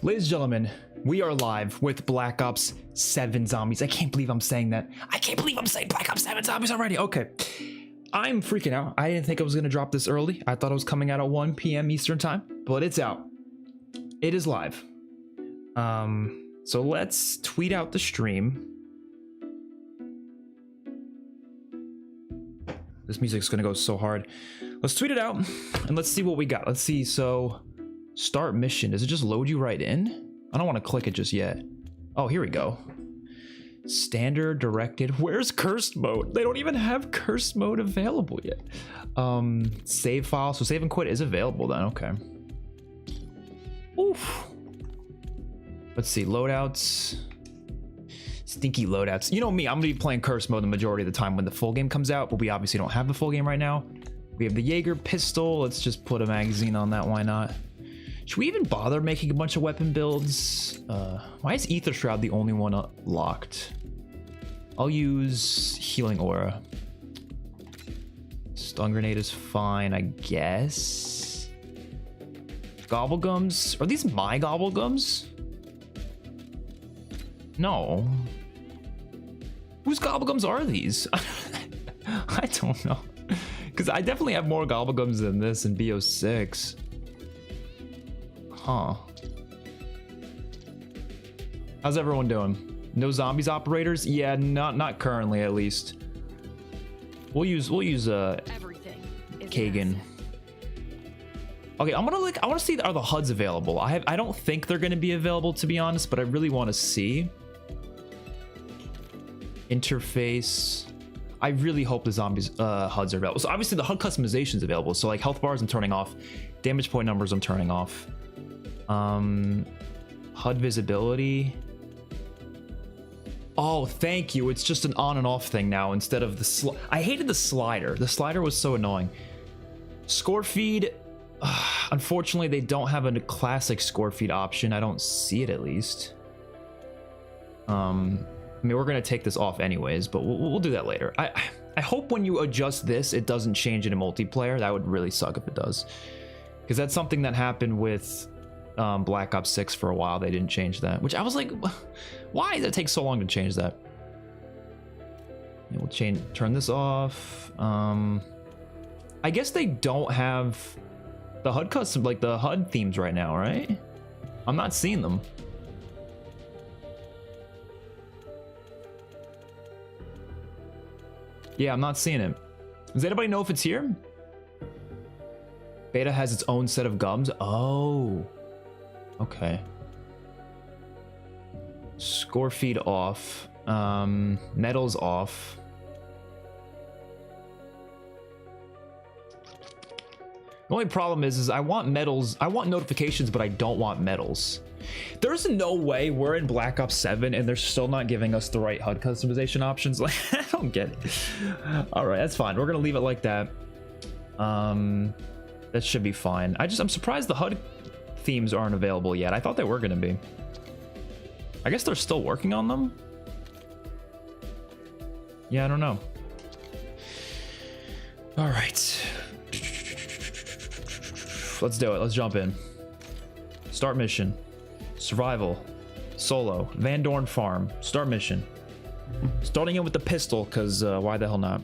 Ladies and gentlemen, we are live with Black Ops 7 Zombies. I can't believe I'm saying that. I can't believe I'm saying Black Ops 7 Zombies already. Okay. I'm freaking out. I didn't think I was going to drop this early. I thought it was coming out at 1 p.m. Eastern time, but it's out. It is live. So let's tweet out the stream. This music's going to go so hard. Let's tweet it out and let's see what we got. Let's see. So start mission. Does it just load you right in? I don't want to click it just yet. Oh, here we go. Standard, directed. Where's cursed mode? They don't even have cursed mode available yet. Save file. So save and quit is available then. Okay. Oof. Let's see. Loadouts. Stinky loadouts. You know me, I'm gonna be playing cursed mode the majority of the time when the full game comes out, but we obviously don't have the full game right now. We have the Jaeger pistol. Let's just put a magazine on that. Why not? Should we even bother making a bunch of weapon builds? Why is Ether Shroud the only one locked? I'll use Healing Aura. Stun Grenade is fine, I guess. Gobblegums. Are these my Gobblegums? No. Whose Gobblegums are these? I don't know. Because I definitely have more Gobblegums than this in BO6. Huh. How's everyone doing? No zombies operators? Yeah, not currently at least. We'll use Kagan. Okay, I want to see, are the HUDs available? I don't think they're going to be available, to be honest, but I really want to see. Interface. I really hope the zombies HUDs are available. So obviously the HUD customization is available. So like health bars I'm turning off, damage point numbers I'm turning off. HUD visibility. Oh, thank you. It's just an on and off thing now instead of the I hated the slider. The slider was so annoying. Score feed. Unfortunately, they don't have a classic score feed option. I don't see it at least. I mean, we're gonna take this off anyways, but we'll do that later. I hope when you adjust this, it doesn't change in a multiplayer. That would really suck if it does, because that's something that happened with Black Ops 6 for a while. They didn't change that, which I was like, why did it take so long to change that? Yeah, we'll turn this off. I guess they don't have the HUD custom, like the HUD themes right now, right? I'm not seeing them. Yeah, I'm not seeing it. Does anybody know if it's here? Beta has its own set of gums. Oh, okay. Score feed off. Medals off. The only problem is I want medals. I want notifications, but I don't want medals. There's no way we're in Black Ops 7 and they're still not giving us the right HUD customization options. Like, I don't get it. All right, that's fine. We're gonna leave it like that. That should be fine. I'm surprised the HUD themes aren't available yet. I thought they were gonna be. I guess they're still working on them. Yeah, I don't know. All right. Let's do it. Let's jump in. Start mission. Survival. Solo. Van Dorn Farm. Start mission. Starting in with the pistol, because why the hell not?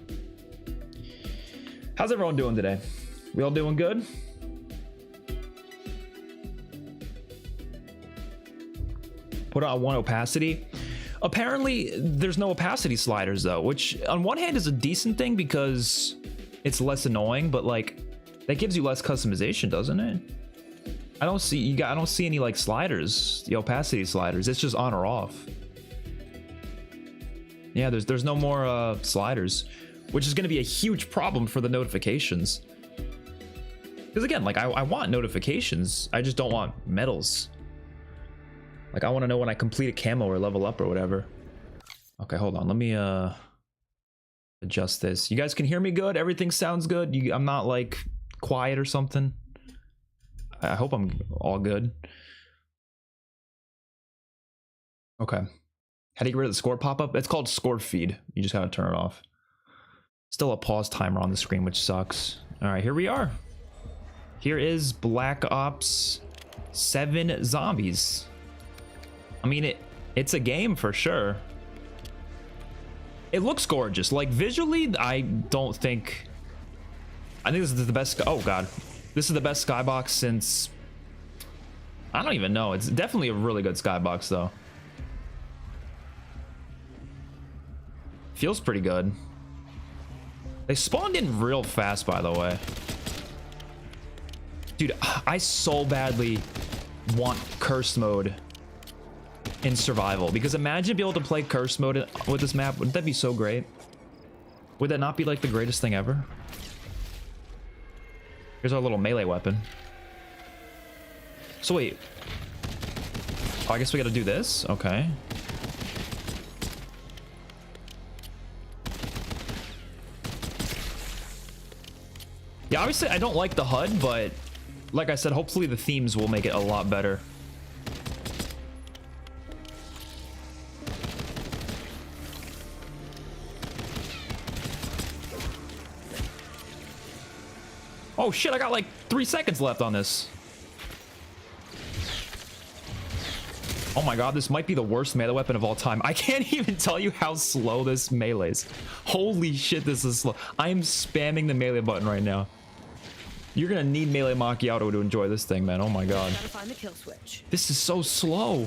How's everyone doing today? We all doing good? Put on 1 opacity. Apparently, there's no opacity sliders, though, which on one hand is a decent thing because it's less annoying, but like, that gives you less customization, doesn't it? I don't see any like sliders, the opacity sliders. It's just on or off. Yeah, there's no more sliders, which is going to be a huge problem for the notifications. Because again, like I want notifications, I just don't want medals. Like I want to know when I complete a camo or level up or whatever. Okay, hold on. Let me adjust this. You guys can hear me good? Everything sounds good? I'm not like quiet or something? I hope I'm all good. Okay. How do you get rid of the score pop-up? It's called score feed. You just gotta turn it off. Still a pause timer on the screen, which sucks. All right, here we are. Here is Black Ops 7 zombies. I mean, it's a game for sure. It looks gorgeous. Like visually, I think this is the best. Oh god, this is the best skybox since, I don't even know. It's definitely a really good skybox though. Feels pretty good. They spawned in real fast, by the way. Dude, I so badly want curse mode in survival, because imagine being able to play curse mode with this map. Wouldn't that be so great? Would that not be like the greatest thing ever? Here's our little melee weapon. So wait. Oh, I guess we gotta do this? Okay. Yeah, obviously I don't like the HUD, but like I said, hopefully the themes will make it a lot better. Oh shit, I got like 3 seconds left on this. Oh my god, this might be the worst melee weapon of all time. I can't even tell you how slow this melee is. Holy shit, this is slow. I am spamming the melee button right now. You're gonna need melee macchiato to enjoy this thing, man. Oh my god. Gotta find the kill switch. This is so slow.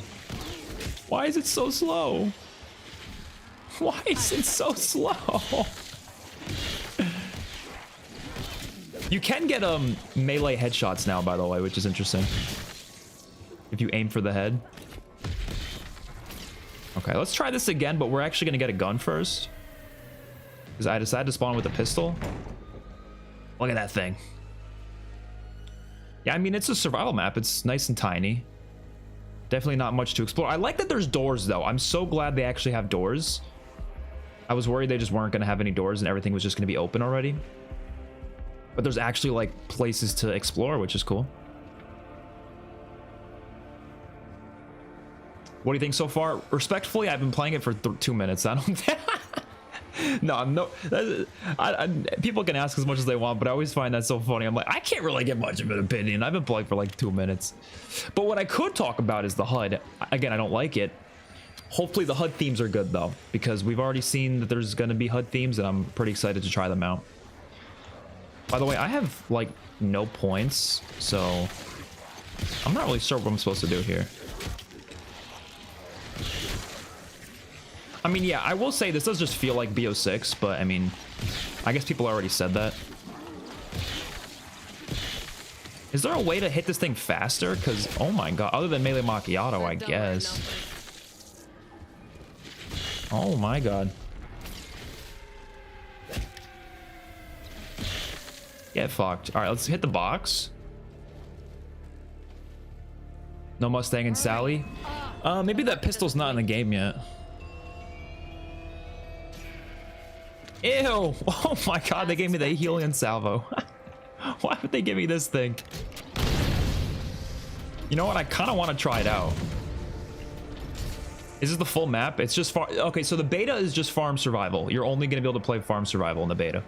Why is it so slow? Why is it so slow? You can get melee headshots now, by the way, which is interesting. If you aim for the head. Okay, let's try this again, but we're actually gonna get a gun first. Because I decided to spawn with a pistol. Look at that thing. Yeah, I mean, it's a survival map. It's nice and tiny. Definitely not much to explore. I like that there's doors, though. I'm so glad they actually have doors. I was worried they just weren't going to have any doors and everything was just going to be open already. But there's actually, like, places to explore, which is cool. What do you think so far? Respectfully, I've been playing it for 2 minutes. I don't... No, people can ask as much as they want, but I always find that so funny. I'm like, I can't really get much of an opinion. I've been playing for like 2 minutes. But what I could talk about is the HUD. Again, I don't like it. Hopefully the HUD themes are good though, because we've already seen that there's going to be HUD themes and I'm pretty excited to try them out. By the way, I have like no points, so I'm not really sure what I'm supposed to do here. I mean, yeah, I will say this does just feel like BO6, but I mean, I guess people already said that. Is there a way to hit this thing faster? Because, oh my god, other than melee macchiato, I guess. Oh my god. Get fucked. All right, let's hit the box. No Mustang and Sally. Maybe that pistol's not in the game yet. Ew! Oh my god, they gave me the helium salvo. Why would they give me this thing? You know what? I kind of want to try it out. Is this the full map? It's just far. Okay, so the beta is just farm survival. You're only going to be able to play farm survival in the beta.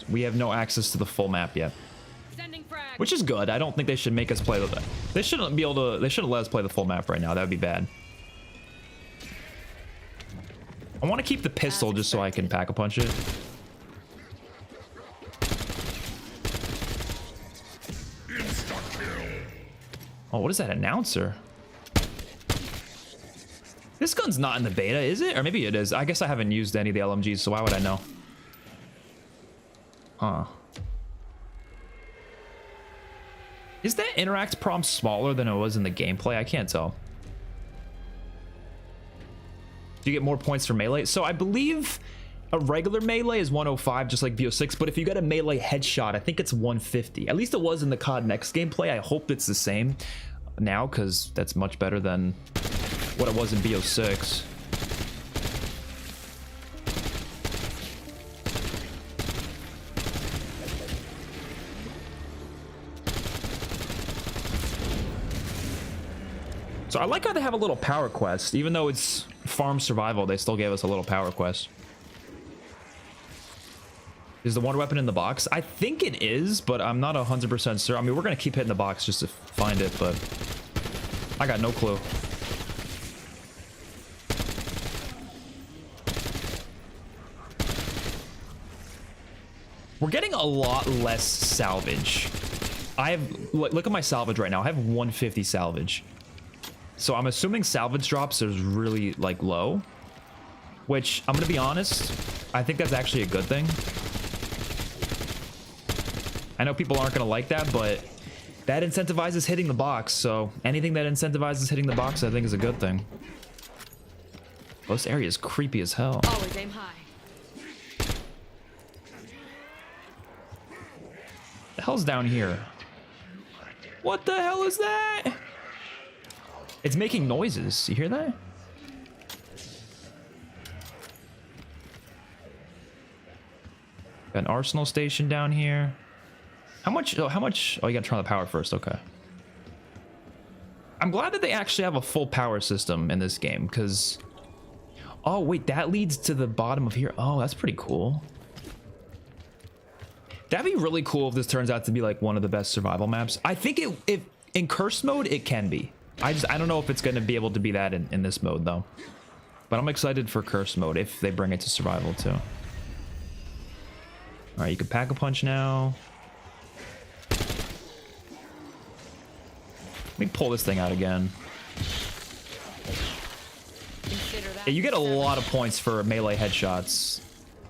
We have no access to the full map yet. Which is good. I don't think they should make us play the... They shouldn't be able to... They shouldn't let us play the full map right now. That would be bad. I want to keep the pistol just so I can pack-a-punch it. Oh, what is that announcer? This gun's not in the beta, is it? Or maybe it is. I guess I haven't used any of the LMGs, so why would I know? Huh. Is that interact prompt smaller than it was in the gameplay? I can't tell. Do you get more points for melee? So I believe a regular melee is 105, just like BO6, but if you get a melee headshot, I think it's 150. At least it was in the COD Next gameplay. I hope it's the same now, because that's much better than what it was in BO6. So I like how they have a little power quest. Even though it's farm survival, they still gave us a little power quest. Is the wonder weapon in the box? I think it is, but I'm not 100% sure. I mean, we're gonna keep hitting the box just to find it, but I got no clue. We're getting a lot less salvage. I have, look at my salvage right now. I have 150 salvage. So I'm assuming salvage drops is really like low, which I'm gonna be honest, I think that's actually a good thing. I know people aren't gonna like that, but that incentivizes hitting the box. So anything that incentivizes hitting the box, I think is a good thing. Oh, this area is creepy as hell. Always aim high. The hell's down here? What the hell is that? It's making noises. You hear that? Got an arsenal station down here. How much? Oh, how much? Oh, you gotta turn on the power first. Okay. I'm glad that they actually have a full power system in this game, because... Oh, wait, that leads to the bottom of here. Oh, that's pretty cool. That'd be really cool if this turns out to be like one of the best survival maps. I think if in curse mode, it can be. I don't know if it's going to be able to be that in this mode, though. But I'm excited for curse mode if they bring it to survival, too. All right, you can pack a punch now. Let me pull this thing out again. Yeah, you get a lot of points for melee headshots.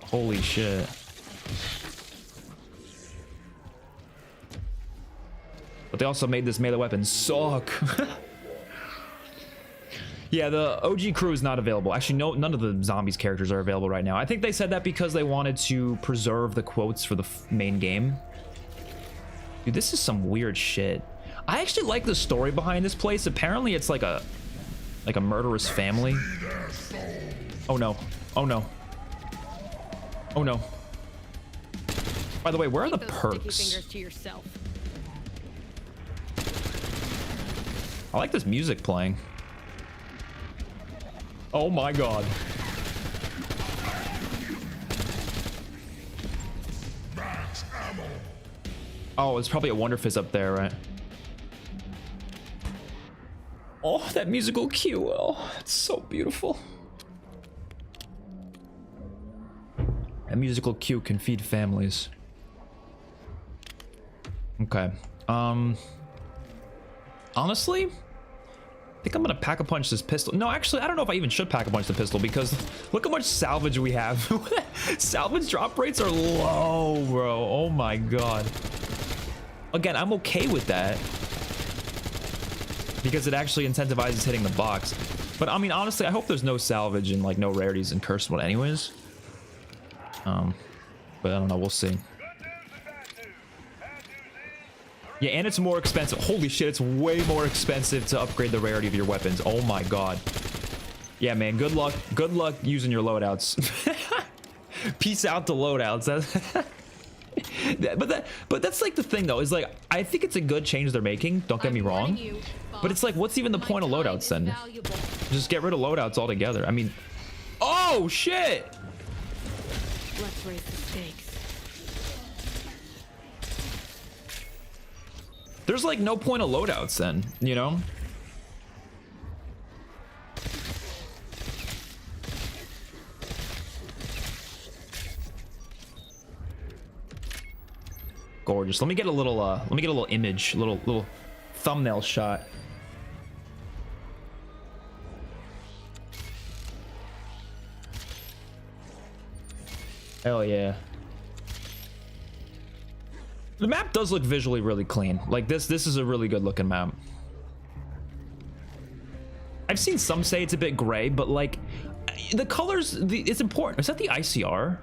Holy shit. But they also made this melee weapon suck. Yeah, the OG crew is not available. Actually, no, none of the zombies characters are available right now. I think they said that because they wanted to preserve the quotes for the main game. Dude, this is some weird shit. I actually like the story behind this place. Apparently, it's like a murderous family. Oh no! Oh no! Oh no! By the way, where are the perks? I like this music playing. Oh my god. Oh, it's probably a Wonder Fizz up there, right? Oh, that musical cue. Oh, it's so beautiful. That musical cue can feed families. Okay. Honestly, I think I'm gonna pack a punch this pistol. No, actually, I don't know if I even should pack a punch the pistol, because look how much salvage we have. Salvage drop rates are low, bro. Oh my god. Again, I'm okay with that, because it actually incentivizes hitting the box. But I mean, honestly, I hope there's no salvage and like no rarities in curse mode anyways. But I don't know, we'll see. Yeah, and it's more expensive. Holy shit, it's way more expensive to upgrade the rarity of your weapons. Oh my god. Yeah, man, good luck using your loadouts. Peace out to loadouts. But that's like the thing though, is like, I think it's a good change they're making, don't get me wrong. But it's like, what's even the point of loadouts then? Just get rid of loadouts altogether. I mean, oh shit! Let's raise the stakes. There's like no point of loadouts then, you know? Gorgeous. Let me get a little image, little thumbnail shot. Hell yeah. The map does look visually really clean. Like this is a really good looking map. I've seen some say it's a bit gray, but like the colors, it's important. Is that the ICR?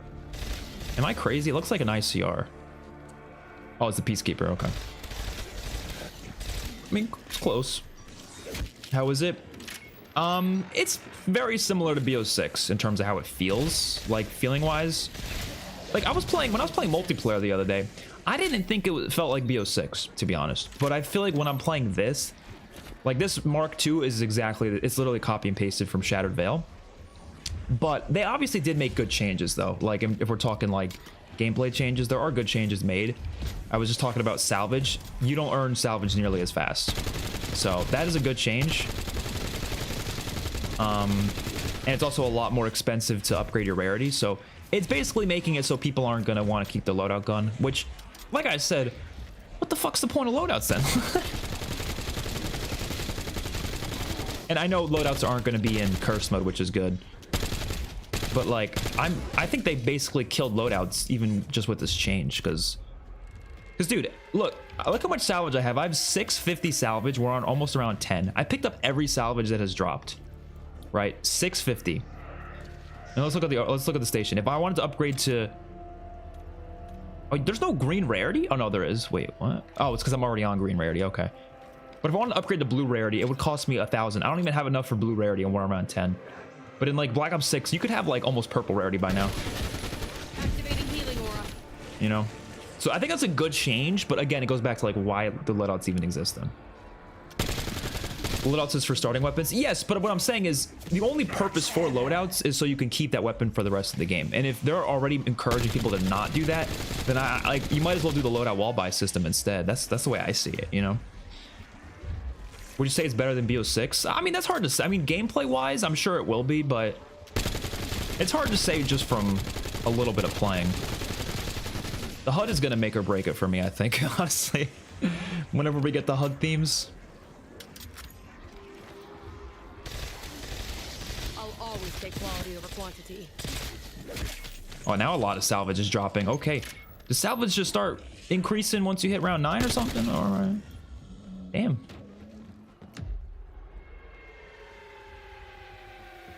Am I crazy? It looks like an ICR. Oh, it's the Peacekeeper. Okay. I mean, it's close. How is it? It's very similar to BO6 in terms of how it feels, like feeling wise. Like when I was playing multiplayer the other day, I didn't think it felt like BO6, to be honest. But I feel like when I'm playing this, like this Mark II is exactly, it's literally copy and pasted from Shattered Veil. But they obviously did make good changes though. Like if we're talking like gameplay changes. There are good changes made. I was just talking about salvage. You don't earn salvage nearly as fast. So that is a good change. And it's also a lot more expensive to upgrade your rarity. So it's basically making it so people aren't going to want to keep the loadout gun, which, like I said, what the fuck's the point of loadouts then? And I know loadouts aren't going to be in curse mode, which is good. But like, I think they basically killed loadouts even just with this change, because dude, look how much salvage I have. I have 650 salvage. We're on almost around 10. I picked up every salvage that has dropped. Right, 650. And let's look at the station. If I wanted to upgrade to, oh, there's no green rarity. Oh no, there is. Wait, what? Oh, it's because I'm already on green rarity. Okay. But if I wanted to upgrade to blue rarity, it would cost me 1,000. I don't even have enough for blue rarity, and we're around 10. But in like Black Ops 6, you could have like almost purple rarity by now. Activating healing aura. You know, so I think that's a good change. But again, it goes back to like why the loadouts even exist then. Loadouts is for starting weapons, yes, but what I'm saying is the only purpose for loadouts is so you can keep that weapon for the rest of the game. And if they're already encouraging people to not do that, then like you might as well do the loadout wall buy system instead. That's the way I see it, you know. Would you say it's better than BO6? I mean, that's hard to say. I mean, gameplay wise, I'm sure it will be, but it's hard to say just from a little bit of playing. The HUD is gonna make or break it for me, I think, honestly. Whenever we get the HUD themes. Always take quality over quantity. Oh, now a lot of salvage is dropping. Okay. Does salvage just start increasing once you hit round 9 or something? All right. Damn.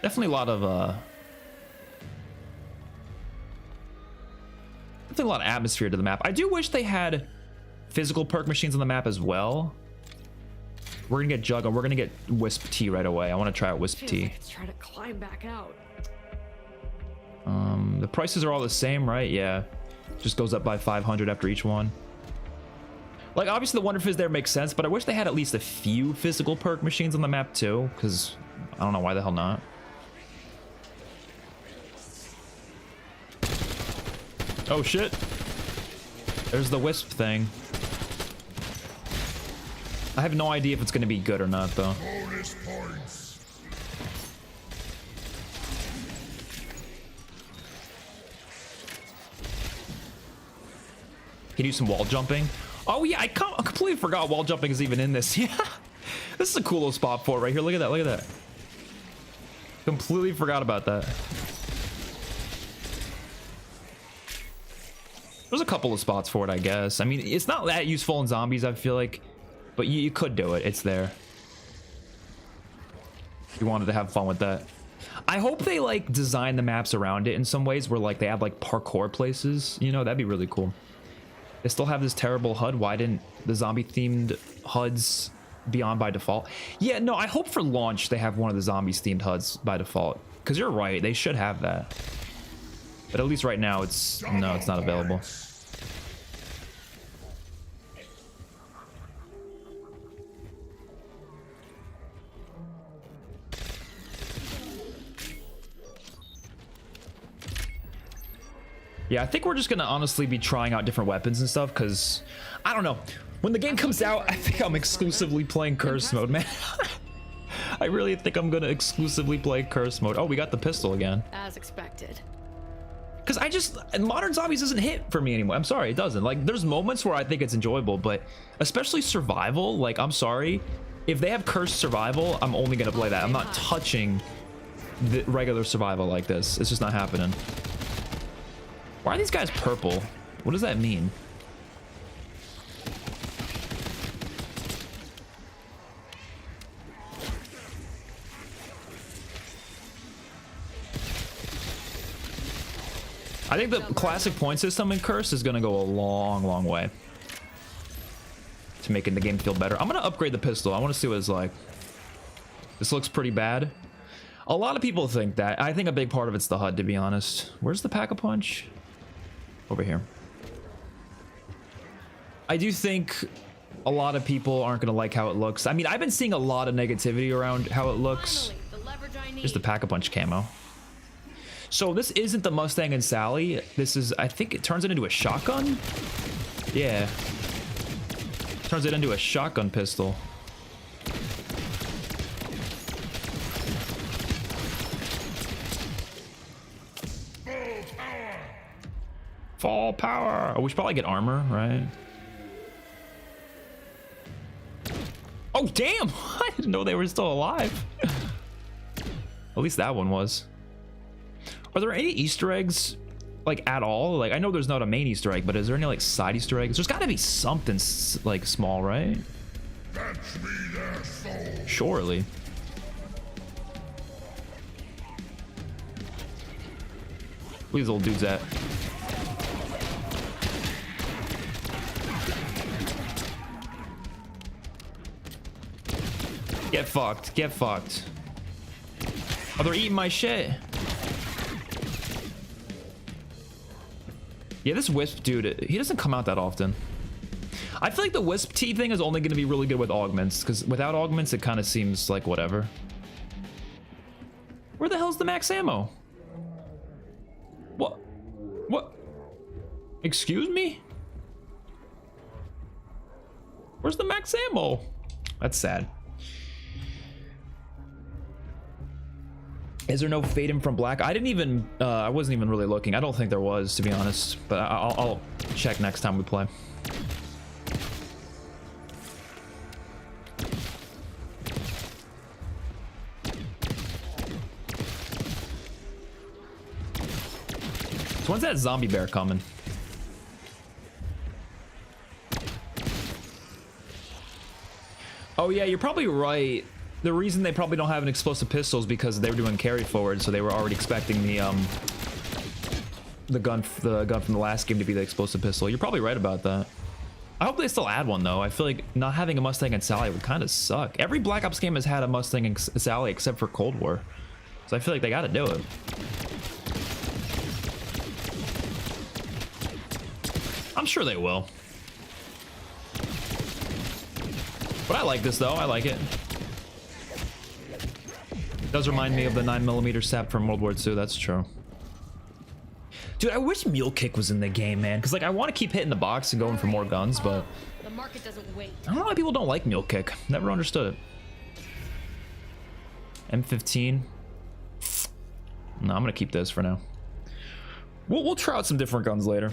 Definitely a lot of definitely a lot of atmosphere to the map. I do wish they had physical perk machines on the map as well. We're gonna get Jug and we're gonna get Wisp T right away. I want to try out Wisp T. Like it's trying to climb back out. The prices are all the same, right? Yeah, just goes up by 500 after each one. Like obviously the Wonder Fizz there makes sense, but I wish they had at least a few physical perk machines on the map too, because I don't know why the hell not. Oh shit! There's the Wisp thing. I have no idea if it's going to be good or not, though. Bonus points. Can you do some wall jumping? Oh yeah, I completely forgot wall jumping is even in this. Yeah, this is a cool little spot for it right here. Look at that. Look at that. Completely forgot about that. There's a couple of spots for it, I guess. I mean, it's not that useful in zombies, I feel like. But you could do it. It's there. You wanted to have fun with that. I hope they like design the maps around it in some ways where like they have like parkour places. You know, that'd be really cool. They still have this terrible HUD. Why didn't the zombie themed HUDs be on by default? Yeah, no, I hope for launch they have one of the zombies themed HUDs by default. Because you're right, they should have that. But at least right now it's not available. Yeah, I think we're just gonna honestly be trying out different weapons and stuff, because I don't know. When the game comes out, I think I'm exclusively playing curse mode, man. I really think I'm gonna exclusively play curse mode. Oh, we got the pistol again. As expected. Because modern zombies doesn't hit for me anymore. I'm sorry, it doesn't. Like, there's moments where I think it's enjoyable, but especially survival, like, I'm sorry. If they have cursed survival, I'm only gonna play that. I'm not touching the regular survival like this. It's just not happening. Why are these guys purple? What does that mean? I think the classic point system in Curse is going to go a long, long way to making the game feel better. I'm going to upgrade the pistol. I want to see what it's like. This looks pretty bad. A lot of people think that. I think a big part of it's the HUD, to be honest. Where's the Pack-a-Punch? Over here. I do think a lot of people aren't going to like how it looks. I mean, I've been seeing a lot of negativity around how it looks. Finally, the leverage I need. Here's the Pack-a-Punch camo. So this isn't the Mustang and Sally. This is, I think it turns it into a shotgun. Yeah. Turns it into a shotgun pistol. Fall power. Oh, we should probably get armor, right? Oh, damn. I didn't know they were still alive. At least that one was. Are there any Easter eggs, like, at all? Like, I know there's not a main Easter egg, but is there any, like, side Easter eggs? There's got to be something, like, small, right? Fetch me their soul. Surely. Where these old dudes at? Get fucked. Get fucked. Oh, they're eating my shit. Yeah, this Wisp dude, he doesn't come out that often. I feel like the Wisp T thing is only going to be really good with augments, because without augments, it kind of seems like whatever. Where the hell's the max ammo? What? What? Excuse me? Where's the max ammo? That's sad. Is there no Fade from Black? I didn't even, I wasn't even really looking. I don't think there was, to be honest, but I'll check next time we play. So when's that zombie bear coming? Oh yeah, you're probably right. The reason they probably don't have an explosive pistol is because they were doing carry forward, so they were already expecting the gun from the last game to be the explosive pistol. You're probably right about that. I hope they still add one though. I feel like not having a Mustang and Sally would kind of suck. Every Black Ops game has had a Mustang and Sally except for Cold War, so I feel like they got to do it. I'm sure they will. But I like this though. I like it. Does remind me of the 9mm sap from World War II. That's true. Dude, I wish Mule Kick was in the game, man. Because, like, I want to keep hitting the box and going for more guns, but The market doesn't wait. I don't know why people don't like Mule Kick. Never understood it. M15. No, I'm going to keep this for now. We'll try out some different guns later.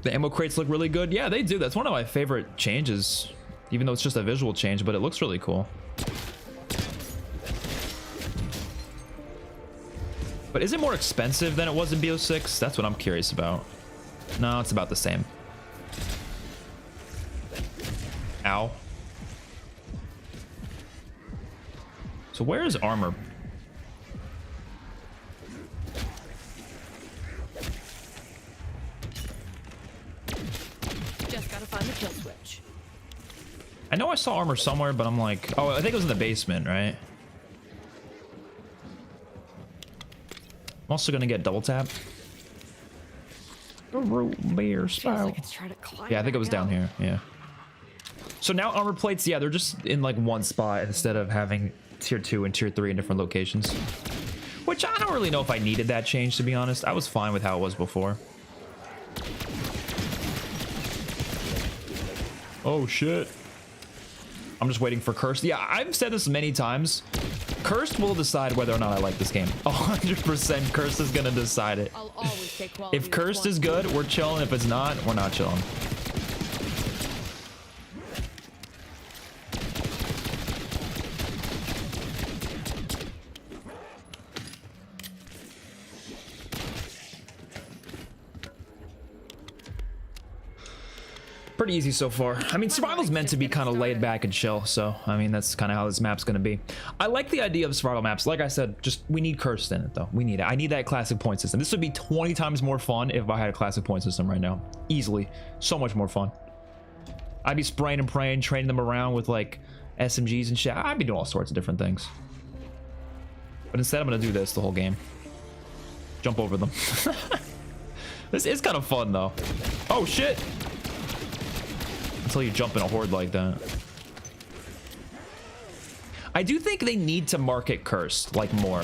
The ammo crates look really good. Yeah, they do. That's one of my favorite changes. Even though it's just a visual change, but it looks really cool. But is it more expensive than it was in BO6? That's what I'm curious about. No, it's about the same. Ow. So where is armor? Just gotta find the kill switch. I know I saw armor somewhere, but I'm like, oh, I think it was in the basement, right? I'm also gonna get double tap. The root beer Feels spout. like it's trying to climb Yeah, I think it was back down out. here. Yeah. So now armor plates, yeah, they're just in like one spot instead of having tier 2 and tier 3 in different locations. Which I don't really know if I needed that change, to be honest. I was fine with how it was before. Oh shit. I'm just waiting for Cursed. Yeah, I've said this many times. Cursed will decide whether or not I like this game. 100% Cursed is gonna decide it. I'll always take quality If over Cursed is quantity. good, we're chilling. If it's not, we're not chilling. Pretty easy so far. I mean, survival's meant to be kind of laid back and chill, so I mean that's kind of how this map's gonna be. I like the idea of survival maps. Like I said, just we need Cursed in it though. We need it. I need that classic point system. This would be 20 times more fun if I had a classic point system right now. Easily. So much more fun. I'd be spraying and praying, training them around with like SMGs and shit. I'd be doing all sorts of different things. But instead I'm gonna do this the whole game. Jump over them. This is kind of fun though. Oh shit! Until you jump in a horde like that. I do think they need to market Cursed like more.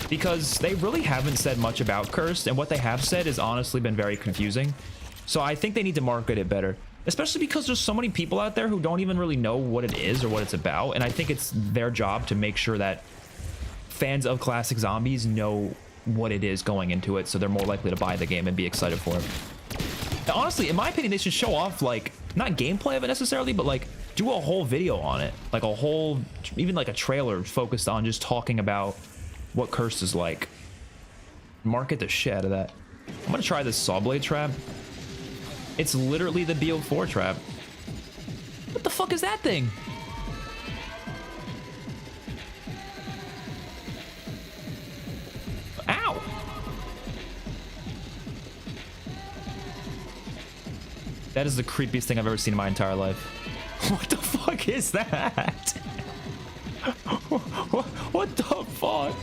because they really haven't said much about Cursed, and what they have said has honestly been very confusing. So I think they need to market it better, especially because there's so many people out there who don't even really know what it is or what it's about, and I think it's their job to make sure that fans of classic zombies know what it is going into it, so they're more likely to buy the game and be excited for it. And honestly, in my opinion, they should show off, like, not gameplay of it necessarily, but like do a whole video on it, like a whole, even like a trailer focused on just talking about what Cursed is like. Market the shit out of that. I'm gonna try this saw blade trap. It's literally the BO4 trap. What the fuck is that thing? Ow! That is the creepiest thing I've ever seen in my entire life. What the fuck is that? What the fuck?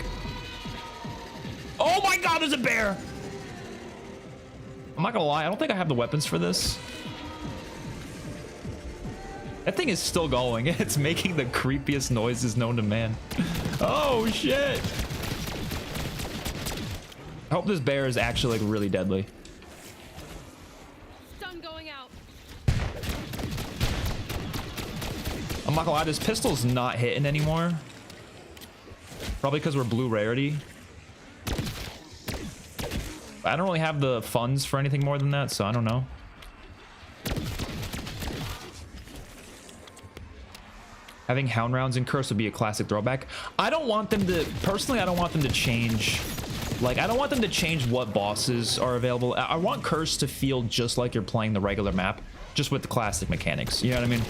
Oh my god, there's a bear! I'm not gonna lie, I don't think I have the weapons for this. That thing is still going. It's making the creepiest noises known to man. Oh shit! I hope this bear is actually like really deadly. Stun going out. I'm not gonna lie, this pistol's not hitting anymore. Probably because we're blue rarity. I don't really have the funds for anything more than that, so I don't know. Having hound rounds in Curse would be a classic throwback. I don't want them to, personally, I don't want them to change, like, I don't want them to change what bosses are available. I want Curse to feel just like you're playing the regular map, just with the classic mechanics. You know what I mean?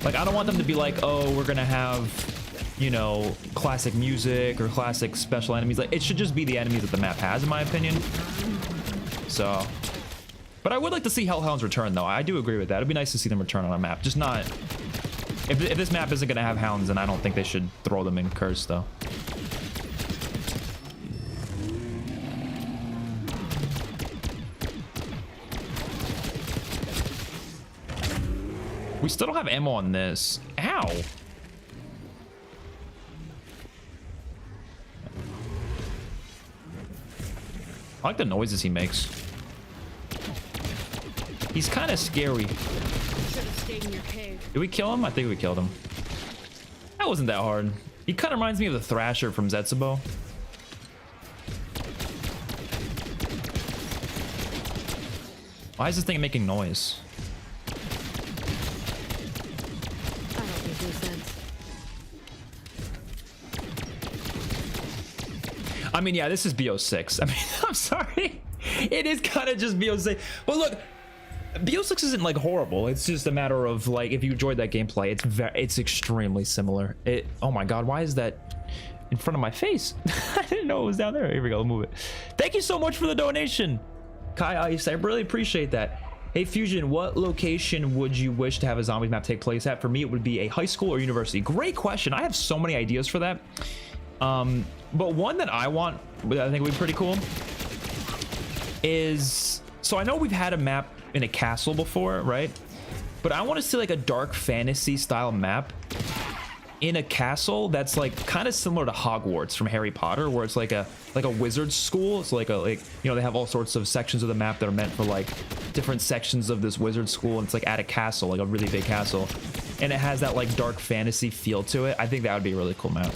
Like, I don't want them to be like, oh, we're gonna have, you know, classic music or classic special enemies. Like, it should just be the enemies that the map has, in my opinion. So, but I would like to see Hellhounds return, though. I do agree with that. It'd be nice to see them return on a map. Just not, if this map isn't gonna have hounds, then I don't think they should throw them in Curse, though. We still don't have ammo on this. Ow! I like the noises he makes. He's kind of scary. Should have stayed in your cave. Did we kill him? I think we killed him. That wasn't that hard. He kind of reminds me of the Thrasher from Zetsubo. Why is this thing making noise? I don't make any sense. I mean, yeah, this is BO6. I mean, I'm sorry. It is kind of just BO6. But look, BO6 isn't like horrible. It's just a matter of like, if you enjoyed that gameplay, it's extremely similar. Oh my god, why is that in front of my face? I didn't know it was down there. Here we go, move it. Thank you so much for the donation, Kai Ice. I really appreciate that. Hey Fusion, what location would you wish to have a zombies map take place at? For me, it would be a high school or university. Great question. I have so many ideas for that. But one that I want, that I think would be pretty cool, is, so I know we've had a map in a castle before, right? But I want to see like a dark fantasy style map in a castle that's like kind of similar to Hogwarts from Harry Potter, where it's like a wizard school. It's like you know, they have all sorts of sections of the map that are meant for like different sections of this wizard school, and it's like at a castle, like a really big castle, and it has that like dark fantasy feel to it. I think that would be a really cool map.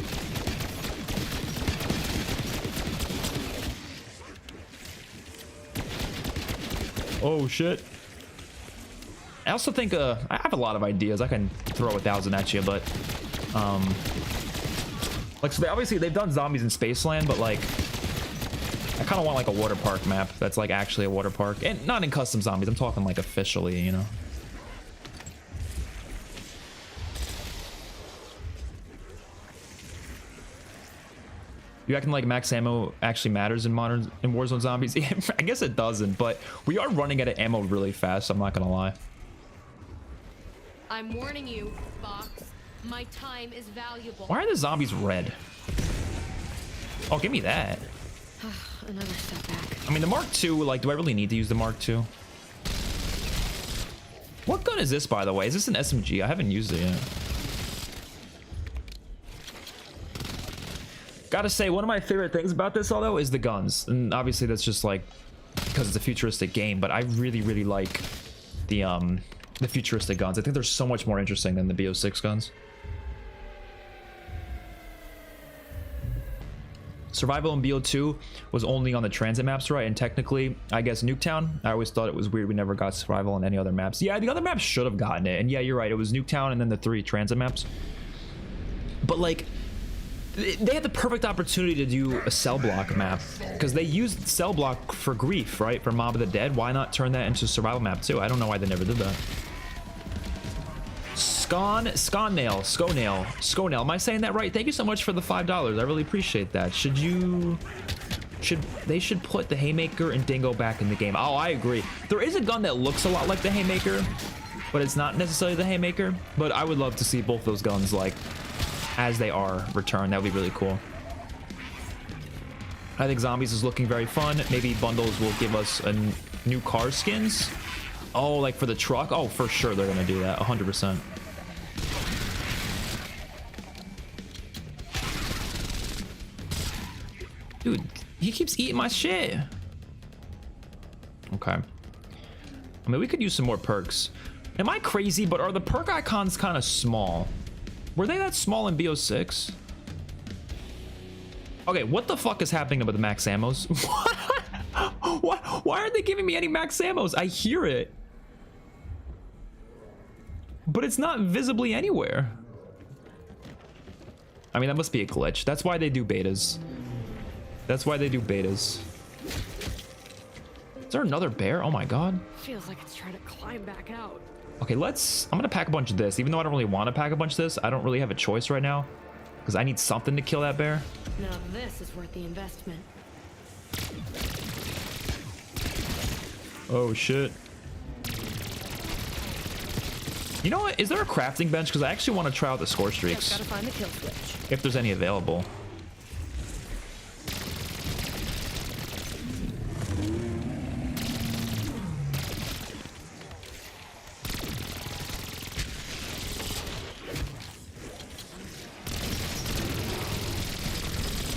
Oh shit. I also think I have a lot of ideas. I can throw 1,000 at you, but like, so obviously they've done zombies in Spaceland, but like I kind of want like a water park map that's like actually a water park, and not in custom zombies. I'm talking like officially, you know. You acting like max ammo actually matters in Warzone zombies? I guess it doesn't, but we are running out of ammo really fast, so I'm not gonna lie. I'm warning you, Fox. My time is valuable. Why are the zombies red? Oh, give me that. Another step back. I mean, the Mark II, like, do I really need to use the Mark II? What gun is this, by the way? Is this an SMG? I haven't used it yet. Gotta say, one of my favorite things about this, although, is the guns. And obviously that's just like because it's a futuristic game, but I really like the futuristic guns. I think they're so much more interesting than the BO6 guns. Survival in BO2 was only on the transit maps, right? And technically, I guess Nuketown, I always thought it was weird we never got survival on any other maps. Yeah, the other maps should have gotten it. And yeah, you're right. It was Nuketown and then the 3 transit maps. But like, they had the perfect opportunity to do a cell block map because they used cell block for Grief, right? For Mob of the Dead. Why not turn that into survival map too? I don't know why they never did that. Sconail. Am I saying that right? Thank you so much for the $5. I really appreciate that. They should put the Haymaker and Dingo back in the game. Oh, I agree. There is a gun that looks a lot like the Haymaker, but it's not necessarily the Haymaker. But I would love to see both those guns like as they are returned. That would be really cool. I think Zombies is looking very fun. Maybe bundles will give us a new car skins. Oh, like for the truck? Oh, for sure they're gonna do that, 100%. Dude, he keeps eating my shit. Okay. I mean, we could use some more perks. Am I crazy, but are the perk icons kind of small? Were they that small in BO6? Okay, what the fuck is happening with the max ammos? What? Why aren't they giving me any max ammos? I hear it, but it's not visibly anywhere. I mean, that must be a glitch. That's why they do betas. That's why they do betas. Is there another bear? Oh my god. Feels like it's trying to climb back out. Okay, I'm gonna pack a bunch of this. Even though I don't really want to pack a bunch of this, I don't really have a choice right now because I need something to kill that bear. Now this is worth the investment. Oh shit. You know what? Is there a crafting bench? Because I actually want to try out the score streaks. Just gotta find the kill switch. If there's any available.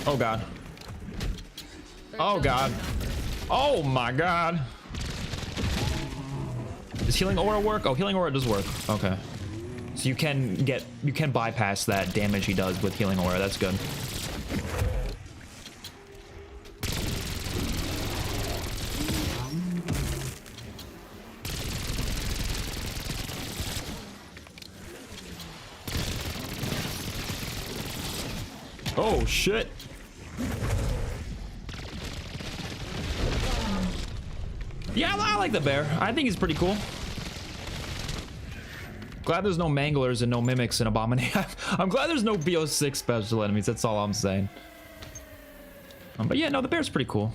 Oh god. Oh god. Oh my god. Does healing aura work? Oh, healing aura does work. Okay. So you can bypass that damage he does with healing aura. That's good. Oh shit. Yeah, I like the bear. I think he's pretty cool. Glad there's no manglers and no mimics and abomination. I'm glad there's no BO6 special enemies. That's all I'm saying. But yeah, no, the bear's pretty cool.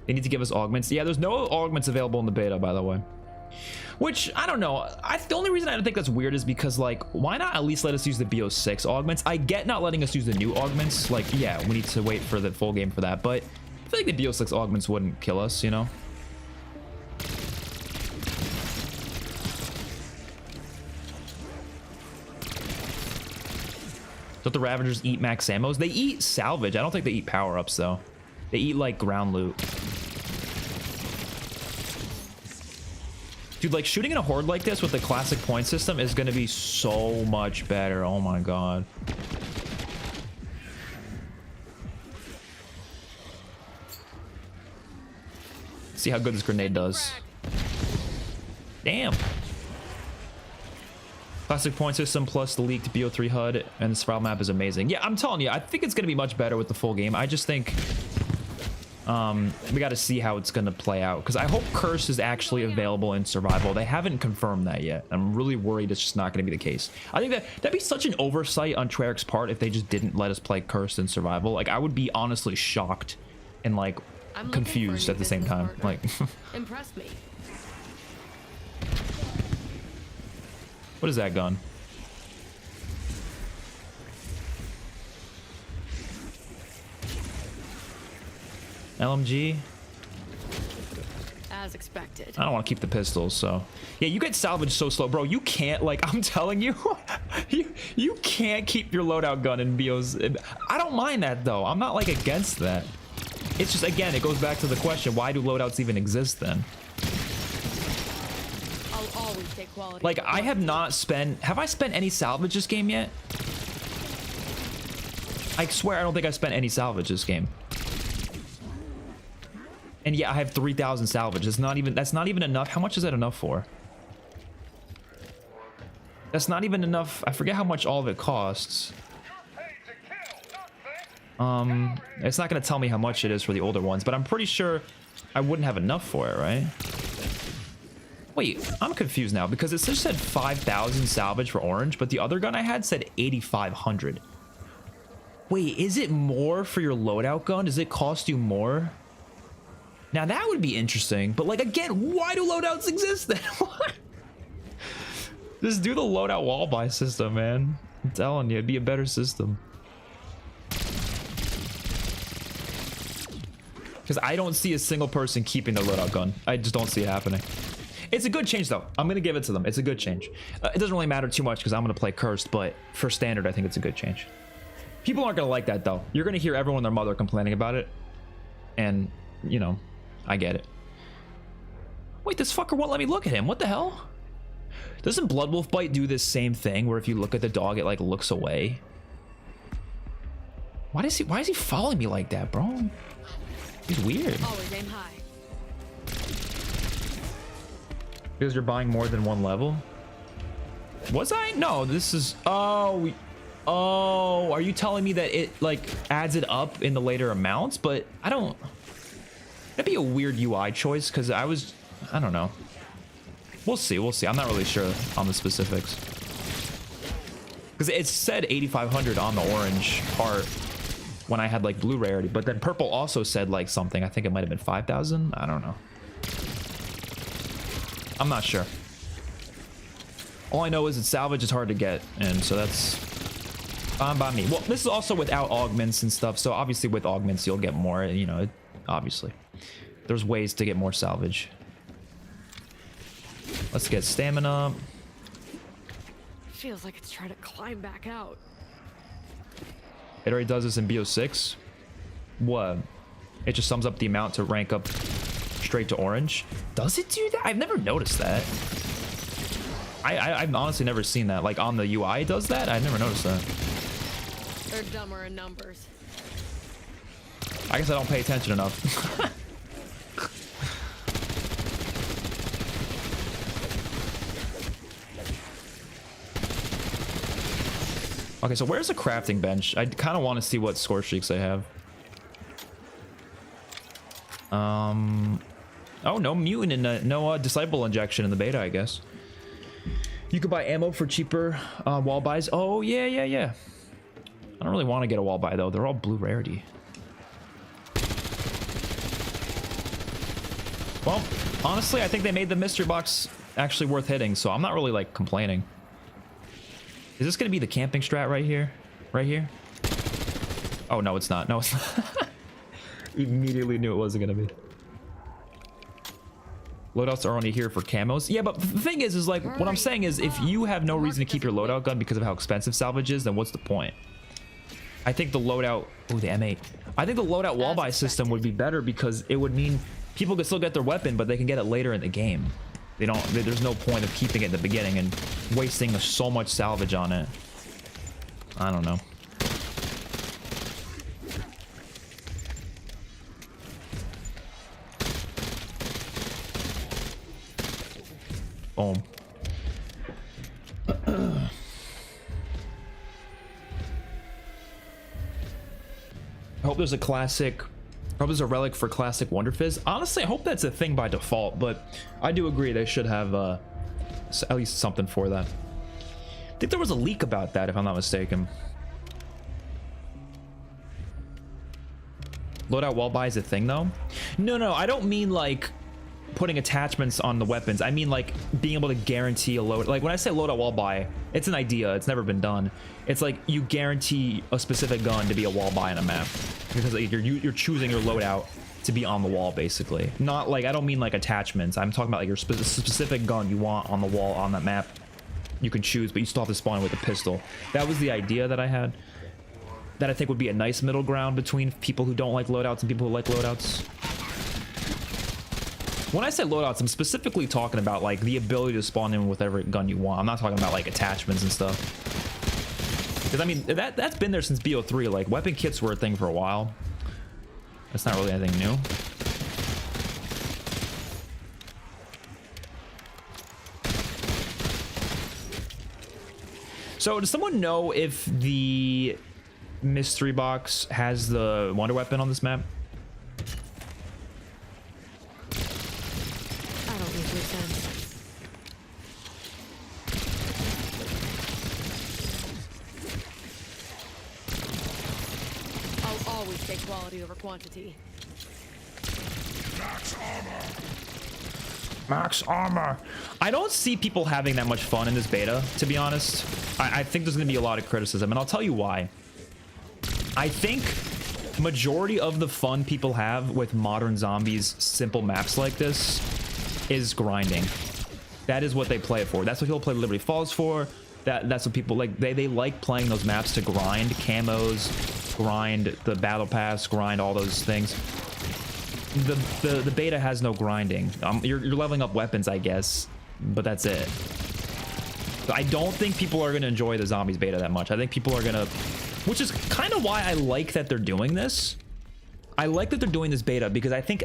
They need to give us augments. Yeah, there's no augments available in the beta, by the way. Which, I don't know. The only reason I don't think that's weird is because, like, why not at least let us use the BO6 augments? I get not letting us use the new augments. Like, yeah, we need to wait for the full game for that. But I feel like the BO6 augments wouldn't kill us, you know? Don't the Ravagers eat max ammos? They eat salvage. I don't think they eat power-ups, though. They eat, like, ground loot. Dude, like, shooting in a horde like this with the classic point system is gonna be so much better. Oh my god. See how good this grenade does. Damn. Classic point system plus the leaked BO3 HUD and the survival map is amazing. Yeah, I'm telling you, I think it's gonna be much better with the full game. I just think we got to see how it's gonna play out because I hope Curse is actually available in survival. They haven't confirmed that yet. I'm really worried it's just not gonna be the case. I think that'd be such an oversight on Treyarch's part if they just didn't let us play Curse in survival. Like, I would be honestly shocked and like confused at the same time. Like, Impress me. what is that gun? LMG? As expected. I don't want to keep the pistols, so. Yeah, you get salvaged so slow. Bro, you can't, like, I'm telling you, You can't keep your loadout gun in BOs. I don't mind that though. I'm not like against that. It's just, again, it goes back to the question, why do loadouts even exist then? I'll always take quality. Like, I have not spent, have I spent any salvage this game yet? I swear I don't think I spent any salvage this game. And yeah, I have 3,000 salvage. It's not even, that's not even enough. How much is that enough for? That's not even enough. I forget how much all of it costs. It's not going to tell me how much it is for the older ones, but I'm pretty sure I wouldn't have enough for it, right? Wait, I'm confused now because it just said 5,000 salvage for orange, but the other gun I had said 8,500. Wait, is it more for your loadout gun? Does it cost you more? Now that would be interesting, but like, again, why do loadouts exist then? Just do the loadout wall buy system, man. I'm telling you, it'd be a better system. Because I don't see a single person keeping their loadout gun. I just don't see it happening. It's a good change, though. I'm going to give it to them. It's a good change. It doesn't really matter too much because I'm going to play Cursed, but for Standard, I think it's a good change. People aren't going to like that, though. You're going to hear everyone and their mother complaining about it. And, you know, I get it. Wait, this fucker won't let me look at him. What the hell? Doesn't Blood Wolf Bite do this same thing where if you look at the dog, it like looks away? Why is he following me like that, bro? He's weird. Always aim high. Because you're buying more than one level? Was I? No, this is... Oh, are you telling me that it like adds it up in the later amounts? But I don't... That'd be a weird UI choice because I don't know. We'll see. I'm not really sure on the specifics. Because it said 8,500 on the orange part when I had like blue rarity, but then purple also said like something. I think it might have been 5,000. I don't know. I'm not sure. All I know is that salvage is hard to get, and so that's fine by me. Well, this is also without augments and stuff, so obviously with augments you'll get more, you know, obviously. There's ways to get more salvage. Let's get stamina. Feels like it's trying to climb back out. It already does this in BO6. What? It just sums up the amount to rank up straight to orange. Does it do that? I've never noticed that. I've honestly never seen that. Like on the UI it does that? I've never noticed that. They're dumber in numbers. I guess I don't pay attention enough. Okay, so where's the crafting bench? I kind of want to see what score streaks I have. Oh, no mutant and no disciple injection in the beta, I guess. You could buy ammo for cheaper wall buys. Oh, yeah. I don't really want to get a wall buy, though. They're all blue rarity. Well, honestly, I think they made the mystery box actually worth hitting, so I'm not really, like, complaining. Is this going to be the camping strat right here? Right here? Oh, no, it's not. No, it's not. Immediately knew it wasn't going to be. Loadouts are only here for camos. Yeah, but the thing is like, what I'm saying is if you have no reason to keep your loadout gun because of how expensive salvage is, then what's the point? I think the loadout... Oh, the M8. I think the loadout wall buy system would be better because it would mean people could still get their weapon, but they can get it later in the game. There's no point of keeping it in the beginning and wasting so much salvage on it. I don't know. Boom. I hope there's a classic... I hope there's a relic for classic Wonder Fizz. Honestly, I hope that's a thing by default, but I do agree they should have at least something for that. I think there was a leak about that, if I'm not mistaken. Loadout wall buy is a thing, though? No, I don't mean like putting attachments on the weapons. I mean like being able to guarantee a load. Like when I say loadout wall buy, it's an idea. It's never been done. It's like you guarantee a specific gun to be a wall buy on a map because like, you're choosing your loadout to be on the wall, basically. Not like, I don't mean like attachments. I'm talking about like your specific gun you want on the wall on that map. you can choose, but you still have to spawn with a pistol. That was the idea that I had. That I think would be a nice middle ground between people who don't like loadouts and people who like loadouts. When I say loadouts, I'm specifically talking about like the ability to spawn in with whatever gun you want. I'm not talking about like attachments and stuff. Because I mean, that's been there since BO3. Like weapon kits were a thing for a while. That's not really anything new. So does someone know if the mystery box has the wonder weapon on this map? I don't make any sense. I'll always take quality over quantity. Max armor. I don't see people having that much fun in this beta, to be honest. I think there's going to be a lot of criticism, and I'll tell you why. I think majority of the fun people have with modern zombies simple maps like this is grinding. That is what they play it for. That's what people play Liberty Falls for. That's what people like. They like playing those maps to grind camos, grind the battle pass, grind all those things. The beta has no grinding. You're leveling up weapons, I guess, but that's it. I don't think people are going to enjoy the zombies beta that much. I think people are going to, which is kind of why I like that they're doing this. I like that they're doing this beta because I think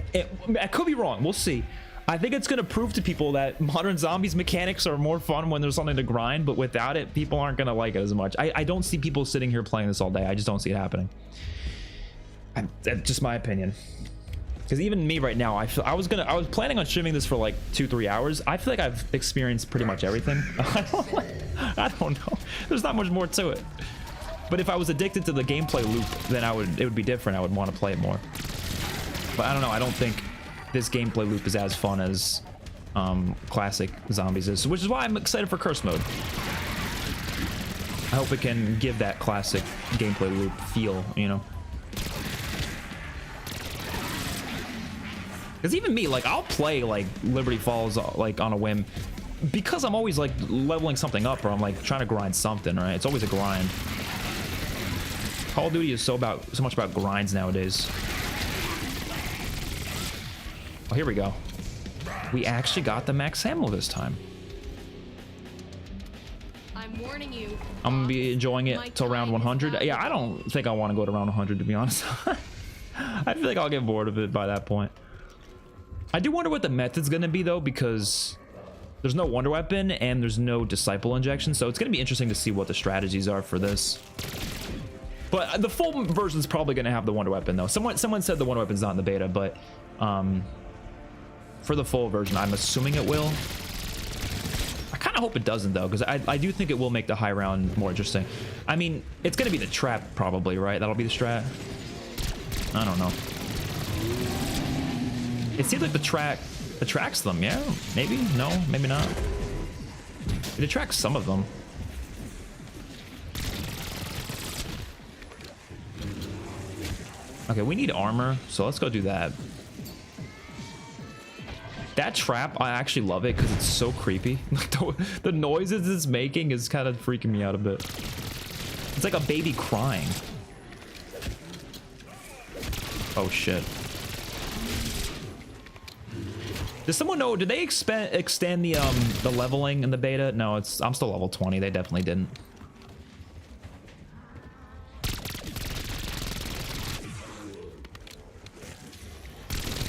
I could be wrong. We'll see. I think it's going to prove to people that modern zombies mechanics are more fun when there's something to grind, but without it, people aren't going to like it as much. I don't see people sitting here playing this all day. I just don't see it happening. That's just my opinion. Because even me right now, I was planning on streaming this for like 2-3 hours. I feel like I've experienced pretty much everything. I don't know. There's not much more to it. But if I was addicted to the gameplay loop, then it would be different. I would want to play it more. But I don't know. I don't think this gameplay loop is as fun as classic zombies is, which is why I'm excited for curse mode. I hope it can give that classic gameplay loop feel, you know. Because even me, like, I'll play, like, Liberty Falls, like, on a whim. Because I'm always, like, leveling something up, or I'm, like, trying to grind something, right? It's always a grind. Call of Duty is so much about grinds nowadays. Oh, here we go. We actually got the max ammo this time. I'm warning you. I'm gonna be enjoying it till round 100. Yeah, I don't think I want to go to round 100, to be honest. I feel like I'll get bored of it by that point. I do wonder what the method's gonna be though, because there's no wonder weapon and there's no disciple injection, so it's gonna be interesting to see what the strategies are for this. But the full version's probably gonna have the wonder weapon though. Someone said the wonder weapon's not in the beta, but for the full version, I'm assuming it will. I kind of hope it doesn't though, because I do think it will make the high round more interesting. I mean, it's gonna be the trap probably, right? That'll be the strat. I don't know. It seems like the track attracts them, yeah? Maybe? No? Maybe not. It attracts some of them. Okay, we need armor, so let's go do that. That trap, I actually love it because it's so creepy. The noises it's making is kind of freaking me out a bit. It's like a baby crying. Oh shit. Does someone know, did they extend the leveling in the beta? No, I'm still level 20. They definitely didn't.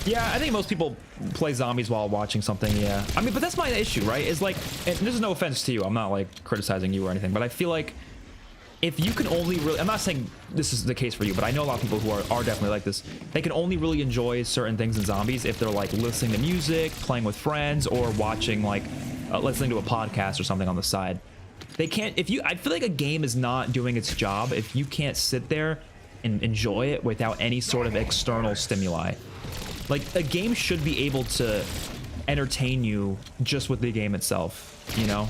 Yeah, I think most people play zombies while watching something, yeah. I mean, but that's my issue, right? Is like, and this is no offense to you. I'm not like criticizing you or anything, but I feel like if you can only really, I'm not saying this is the case for you, but I know a lot of people who are definitely like this. They can only really enjoy certain things in zombies if they're like listening to music, playing with friends, or watching like, listening to a podcast or something on the side. They can't, I feel like a game is not doing its job if you can't sit there and enjoy it without any sort of external stimuli. Like, a game should be able to entertain you just with the game itself, you know?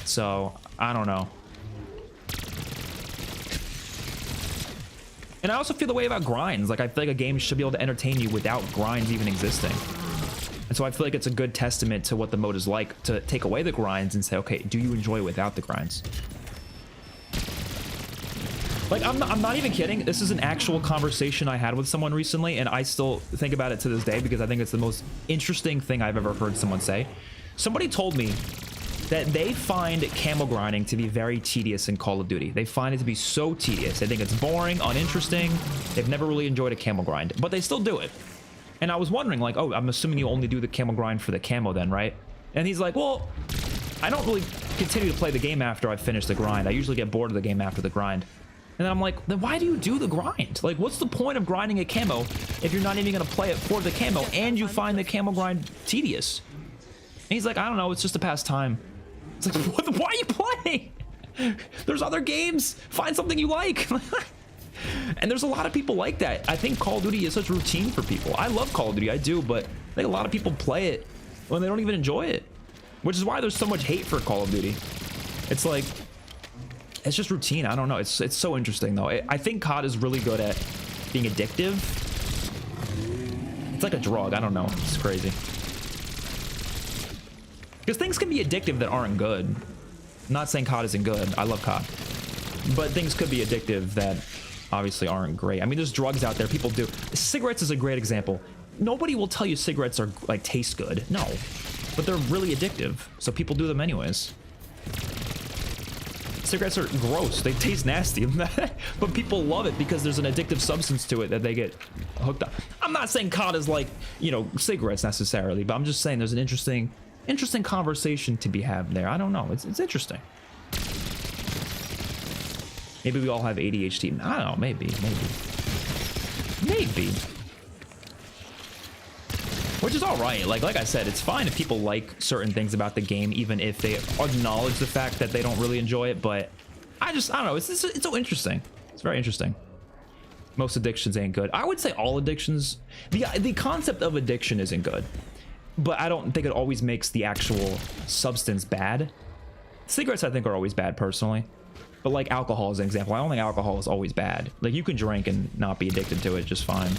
So, I don't know. And I also feel the way about grinds. Like, I feel like a game should be able to entertain you without grinds even existing. And so I feel like it's a good testament to what the mode is like to take away the grinds and say, okay, do you enjoy without the grinds? Like, I'm not even kidding. This is an actual conversation I had with someone recently, and I still think about it to this day because I think it's the most interesting thing I've ever heard someone say. Somebody told me that they find camo grinding to be very tedious in Call of Duty. They find it to be so tedious. They think it's boring, uninteresting. They've never really enjoyed a camo grind, but they still do it. And I was wondering, like, oh, I'm assuming you only do the camo grind for the camo then, right? And he's like, well, I don't really continue to play the game after I finish the grind. I usually get bored of the game after the grind. And then I'm like, then why do you do the grind? Like, what's the point of grinding a camo if you're not even going to play it for the camo and you find the camo grind tedious? And he's like, I don't know, it's just a pastime. It's like, why are you playing? There's other games. Find something you like. And there's a lot of people like that. I think Call of Duty is such routine for people. I love Call of Duty, I do, but I think a lot of people play it when they don't even enjoy it. Which is why there's so much hate for Call of Duty. It's like, it's just routine. I don't know. It's so interesting though. I think COD is really good at being addictive. It's like a drug. I don't know. It's crazy. Because things can be addictive that aren't good. I'm not saying COD isn't good. I love COD. But things could be addictive that obviously aren't great. I mean, there's drugs out there. People do. Cigarettes is a great example. Nobody will tell you cigarettes are like taste good. No. But they're really addictive. So people do them anyways. Cigarettes are gross. They taste nasty. But people love it because there's an addictive substance to it that they get hooked up. I'm not saying COD is like, you know, cigarettes necessarily, but I'm just saying there's an interesting conversation to be had there. I don't know. It's interesting. Maybe we all have ADHD. I don't know. Maybe. Which is all right. Like I said, it's fine if people like certain things about the game, even if they acknowledge the fact that they don't really enjoy it. But I don't know. It's so interesting. It's very interesting. Most addictions ain't good. I would say all addictions. The concept of addiction isn't good, but I don't think it always makes the actual substance bad. Cigarettes, I think, are always bad personally. But like alcohol is an example. I don't think alcohol is always bad. Like you can drink and not be addicted to it just fine.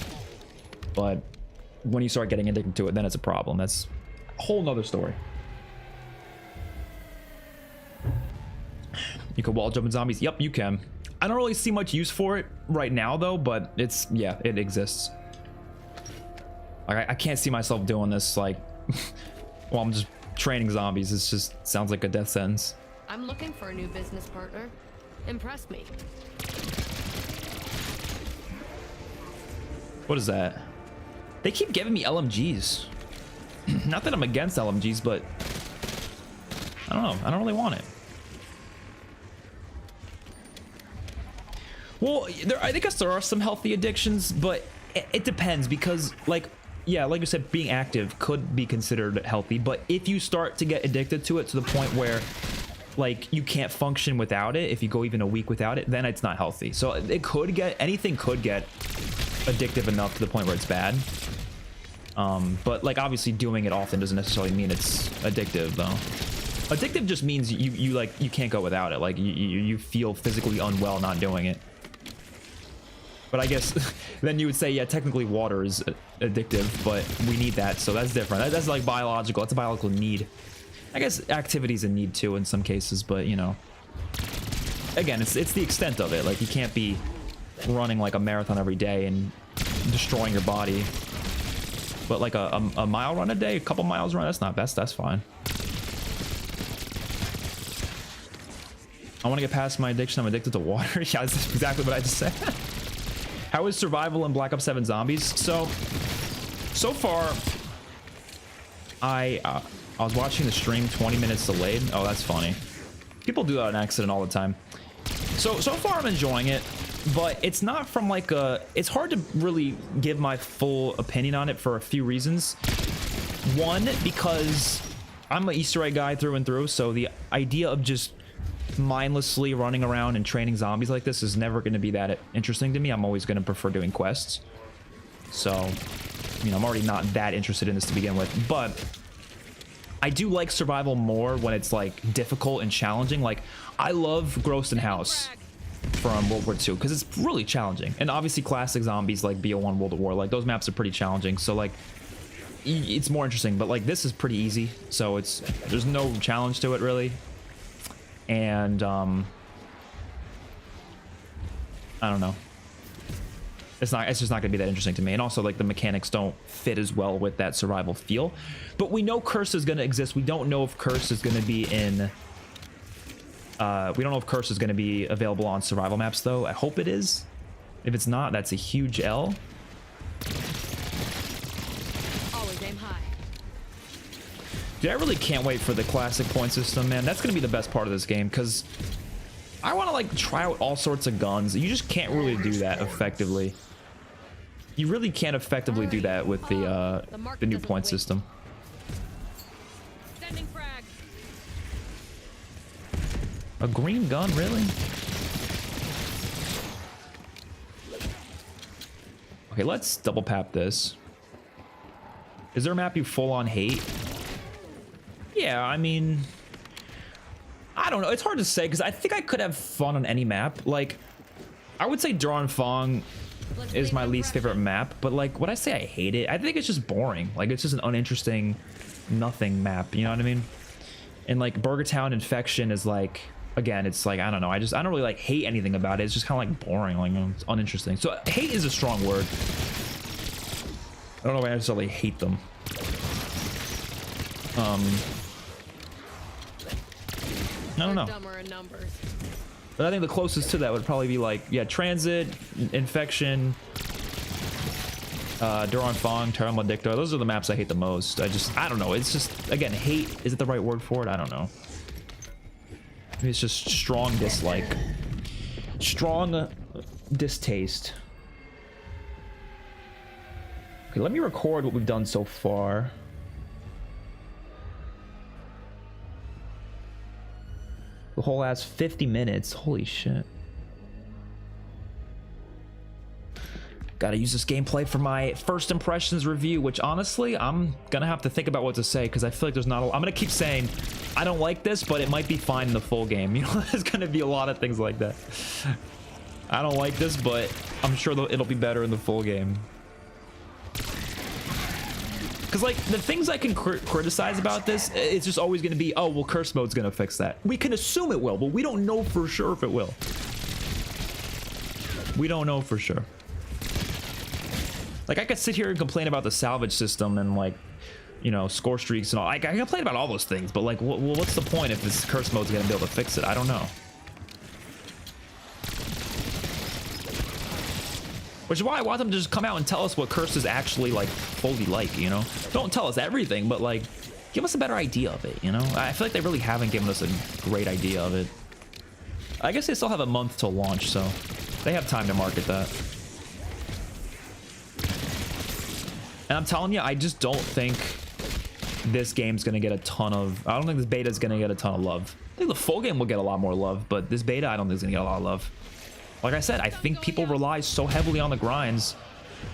But when you start getting addicted to it, then it's a problem. That's a whole nother story. You can wall jump in zombies. Yep, you can. I don't really see much use for it right now though, but yeah, it exists. Like I can't see myself doing this like while I'm just training zombies. It just sounds like a death sentence. I'm looking for a new business partner. Impress me. What is that? They keep giving me LMGs. Not that I'm against LMGs, but I don't know. I don't really want it. Well, I guess there are some healthy addictions, but it depends because, like, yeah, like you said, being active could be considered healthy, but if you start to get addicted to it to the point where, like, you can't function without it, if you go even a week without it, then it's not healthy. So anything could get addictive enough to the point where it's bad. But like obviously doing it often doesn't necessarily mean it's addictive though. Addictive just means you can't go without it. Like you feel physically unwell not doing it. But I guess then you would say, yeah, technically water is addictive, but we need that, so that's different. That's like biological. It's a biological need. I guess activity is a need too in some cases, but you know, again, it's the extent of it. Like you can't be running like a marathon every day and destroying your body. But like a mile run a day, a couple miles run, that's fine. I want to get past my addiction. I'm addicted to water. Yeah, that's exactly what I just said. How is survival in Black Ops 7 Zombies? So far, I was watching the stream 20 minutes delayed. Oh, that's funny. People do that on accident all the time. So far I'm enjoying it, but it's not from like it's hard to really give my full opinion on it for a few reasons. One, because I'm an Easter egg guy through and through, so the idea of just mindlessly running around and training zombies like this is never going to be that interesting to me. I'm always going to prefer doing quests. So, you know, I'm already not that interested in this to begin with, but I do like survival more when it's like difficult and challenging. Like I love Grossed House from World War II because it's really challenging, and obviously classic zombies like BO1 World at War, like those maps are pretty challenging. So like it's more interesting, but like this is pretty easy, so there's no challenge to it really. And I don't know, it's just not gonna be that interesting to me. And also like the mechanics don't fit as well with that survival feel. But we know curse is gonna exist. We don't know if curse is gonna be in we don't know if curse is gonna be available on survival maps though. I hope it is. If it's not, that's a huge L. Always aim high. Dude, I really can't wait for the classic point system, man. That's gonna be the best part of this game, because I want to like try out all sorts of guns. You just can't really do that effectively. You really can't effectively do that with the new point system. Sending frag. A green gun, really? Okay, let's double pap this. Is there a map you full on hate? Yeah, I mean, I don't know. It's hard to say because I think I could have fun on any map. Like, I would say Duran Fong is my least favorite map, but like, would I say I hate it? I think it's just boring. Like, it's just an uninteresting nothing map. You know what I mean? And like Burger Town Infection is like, again, it's like, I don't know. I don't really like hate anything about it. It's just kind of like boring, like it's uninteresting. So hate is a strong word. I don't know if I necessarily hate them. I don't know. But I think the closest to that would probably be like, yeah, Transit, Infection, Duran Fong, Terra Maledicta. Those are the maps I hate the most. I don't know. It's just, again, hate. Is it the right word for it? I don't know. Maybe it's just strong dislike. Strong distaste. Okay, let me record what we've done so far. The whole ass 50 minutes. Holy shit. Gotta use this gameplay for my first impressions review, which honestly, I'm gonna have to think about what to say because I feel like there's not I'm gonna keep saying, I don't like this, but it might be fine in the full game. You know, there's gonna be a lot of things like that. I don't like this, but I'm sure it'll be better in the full game. Because like the things I can criticize about this, it's just always going to be, oh, well, curse mode's going to fix that. We can assume it will, but we don't know for sure if it will. We don't know for sure. Like I could sit here and complain about the salvage system and like, you know, score streaks and all. I can complain about all those things, but like, what's the point if this curse mode's going to be able to fix it? I don't know. Which is why I want them to just come out and tell us what curse is actually like fully like, you know? Don't tell us everything, but like give us a better idea of it, you know? I feel like they really haven't given us a great idea of it. I guess they still have a month till launch, so they have time to market that. And I'm telling you, I just don't think this game's gonna get a ton of, I don't think this beta is gonna get a ton of love. I think the full game will get a lot more love, but this beta I don't think is gonna get a lot of love. Like I said, I think people rely so heavily on the grinds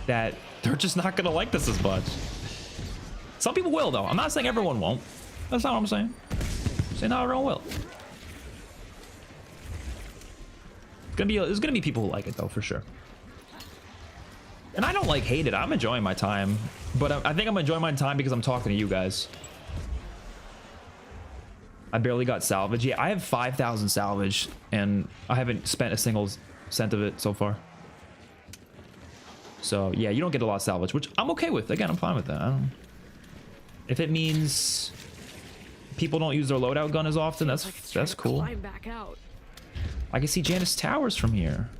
that they're just not gonna like this as much. Some people will though. I'm not saying everyone won't. That's not what I'm saying. I'm saying not everyone will. There's gonna be people who like it though, for sure. And I don't like hate it. I'm enjoying my time, but I think I'm enjoying my time because I'm talking to you guys. I barely got salvage. Yeah, I have 5,000 salvage and I haven't spent a single cent of it so far. So yeah, you don't get a lot of salvage, which I'm okay with. Again, I'm fine with that. If it means people don't use their loadout gun as often, that's cool. Back out. I can see Janus Towers from here.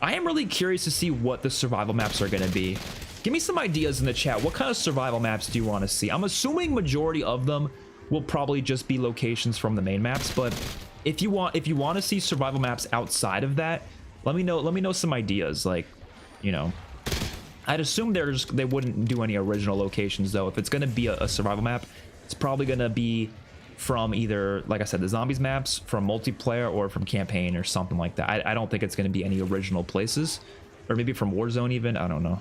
I am really curious to see what the survival maps are going to be. Give me some ideas in the chat. What kind of survival maps do you want to see? I'm assuming majority of them will probably just be locations from the main maps, but if you want to see survival maps outside of that, let me know some ideas. Like, you know, I'd assume they wouldn't do any original locations though. If it's going to be a survival map, it's probably going to be from either, like I said, the zombies maps, from multiplayer, or from campaign or something like that. I don't think it's going to be any original places, or maybe from Warzone even. I don't know.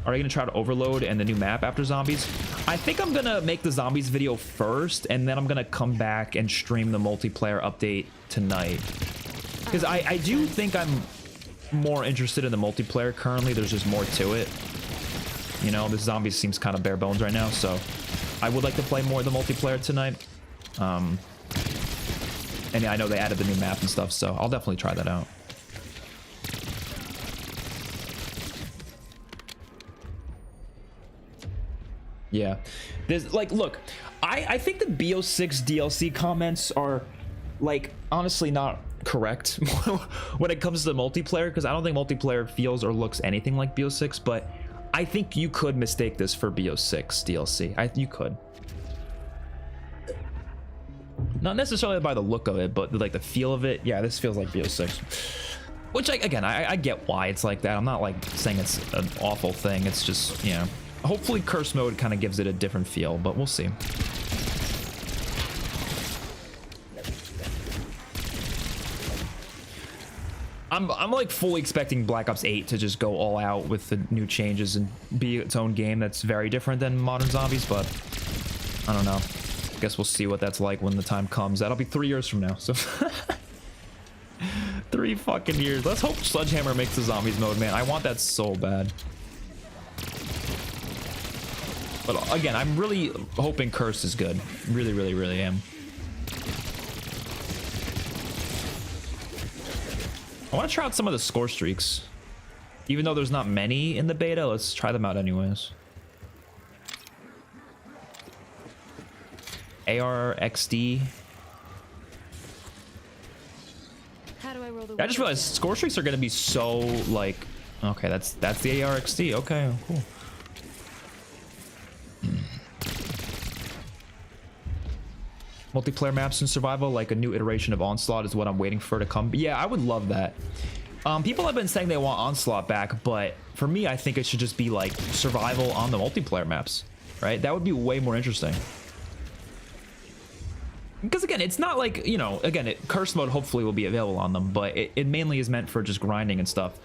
Are they gonna try to overload and the new map after zombies? I think I'm gonna make the zombies video first, and then I'm gonna come back and stream the multiplayer update tonight. Because I do think I'm more interested in the multiplayer currently. There's just more to it. You know, this zombies seems kind of bare bones right now, so I would like to play more of the multiplayer tonight. And yeah, I know they added the new map and stuff, so I'll definitely try that out. Yeah, there's like, look, I think the BO6 DLC comments are like honestly not correct when it comes to multiplayer, because I don't think multiplayer feels or looks anything like BO6, but I think you could mistake this for BO6 DLC. You could. Not necessarily by the look of it, but like the feel of it. Yeah, this feels like BO6. Which, again, I get why it's like that. I'm not like saying it's an awful thing. It's just, you know, hopefully curse mode kind of gives it a different feel, but we'll see. I'm like fully expecting Black Ops 8 to just go all out with the new changes and be its own game that's very different than Modern Zombies, but I don't know. Guess we'll see what that's like when the time comes. That'll be 3 years from now, so 3 fucking years. Let's hope Sledgehammer makes the zombies mode, man. I want that so bad. But again, I'm really hoping Curse is good. Really, really, really am. I want to try out some of the score streaks. Even though there's not many in the beta, let's try them out anyways. AR XD. How do I roll the I just realized score streaks are going to be so like, okay, that's the AR XD. Okay, cool. Multiplayer maps and survival, like a new iteration of Onslaught, is what I'm waiting for to come. Yeah, I would love that. People have been saying they want Onslaught back, but for me, I think it should just be like survival on the multiplayer maps, right? That would be way more interesting. Because again, it's not like, you know, again, curse mode hopefully will be available on them, but it mainly is meant for just grinding and stuff.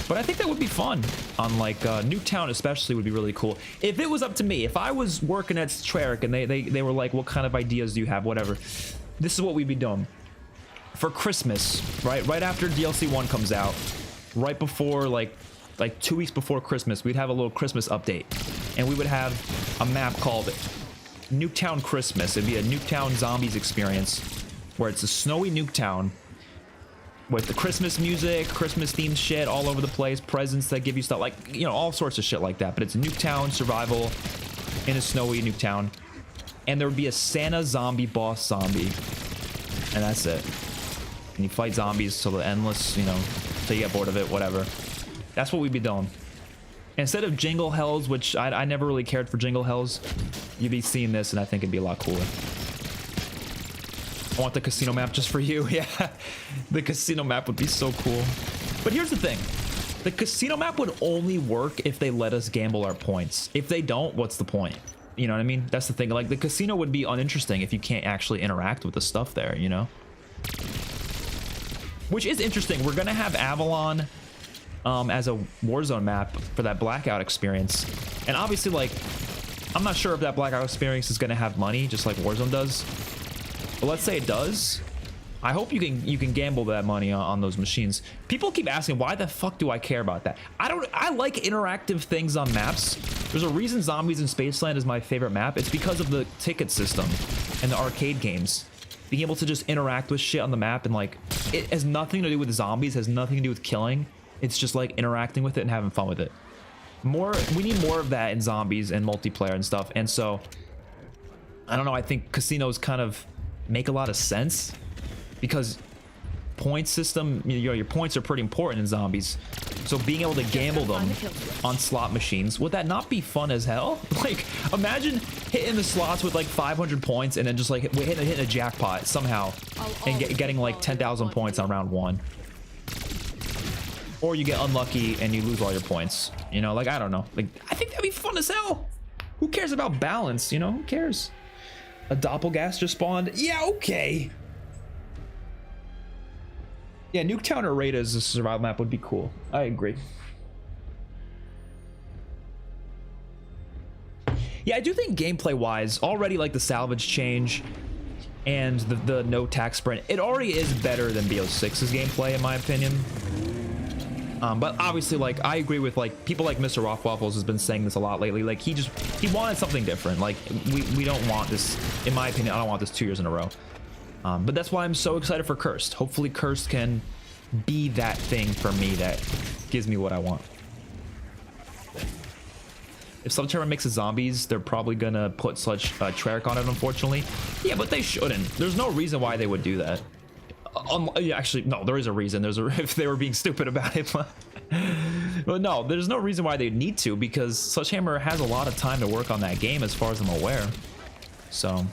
But I think that would be fun on like Nuketown especially would be really cool. If it was up to me, if I was working at Treyarch and they were like, what kind of ideas do you have, whatever, this is what we'd be doing. For Christmas, right after DLC 1 comes out, right before like 2 weeks before Christmas, we'd have a little Christmas update. And we would have a map called Nuketown Christmas. It'd be a Nuketown Zombies experience where it's a snowy Nuketown with the Christmas music, Christmas themed shit all over the place, presents that give you stuff, like, you know, all sorts of shit like that. But it's Nuketown survival in a snowy Nuketown, and there would be a Santa zombie boss zombie, and that's it. And you fight zombies till the endless, you know, till you get bored of it, whatever. That's what we'd be doing. Instead of Jingle Hells, which I never really cared for Jingle Hells, you'd be seeing this, and I think it'd be a lot cooler. I want the casino map just for you. Yeah, the casino map would be so cool. But here's the thing. The casino map would only work if they let us gamble our points. If they don't, what's the point? You know what I mean? That's the thing. Like, the casino would be uninteresting if you can't actually interact with the stuff there, you know? Which is interesting. We're going to have Avalon as a Warzone map for that Blackout experience. And obviously, like, I'm not sure if that Blackout experience is going to have money, just like Warzone does. But let's say it does. I hope you can gamble that money on those machines. People keep asking, why the fuck do I care about that? I like interactive things on maps. There's a reason Zombies in Spaceland is my favorite map. It's because of the ticket system and the arcade games. Being able to just interact with shit on the map, and like, it has nothing to do with zombies, has nothing to do with killing. It's just like interacting with it and having fun with it. We need more of that in Zombies and multiplayer and stuff. And so, I don't know, I think casinos kind of make a lot of sense, because point system, you know, your points are pretty important in Zombies. So being able to gamble them on slot machines, would that not be fun as hell? Like, imagine hitting the slots with like 500 points and then just like hitting a jackpot somehow and getting like 10,000 points on round 1. Or you get unlucky and you lose all your points. You know, like, I don't know. Like, I think that'd be fun as hell. Who cares about balance? You know, who cares? A doppelganger just spawned. Yeah, okay. Yeah, Nuketown or Raid as a survival map would be cool. I agree. Yeah, I do think gameplay wise, already like the salvage change and the no tax sprint, it already is better than BO6's gameplay in my opinion. But obviously, like, I agree with like people like Mr. Rockwaffles has been saying this a lot lately. Like, he wanted something different. Like, we don't want this, in my opinion. I don't want this 2 years in a row. But that's why I'm so excited for Cursed. Hopefully Cursed can be that thing for me that gives me what I want. If Subterra makes zombies, they're probably gonna put such Treyarch on it, unfortunately. Yeah, but they shouldn't. There's no reason why they would do that. Yeah, actually, no, there is a reason. If they were being stupid about it. But no, there's no reason why they need to, because Sledgehammer has a lot of time to work on that game as far as I'm aware. So...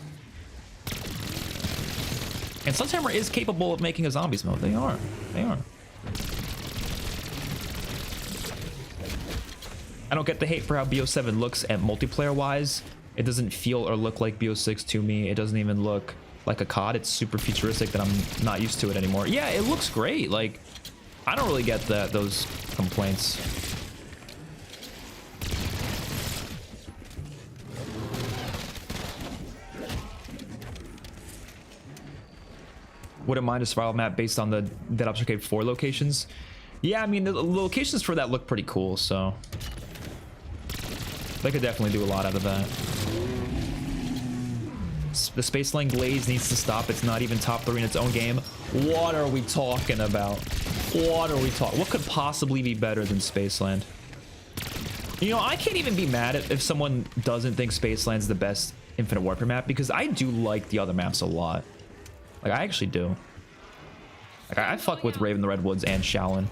And Sledgehammer is capable of making a zombies mode. They are. They are. I don't get the hate for how BO7 looks at multiplayer-wise. It doesn't feel or look like BO6 to me. It doesn't even look like a COD. It's super futuristic that I'm not used to it anymore. Yeah, it looks great. Like, I don't really get those complaints. Wouldn't mind a survival map based on the Dead Ops Arcade 4 locations. Yeah, I mean, the locations for that look pretty cool, so... They could definitely do a lot out of that. The Space Lane Glaze needs to stop. It's not even top 3 in its own game. What are we talking about? What are we talking? What could possibly be better than Spaceland? You know, I can't even be mad at if someone doesn't think Spaceland's the best Infinite Warfare map, because I do like the other maps a lot. Like, I actually do. Like, I fuck with Raven the Redwoods and Shaolin.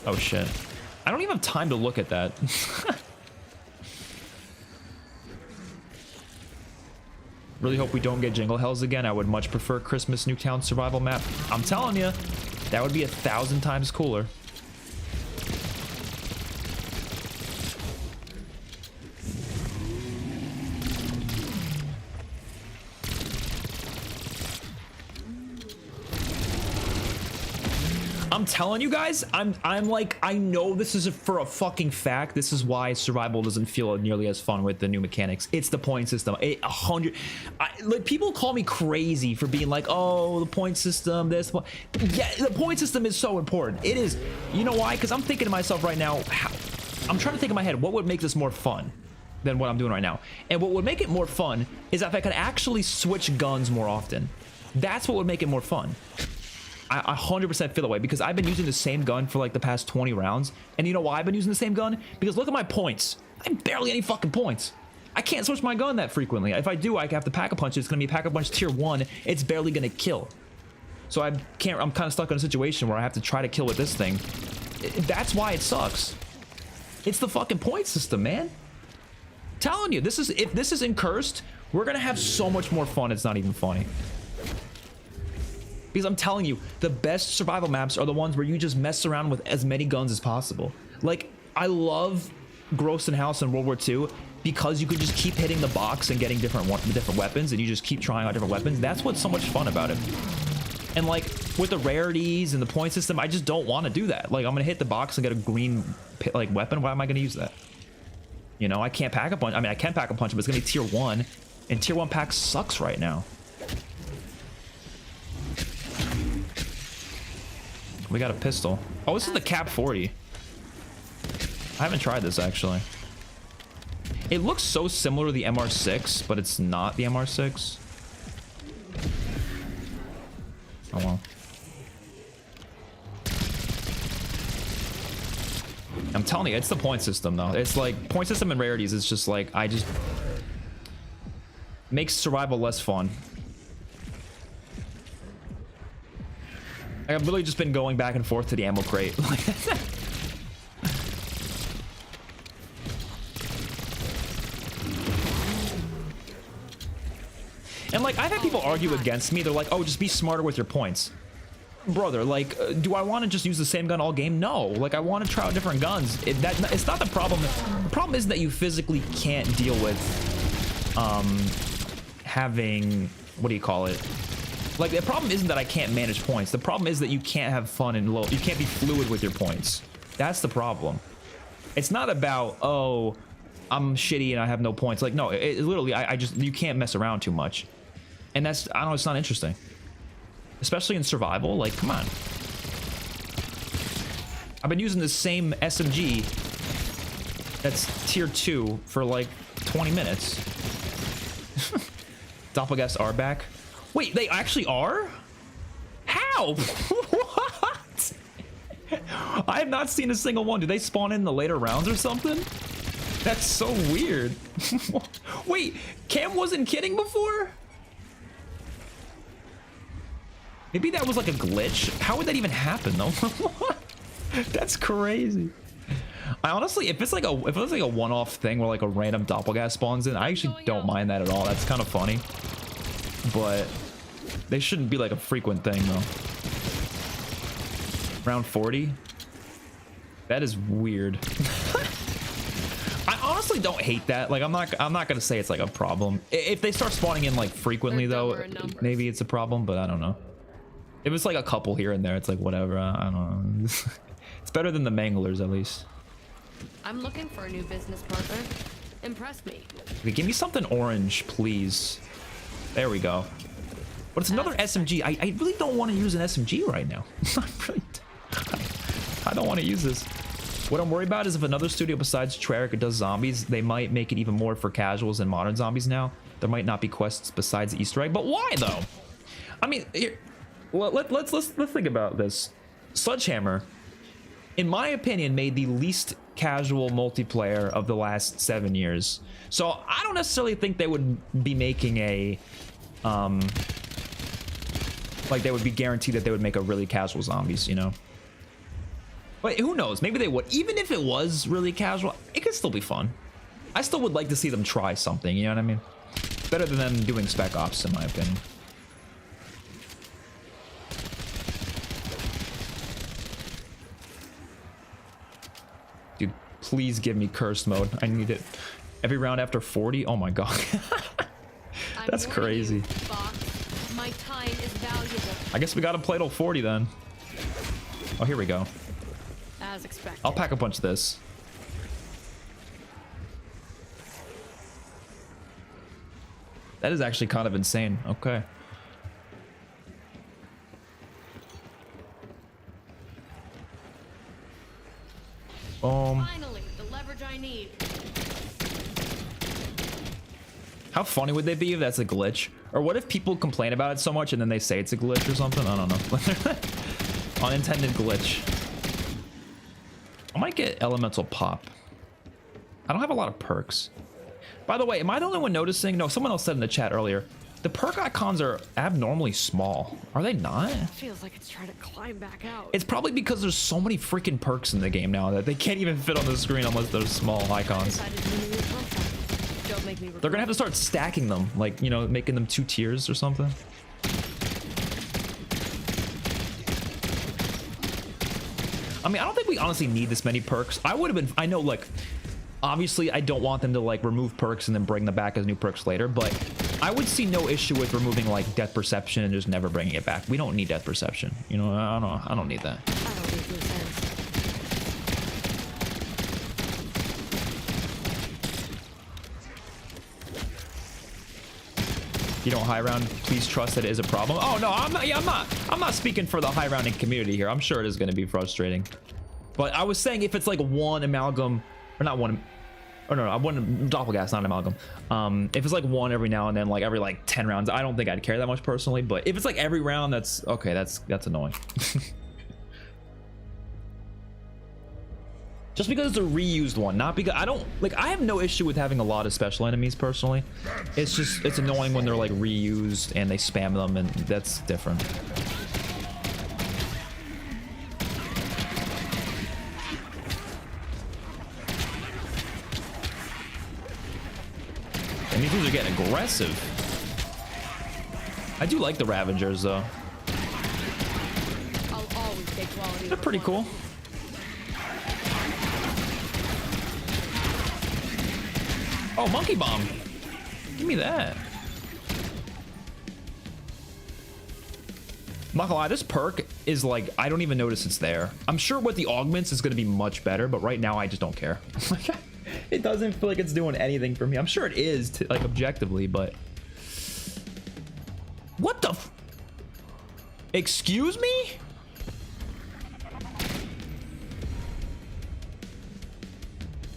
Oh, shit. I don't even have time to look at that. Really hope we don't get Jingle Hells again. I would much prefer Christmas Nuketown survival map. I'm telling you, that would be 1,000 times cooler. I'm telling you guys, I'm like, I know this is for a fucking fact. This is why survival doesn't feel nearly as fun with the new mechanics. It's the point system. Like, people call me crazy for being like, oh, the point system, this. Yeah, the point system is so important. It is. You know why? Because I'm thinking to myself right now, I'm trying to think in my head, what would make this more fun than what I'm doing right now? And what would make it more fun is if I could actually switch guns more often. That's what would make it more fun. I 100% feel that way, because I've been using the same gun for like the past 20 rounds. And you know why I've been using the same gun? Because look at my points. I have barely any fucking points. I can't switch my gun that frequently. If I do, I have to Pack-a-Punch. It's going to be Pack-a-Punch tier 1. It's barely going to kill. So I'm kind of stuck in a situation where I have to try to kill with this thing. That's why it sucks. It's the fucking point system, man. Telling you, if this is in Cursed, we're going to have so much more fun. It's not even funny. Because I'm telling you, the best survival maps are the ones where you just mess around with as many guns as possible. Like, I love Grossen House in World War II because you could just keep hitting the box and getting different weapons, and you just keep trying out different weapons. That's what's so much fun about it. And like, with the rarities and the point system, I just don't want to do that. Like, I'm going to hit the box and get a green like weapon. Why am I going to use that? You know, I can't Pack-a-Punch. I mean, I can Pack-a-Punch, but it's going to be tier 1. And tier 1 pack sucks right now. We got a pistol. Oh, this is the Cap 40. I haven't tried this, actually. It looks so similar to the MR6, but it's not the MR6. Oh, well. I'm telling you, it's the point system, though. It's like, point system and rarities is just like, makes survival less fun. I've literally just been going back and forth to the ammo crate. And like, I've had people argue against me. They're like, oh, just be smarter with your points. Brother, like, do I want to just use the same gun all game? No. Like, I want to try out different guns. It's not the problem. The problem isn't that you physically can't deal with having, what do you call it? Like, the problem isn't that I can't manage points. The problem is that you can't have fun and you can't be fluid with your points. That's the problem. It's not about, oh, I'm shitty and I have no points. Like, no, literally, I just, you can't mess around too much. And that's, I don't know, it's not interesting. Especially in survival, like, come on. I've been using the same SMG that's tier 2 for like 20 minutes. Doppelgangers are back. Wait, they actually are? How? What? I have not seen a single one. Do they spawn in the later rounds or something? That's so weird. Wait, Cam wasn't kidding before? Maybe that was like a glitch. How would that even happen though? That's crazy. I honestly, if it's like a one-off thing where like a random doppelganger spawns in, I actually don't mind that at all. That's kind of funny. But they shouldn't be like a frequent thing though. Round 40? That is weird. I honestly don't hate that. Like I'm not gonna say it's like a problem. If they start spawning in like frequently though, maybe it's a problem, but I don't know. If it's like a couple here and there, it's like whatever. I don't know. It's better than the manglers at least. I'm looking for a new business partner. Impress me. Okay, give me something orange, please. There we go. But it's another SMG. I really don't want to use an SMG right now. I don't want to use this. What I'm worried about is if another studio besides Treyarch does zombies, they might make it even more for casuals and modern zombies now. There might not be quests besides Easter egg. But why though? I mean, here, let's think about this. Sledgehammer, in my opinion, made the least casual multiplayer of the last 7 years. So I don't necessarily think they would be making a like they would be guaranteed that they would make a really casual zombies, you know. But who knows? Maybe they would. Even if it was really casual, it could still be fun. I still would like to see them try something, you know what I mean? Better than them doing Spec Ops, in my opinion. Dude, please give me cursed mode. I need it. Every round after 40? Oh my god. That's crazy. My time is valuable. I guess we gotta play till 40 then. Oh, here we go. As expected. I'll pack a bunch of this. That is actually kind of insane. Okay. Finally, the leverage I need. How funny would they be if that's a glitch? Or what if people complain about it so much and then they say it's a glitch or something? I don't know. Unintended glitch. I might get elemental pop. I don't have a lot of perks. By the way, am I the only one noticing? No, someone else said in the chat earlier. The perk icons are abnormally small. Are they not? It feels like it's trying to climb back out. It's probably because there's so many freaking perks in the game now that they can't even fit on the screen unless they're small icons. They're gonna have to start stacking them, like, you know, making them 2 tiers or something. I mean, I don't think we honestly need this many perks. I would have been, I know, like, obviously I don't want them to like remove perks and then bring them back as new perks later, but I would see no issue with removing like Death Perception and just never bringing it back. We don't need Death Perception, you know. I don't need that. I don't need loose ends. You don't high round, please trust that it is a problem. Oh no, I'm not speaking for the high rounding community here. I'm sure it is going to be frustrating, but I was saying if it's like one amalgam, or not one, or no, one doppelganger, not amalgam. If it's like one every now and then, like every like 10 rounds, I don't think I'd care that much personally. But if it's like every round, that's okay. That's annoying. Just because it's a reused one, not because I don't like. I have no issue with having a lot of special enemies personally. It's just it's annoying when they're like reused and they spam them, and that's different. And these dudes are getting aggressive. I do like the Ravagers though. I'll always take quality. They're pretty cool. Oh, Monkey Bomb. Give me that. I'm not gonna lie, this perk is like, I don't even notice it's there. I'm sure with the augments it's gonna be much better, but right now I just don't care. It doesn't feel like it's doing anything for me. I'm sure it is, like, objectively, but what the excuse me?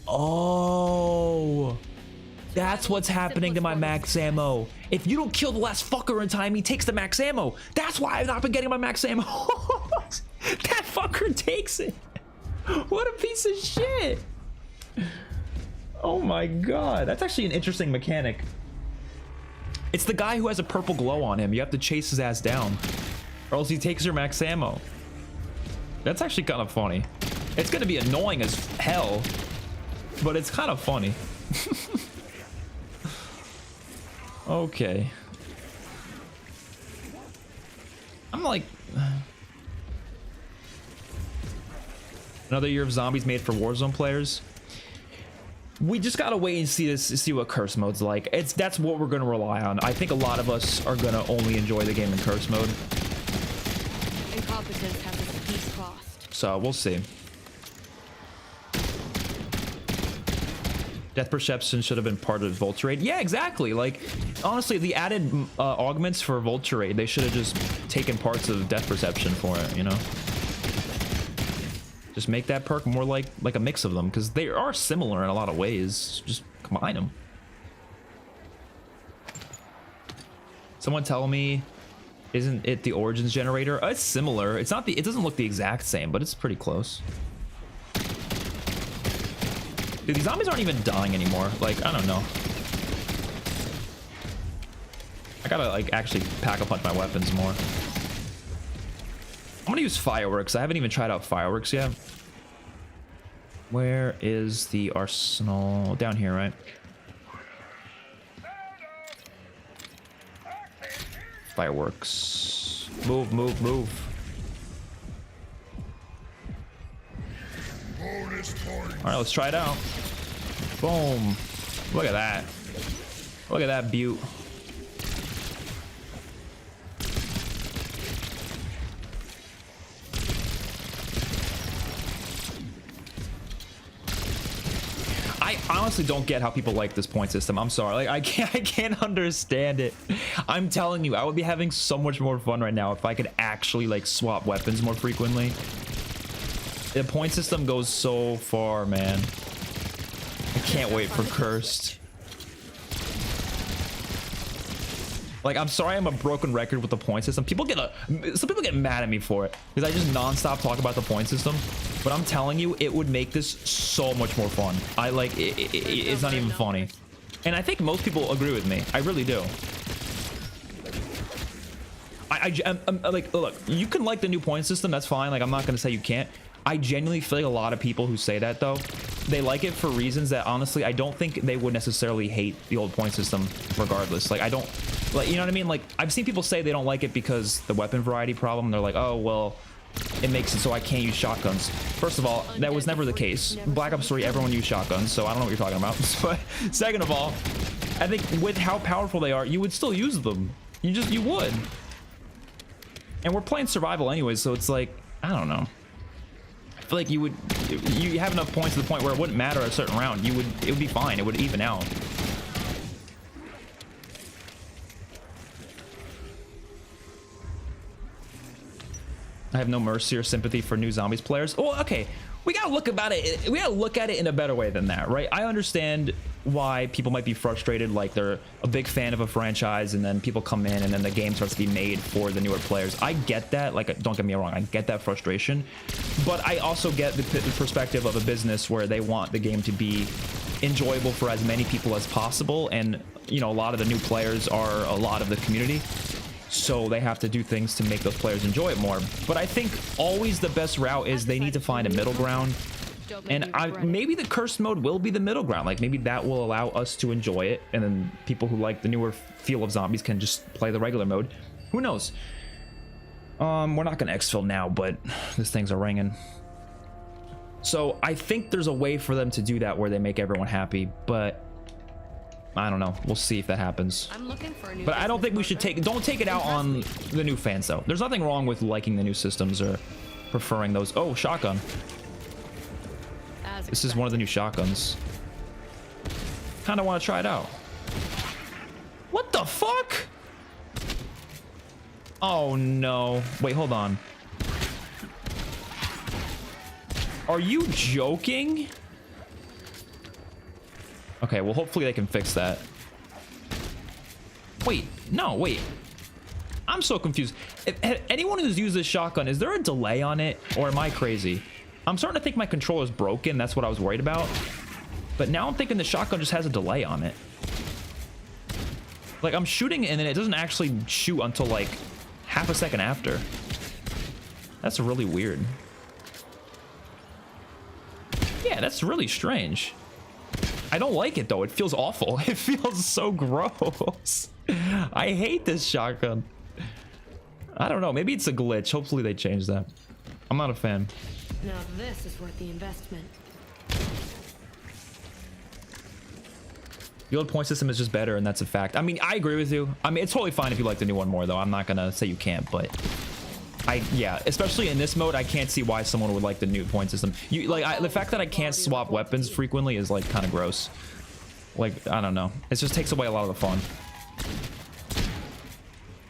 Oh, that's what's happening to my max ammo. If you don't kill the last fucker in time, he takes the max ammo. That's why I've not been getting my max ammo. That fucker takes it. What a piece of shit. Oh my god, that's actually an interesting mechanic. It's the guy who has a purple glow on him. You have to chase his ass down, or else he takes your max ammo. That's actually kind of funny. It's gonna be annoying as hell, but it's kind of funny. Okay. I'm like... Another year of zombies made for Warzone players. We just gotta wait and see what curse mode's like. That's what we're gonna rely on. I think a lot of us are gonna only enjoy the game in curse mode. Incompetents have this piece crossed. So we'll see. Death perception should have been part of Vulture Raid. Yeah, exactly. Like, honestly, the added augments for Vulture Raid, they should have just taken parts of death perception for it, you know? Just make that perk more like a mix of them, because they are similar in a lot of ways. Just combine them. Someone tell me, isn't it the Origins generator? It's similar. It's not the. It doesn't look the exact same, but it's pretty close. Dude, these zombies aren't even dying anymore. Like, I don't know. I gotta, like, actually pack a punch my weapons more. I'm gonna use fireworks. I haven't even tried out fireworks yet. Where is the arsenal? Down here, right? Fireworks. Move, move, move. All right, let's try it out. Boom. Look at that. Look at that beaut. I honestly don't get how people like this point system. I'm sorry. Like, I can't understand it. I'm telling you, I would be having so much more fun right now if I could actually, like, swap weapons more frequently. The point system goes so far, man. I can't wait for Cursed. Like, I'm sorry I'm a broken record with the point system. Some people get mad at me for it because I just nonstop talk about the point system. But I'm telling you, it would make this so much more fun. It's not even funny. And I think most people agree with me. I really do. I'm like, look, you can like the new point system. That's fine. Like, I'm not going to say you can't. I genuinely feel like a lot of people who say that, though, they like it for reasons that, honestly, I don't think they would necessarily hate the old point system regardless. Like, I don't, like, you know what I mean? Like, I've seen people say they don't like it because the weapon variety problem. They're like, oh, well, it makes it so I can't use shotguns. First of all, that was never the case. Black Ops 3, everyone used shotguns, so I don't know what you're talking about. But second of all, I think with how powerful they are, you would still use them. You would. And we're playing survival anyways, so it's like, I don't know. I feel like you have enough points to the point where it wouldn't matter a certain round. It would be fine. It would even out. I have no mercy or sympathy for new zombies players. Oh, okay. We gotta look at it in a better way than that, right? I understand why people might be frustrated, like they're a big fan of a franchise and then people come in and then the game starts to be made for the newer players. I get that. Like, don't get me wrong, I get that frustration, but I also get the perspective of a business where they want the game to be enjoyable for as many people as possible, and you know, a lot of the new players are a lot of the community, so they have to do things to make those players enjoy it more. But I think always the best route is they need to find a middle ground. And maybe the cursed mode will be the middle ground. Like, maybe that will allow us to enjoy it, and then people who like the newer feel of zombies can just play the regular mode. Who knows? We're not gonna exfil now, but these things are ringing. So I think there's a way for them to do that where they make everyone happy, but I don't know. We'll see if that happens. I'm looking for a new, but I don't think we should don't take it out on the new fans, though. There's nothing wrong with liking the new systems or preferring those. Oh, shotgun. This is one of the new shotguns. Kind of want to try it out. What the fuck? Oh no. Wait, hold on. Are you joking? Okay, well, hopefully they can fix that. Wait, no, wait. I'm so confused. If anyone who's used this shotgun, is there a delay on it, or am I crazy? I'm starting to think my controller's broken. That's what I was worried about. But now I'm thinking the shotgun just has a delay on it. Like, I'm shooting and then it doesn't actually shoot until like half a second after. That's really weird. Yeah, that's really strange. I don't like it though. It feels awful. It feels so gross. I hate this shotgun. I don't know. Maybe it's a glitch. Hopefully they change that. I'm not a fan. Now this is worth the investment. The old point system is just better, and that's a fact. I mean, I agree with you. I mean, it's totally fine if you like the new one more, though. I'm not gonna say you can't, but yeah, especially in this mode, I can't see why someone would like the new point system. You like the fact that I can't swap weapons frequently is like kind of gross. Like, I don't know. It just takes away a lot of the fun.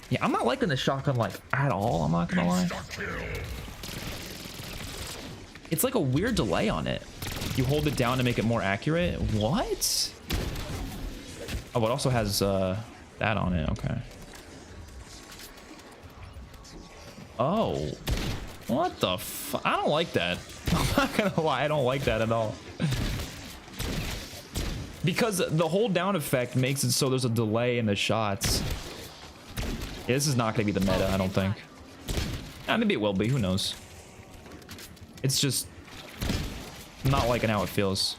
Yeah, I'm not liking the shotgun like at all. I'm not gonna lie. It's like a weird delay on it. You hold it down to make it more accurate. What? Oh, it also has that on it. Okay. Oh, what the fuck? I don't like that. I'm not gonna lie, I don't like that at all. Because the hold down effect makes it so there's a delay in the shots. Yeah, this is not gonna be the meta, I don't think. Maybe it will be, who knows. It's just not liking how it feels.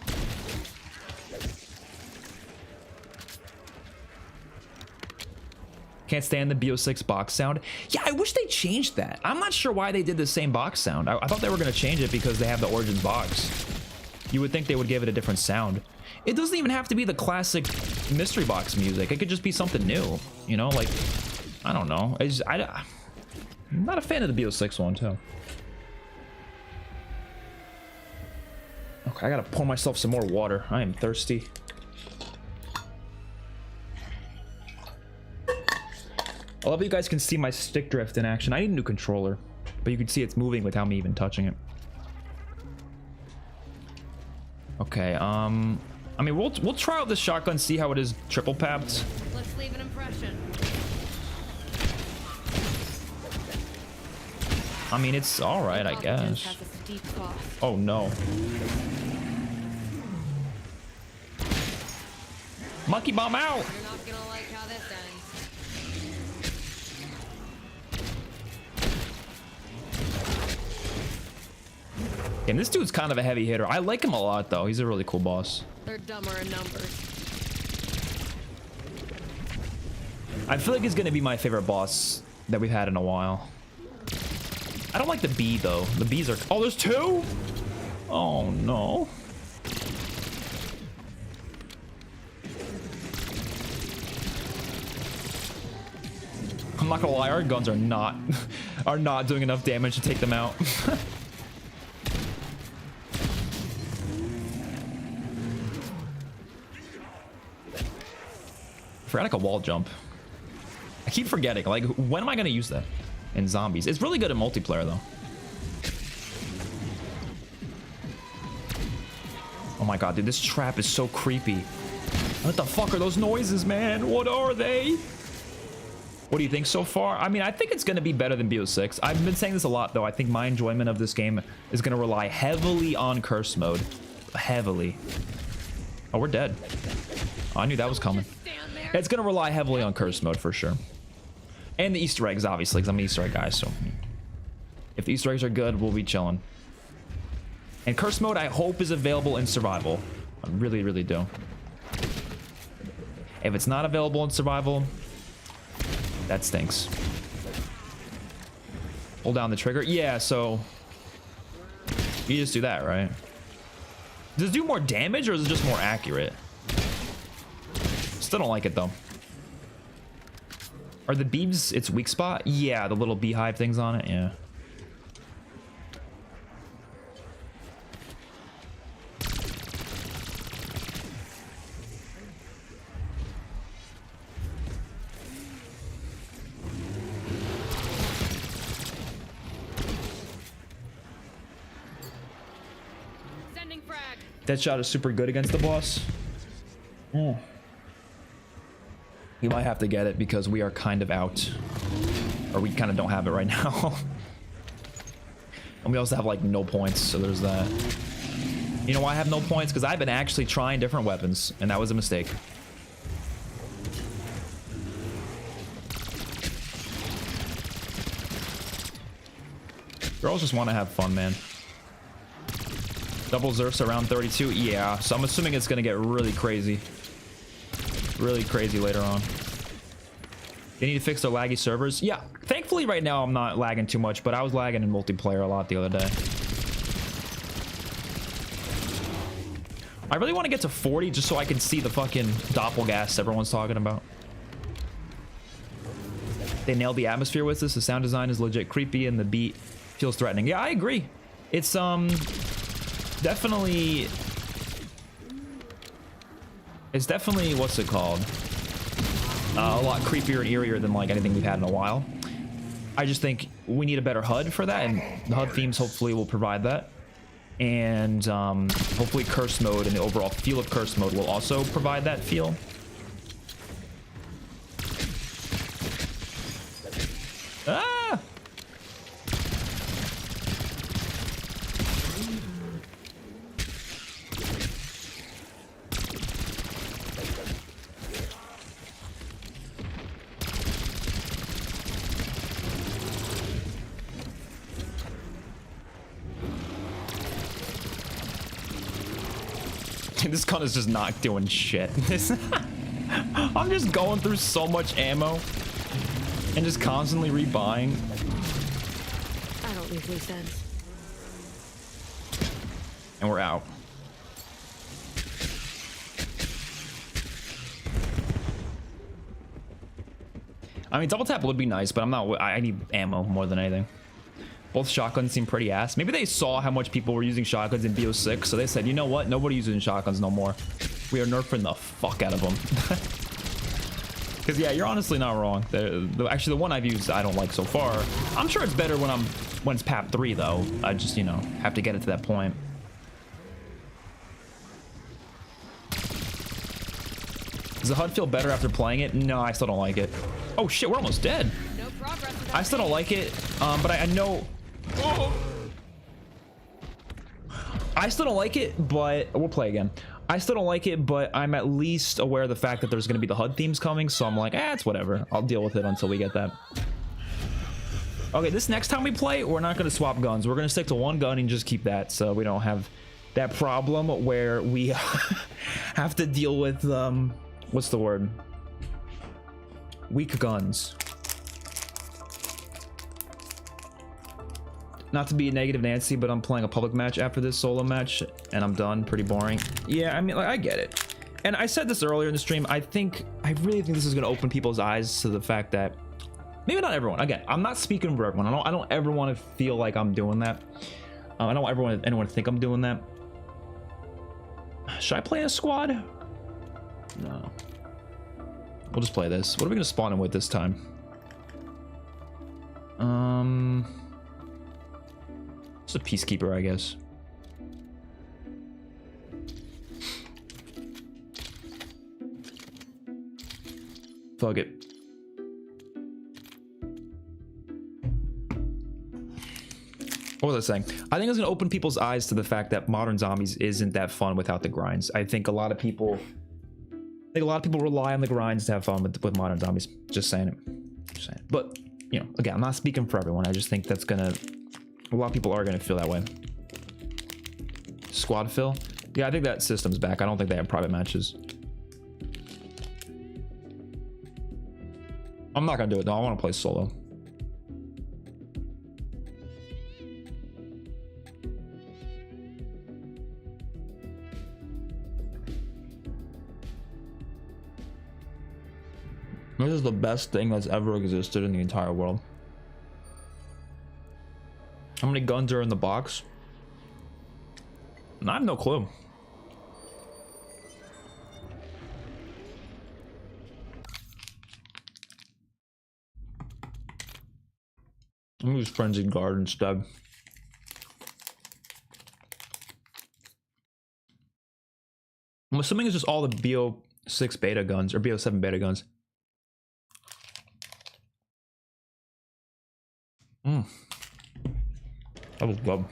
Can't stand the BO6 box sound. Yeah, I wish they changed that. I'm not sure why they did the same box sound. I thought they were going to change it because they have the Origins box. You would think they would give it a different sound. It doesn't even have to be the classic mystery box music. It could just be something new. You know, like, I don't know. I'm not a fan of the BO6 one, too. Okay, I got to pour myself some more water. I am thirsty. I love that you guys can see my stick drift in action. I need a new controller, but you can see it's moving without me even touching it. Okay, I mean, we'll try out this shotgun, see how it is triple papped. Let's leave an impression. I mean, it's all right, I guess. Has a steep cost. Oh no. Monkey bomb out. You're not gonna like how this ends. And this dude's kind of a heavy hitter. I like him a lot, though. He's a really cool boss. They're dumber in numbers. I feel like he's going to be my favorite boss that we've had in a while. I don't like the bee, though. The bees are... Oh, there's two? Oh, no. I'm not gonna lie, our guns are not doing enough damage to take them out. I forgot I could wall jump. I keep forgetting. Like, when am I gonna use that in zombies? It's really good in multiplayer, though. Oh my god, dude, this trap is so creepy. What the fuck are those noises, man? What are they? What do you think so far? I mean, I think it's going to be better than BO6. I've been saying this a lot, though. I think my enjoyment of this game is going to rely heavily on curse mode. Heavily. Oh, we're dead. Oh, I knew that was coming. It's going to rely heavily on curse mode for sure. And the Easter eggs, obviously, because I'm an Easter egg guy, so... If the Easter eggs are good, we'll be chilling. And curse mode, I hope, is available in survival. I really, really do. If it's not available in survival... That stinks. Hold down the trigger. Yeah, so you just do that, right? Does it do more damage or is it just more accurate? Still don't like it though. Are the beeves its weak spot? Yeah, the little beehive things on it. Yeah. Deadshot is super good against the boss. You might have to get it because we are kind of out. Or we kind of don't have it right now. And we also have like no points, so there's that. You know why I have no points? Because I've been actually trying different weapons, and that was a mistake. Girls just want to have fun, man. Double Zerfs around 32? Yeah, so I'm assuming it's going to get really crazy. Really crazy later on. They need to fix their laggy servers? Yeah, thankfully right now I'm not lagging too much, but I was lagging in multiplayer a lot the other day. I really want to get to 40 just so I can see the fucking doppelgas everyone's talking about. They nailed the atmosphere with this. The sound design is legit creepy and the beat feels threatening. Yeah, I agree. It's definitely what's it called? A lot creepier and eerier than like anything we've had in a while. I just think we need a better HUD for that, and the HUD themes hopefully will provide that. And hopefully curse mode and the overall feel of curse mode will also provide that feel. Ah! This gun is just not doing shit. I'm just going through so much ammo and just constantly rebuying. I don't make any sense. And we're out. I mean, double tap would be nice, but I'm not. I need ammo more than anything. Both shotguns seem pretty ass. Maybe they saw how much people were using shotguns in BO6, so they said, you know what? Nobody uses shotguns no more. We are nerfing the fuck out of them. Because yeah, you're honestly not wrong. Actually, the one I've used I don't like so far. I'm sure it's better when it's PAP 3 though. I just, you know, have to get it to that point. Does the HUD feel better after playing it? No, I still don't like it. Oh shit, we're almost dead. No progress. I still don't like it, but I know. Oh. I still don't like it, but we'll play again. I still don't like it, but I'm at least aware of the fact that there's going to be the HUD themes coming, so I'm like, it's whatever. I'll deal with it until we get that. Okay, this next time we play, we're not going to swap guns. We're going to stick to one gun and just keep that, so we don't have that problem where we have to deal with, what's the word? Weak guns. Not to be a negative Nancy, but I'm playing a public match after this solo match, and I'm done. Pretty boring. Yeah, I mean, like, I get it. And I said this earlier in the stream. I really think this is going to open people's eyes to the fact that maybe not everyone. Again, I'm not speaking for everyone. I don't ever want to feel like I'm doing that. I don't want anyone to think I'm doing that. Should I play a squad? No. We'll just play this. What are we going to spawn in with this time? It's a peacekeeper, I guess. Fuck it. What was I saying? I think it's gonna open people's eyes to the fact that modern zombies isn't that fun without the grinds. I think a lot of people rely on the grinds to have fun with modern zombies. Just saying it. Just saying it. But you know, again, I'm not speaking for everyone. I just think that's gonna. A lot of people are gonna feel that way. Squad fill? Yeah, I think that system's back. I don't think they have private matches. I'm not gonna do it though. I want to play solo. This is the best thing that's ever existed in the entire world. How many guns are in the box? I have no clue. I'm gonna use Frenzied Guard instead. I'm assuming it's just all the BO6 beta guns or BO7 beta guns. That was good.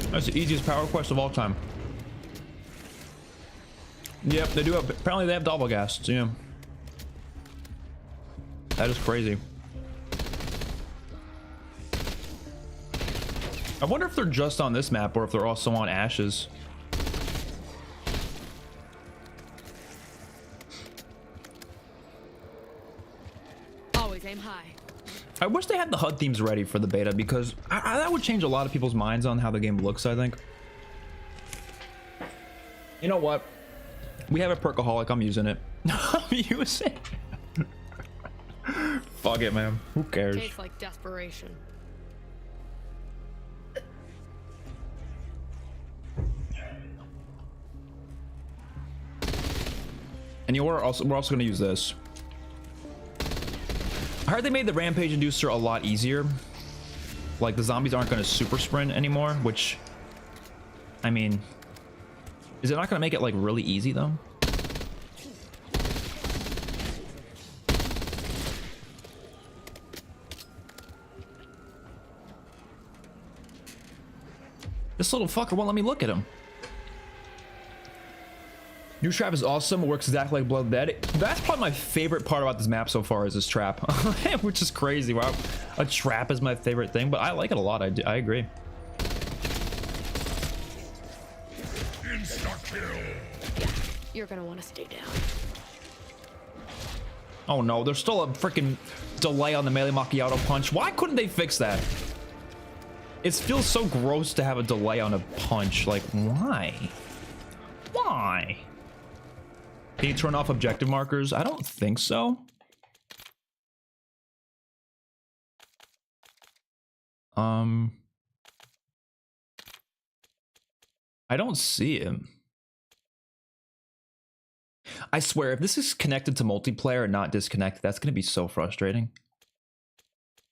That's the easiest power quest of all time. Yep, they do have, apparently they have double gas. Yeah. That is crazy. I wonder if they're just on this map or if they're also on Ashes. Always aim high. I wish they had the HUD themes ready for the beta because that would change a lot of people's minds on how the game looks, I think. You know what? We have a perkaholic. I'm using it. I'm using it. Fuck it, man. Who cares? Tastes like desperation. And we're also going to use this. I heard they made the rampage inducer a lot easier. Like the zombies aren't going to super sprint anymore, which, I mean, is it not going to make it like really easy though? This little fucker won't let me look at him. New trap is awesome. It works exactly like Blood Dead. That's probably my favorite part about this map so far is this trap, which is crazy. Wow, a trap is my favorite thing, but I like it a lot. I agree. Yeah, you're gonna want to stay down. Oh no, there's still a freaking delay on the melee macchiato punch. Why couldn't they fix that? It feels so gross to have a delay on a punch. Like, why? Why? Can you turn off objective markers? I don't think so. I don't see him. I swear, if this is connected to multiplayer and not disconnected, that's going to be so frustrating.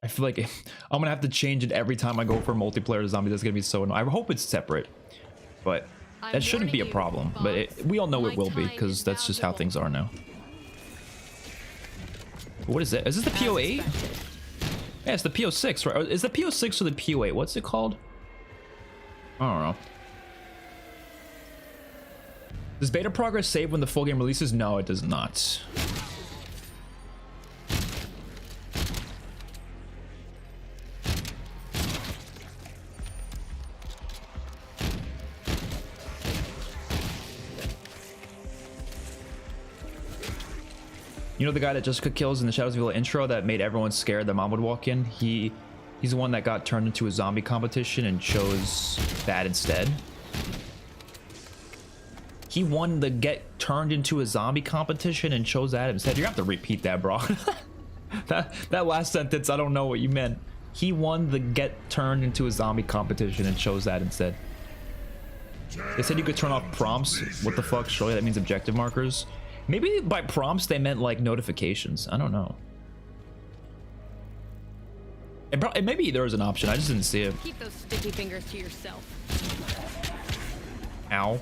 I feel like I'm going to have to change it every time I go for multiplayer to zombie. That's going to be so annoying. I hope it's separate, but that shouldn't be a problem. But we all know it will be because that's just how things are now. What is that? Is this the PO8? Yeah, it's the PO6, right? Is the PO6 or the PO8? What's it called? I don't know. Does beta progress save when the full game releases? No, it does not. You know the guy that Jessica kills in the Shadows of Evil intro that made everyone scared that mom would walk in? He's the one that got turned into a zombie competition and chose that instead. He won the get turned into a zombie competition and chose that instead. You have to repeat that, bro. that last sentence, I don't know what you meant. He won the get turned into a zombie competition and chose that instead. They said you could turn off prompts. What the fuck? Surely that means objective markers. Maybe by prompts they meant like notifications. I don't know. Maybe there was an option. I just didn't see it. Keep those sticky fingers to yourself. Ow.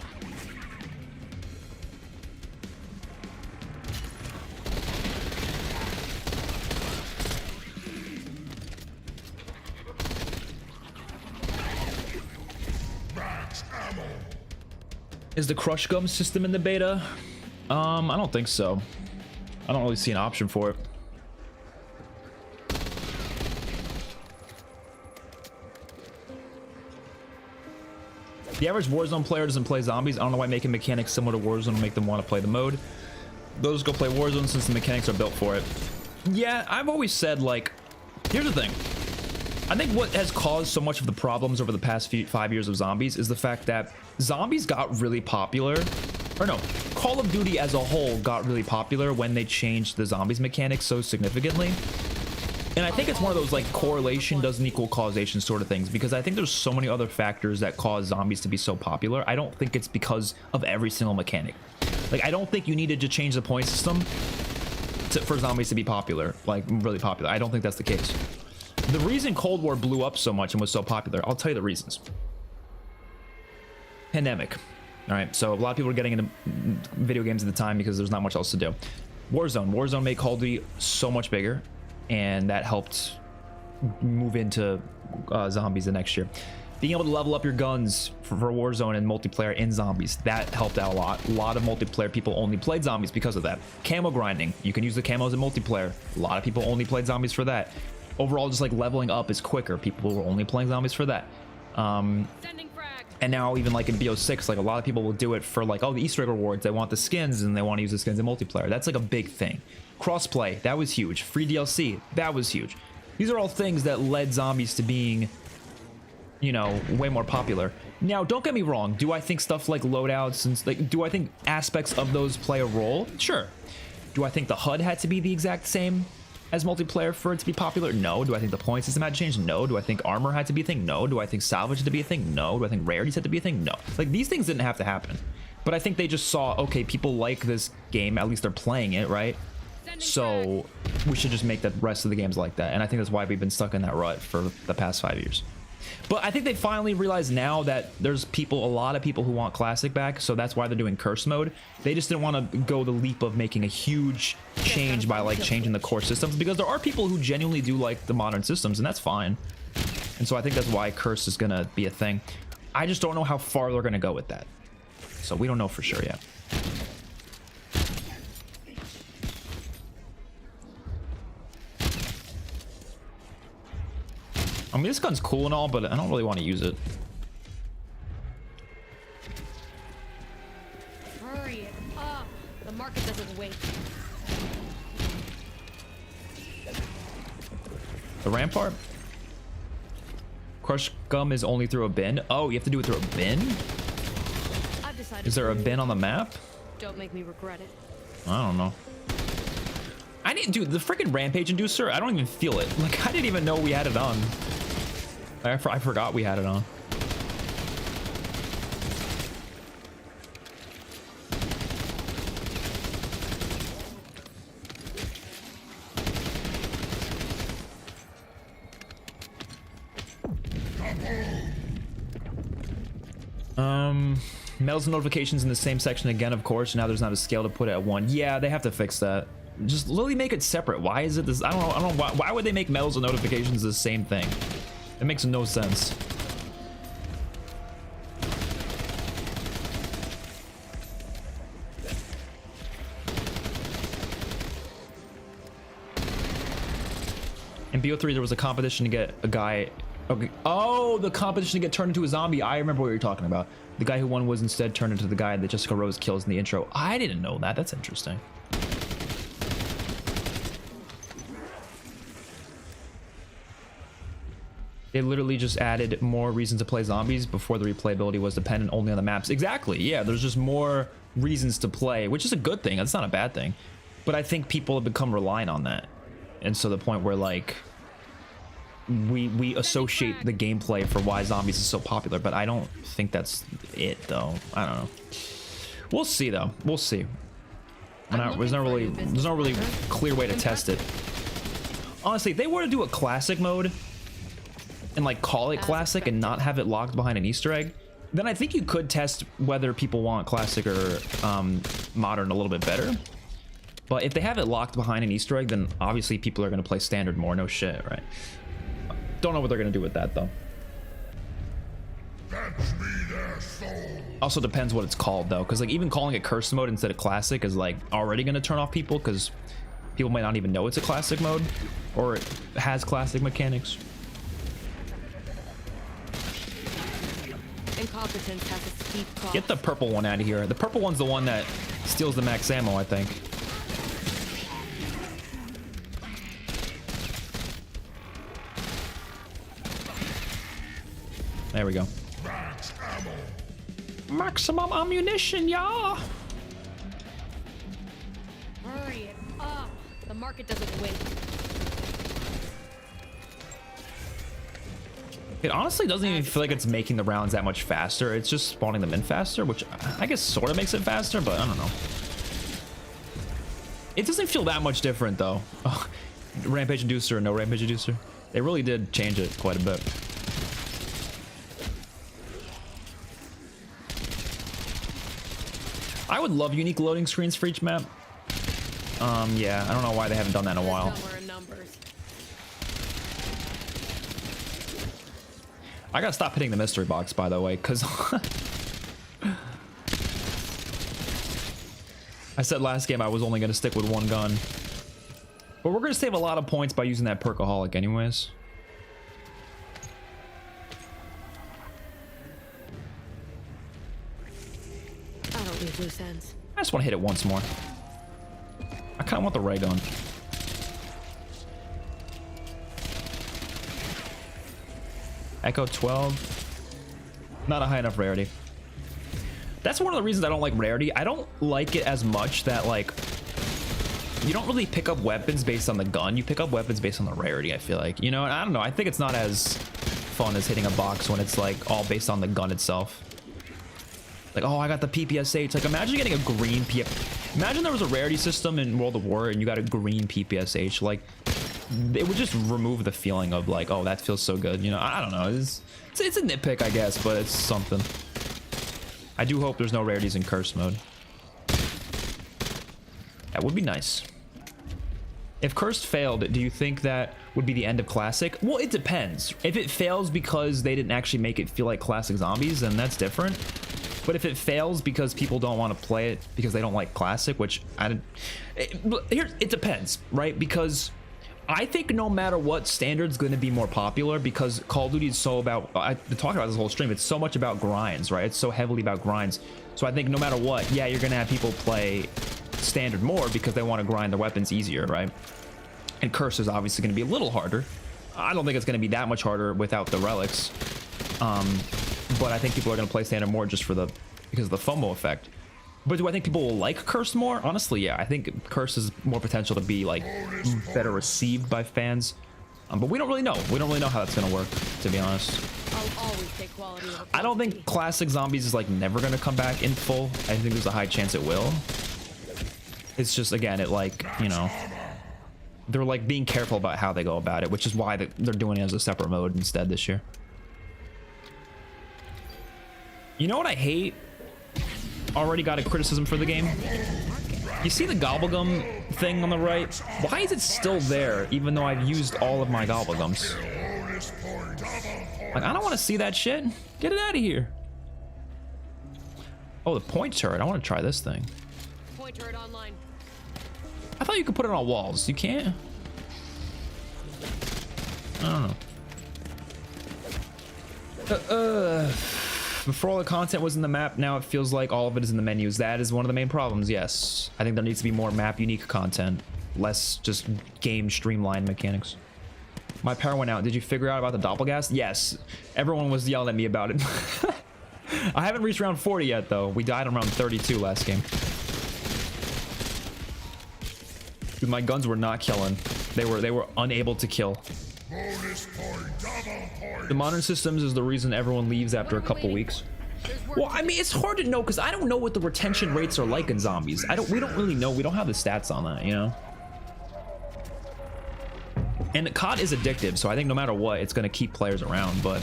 Is the crush gum system in the beta? I don't think so. I don't really see an option for it. The average Warzone player doesn't play zombies. I don't know why making mechanics similar to Warzone will make them want to play the mode. Those go play Warzone since the mechanics are built for it. Yeah, I've always said, like, here's the thing. I think what has caused so much of the problems over the past 5 years of zombies is the fact that zombies got really popular. Or no, Call of Duty as a whole got really popular when they changed the zombies mechanics so significantly. And I think it's one of those like correlation doesn't equal causation sort of things, because I think there's so many other factors that cause zombies to be so popular. I don't think it's because of every single mechanic. Like, I don't think you needed to change the point system for zombies to be popular, like really popular. I don't think that's the case. The reason Cold War blew up so much and was so popular, I'll tell you the reasons. Pandemic. All right, so a lot of people were getting into video games at the time because there's not much else to do. Warzone made Call of Duty so much bigger, and that helped move into zombies the next year. Being able to level up your guns for Warzone and multiplayer in zombies, that helped out a lot. A lot of multiplayer people only played zombies because of that. Camo grinding, you can use the camos in multiplayer. A lot of people only played zombies for that. Overall, just like leveling up is quicker. People were only playing zombies for that. And now even like in BO6, like a lot of people will do it for like, oh, the Easter egg rewards. They want the skins and they want to use the skins in multiplayer. That's like a big thing. Crossplay, that was huge. Free DLC, that was huge. These are all things that led zombies to being, you know, way more popular. Now, don't get me wrong. Do I think stuff like loadouts and like, do I think aspects of those play a role? Sure. Do I think the HUD had to be the exact same as multiplayer for it to be popular? No. Do I think the point system had to change? No. Do I think armor had to be a thing? No. Do I think salvage had to be a thing? No. Do I think rarities had to be a thing? No. Like, these things didn't have to happen. But I think they just saw, okay, people like this game, at least they're playing it, right? So we should just make the rest of the games like that. And I think that's why we've been stuck in that rut for the past 5 years. But I think they finally realize now that there's a lot of people who want classic back, so that's why they're doing curse mode. They just didn't want to go the leap of making a huge change by like changing the core systems, because there are people who genuinely do like the modern systems, and that's fine. And so I think that's why curse is gonna be a thing. I just don't know how far they're gonna go with that, so we don't know for sure yet. I mean, this gun's cool and all, but I don't really want to use it. Hurry it up. The market doesn't wait. The rampart? Crush gum is only through a bin. Oh, you have to do it through a bin? I've decided. Is there a bin on the map? Don't make me regret it. I don't know. I didn't, dude, the freaking rampage inducer, I don't even feel it. Like, I didn't even know we had it on. I forgot we had it on. Medals and notifications in the same section again, of course. Now there's not a scale to put it at 1. Yeah, they have to fix that. Just literally make it separate. Why is it this? I don't know why would they make medals and notifications the same thing? It makes no sense. In BO3, there was a competition to get a guy. Okay. Oh, the competition to get turned into a zombie. I remember what you're talking about. The guy who won was instead turned into the guy that Jessica Rose kills in the intro. I didn't know that. That's interesting. They literally just added more reasons to play zombies before the replayability was dependent only on the maps. Exactly. Yeah, there's just more reasons to play, which is a good thing. That's not a bad thing. But I think people have become reliant on that. And so the point where like we associate the gameplay for why zombies is so popular, but I don't think that's it though. I don't know. We'll see though. We'll see. There's no really clear way to test it. Honestly, if they were to do a classic mode and like call it classic and not have it locked behind an Easter egg, then I think you could test whether people want classic or modern a little bit better. But if they have it locked behind an Easter egg, then obviously people are going to play standard more. No shit, right? Don't know what they're going to do with that though. Fetch me their soul. Also depends what it's called though, because like even calling it curse mode instead of classic is like already going to turn off people, because people might not even know it's a classic mode or it has classic mechanics. Incompetence has a steep cost. Get the purple one out of here. The purple one's the one that steals the max ammo, I think. There we go. Max ammo. Maximum ammunition, yeah. Hurry it up. The market doesn't wait. It honestly doesn't even feel like it's making the rounds that much faster. It's just spawning them in faster, which I guess sort of makes it faster, but I don't know. It doesn't feel that much different though. Oh, Rampage Inducer or no Rampage Inducer. They really did change it quite a bit. I would love unique loading screens for each map. Yeah, I don't know why they haven't done that in a while. I gotta stop hitting the mystery box, by the way, because I said last game I was only gonna stick with one gun. But we're gonna save a lot of points by using that Perkaholic anyways. I don't need loose ends. I just want to hit it once more. I kind of want the ray gun. Echo 12. Not a high enough rarity. That's one of the reasons I don't like rarity. I don't like it as much that, like, you don't really pick up weapons based on the gun. You pick up weapons based on the rarity, I feel like. You know, and I don't know. I think it's not as fun as hitting a box when it's, like, all based on the gun itself. Like, oh, I got the PPSH. Like, imagine getting a green Imagine there was a rarity system in World of War and you got a green PPSH. Like, it would just remove the feeling of, like, oh, that feels so good. You know, I don't know. It's a nitpick, I guess, but it's something. I do hope there's no rarities in curse mode. That would be nice. If cursed failed, do you think that would be the end of classic? Well, it depends. If it fails because they didn't actually make it feel like classic zombies, then that's different. But if it fails because people don't want to play it because they don't like classic, which it depends, right? Because I think no matter what, standard's going to be more popular because Call of Duty is so about, I've been talking about this whole stream, it's so much about grinds, right? It's so heavily about grinds. So I think no matter what, yeah, you're going to have people play standard more because they want to grind their weapons easier, right? And curse is obviously going to be a little harder. I don't think it's going to be that much harder without the relics. But I think people are going to play standard more just for because of the FOMO effect. But do I think people will like curse more? Honestly, yeah. I think curse has more potential to be like better received by fans. But we don't really know. We don't really know how that's going to work, to be honest. I'll always take quality over I don't think classic zombies is like never going to come back in full. I think there's a high chance it will. It's just, again, it like, you know, they're like being careful about how they go about it, which is why they're doing it as a separate mode instead this year. You know what I hate? Already got a criticism for the game. You see the gobblegum thing on the right? Why is it still there even though I've used all of my gobblegums? Like, I don't want to see that shit. Get it out of here. Oh, the point turret. I want to try this thing. Point turret online. I thought you could put it on walls. You can't? I don't know. Before all the content was in the map, now it feels like all of it is in the menus. That is one of the main problems, yes. I think there needs to be more map unique content, less just game streamlined mechanics. My power went out. Did you figure out about the doppelgas? Yes. Everyone was yelling at me about it. I haven't reached round 40 yet, though. We died on round 32 last game. Dude, my guns were not killing. They were unable to kill. The modern systems is the reason everyone leaves after a couple weeks. Well, I mean, it's hard to know because I don't know what the retention rates are like in zombies. We don't really know. We don't have the stats on that, you know? And COD is addictive, so I think no matter what, it's going to keep players around, but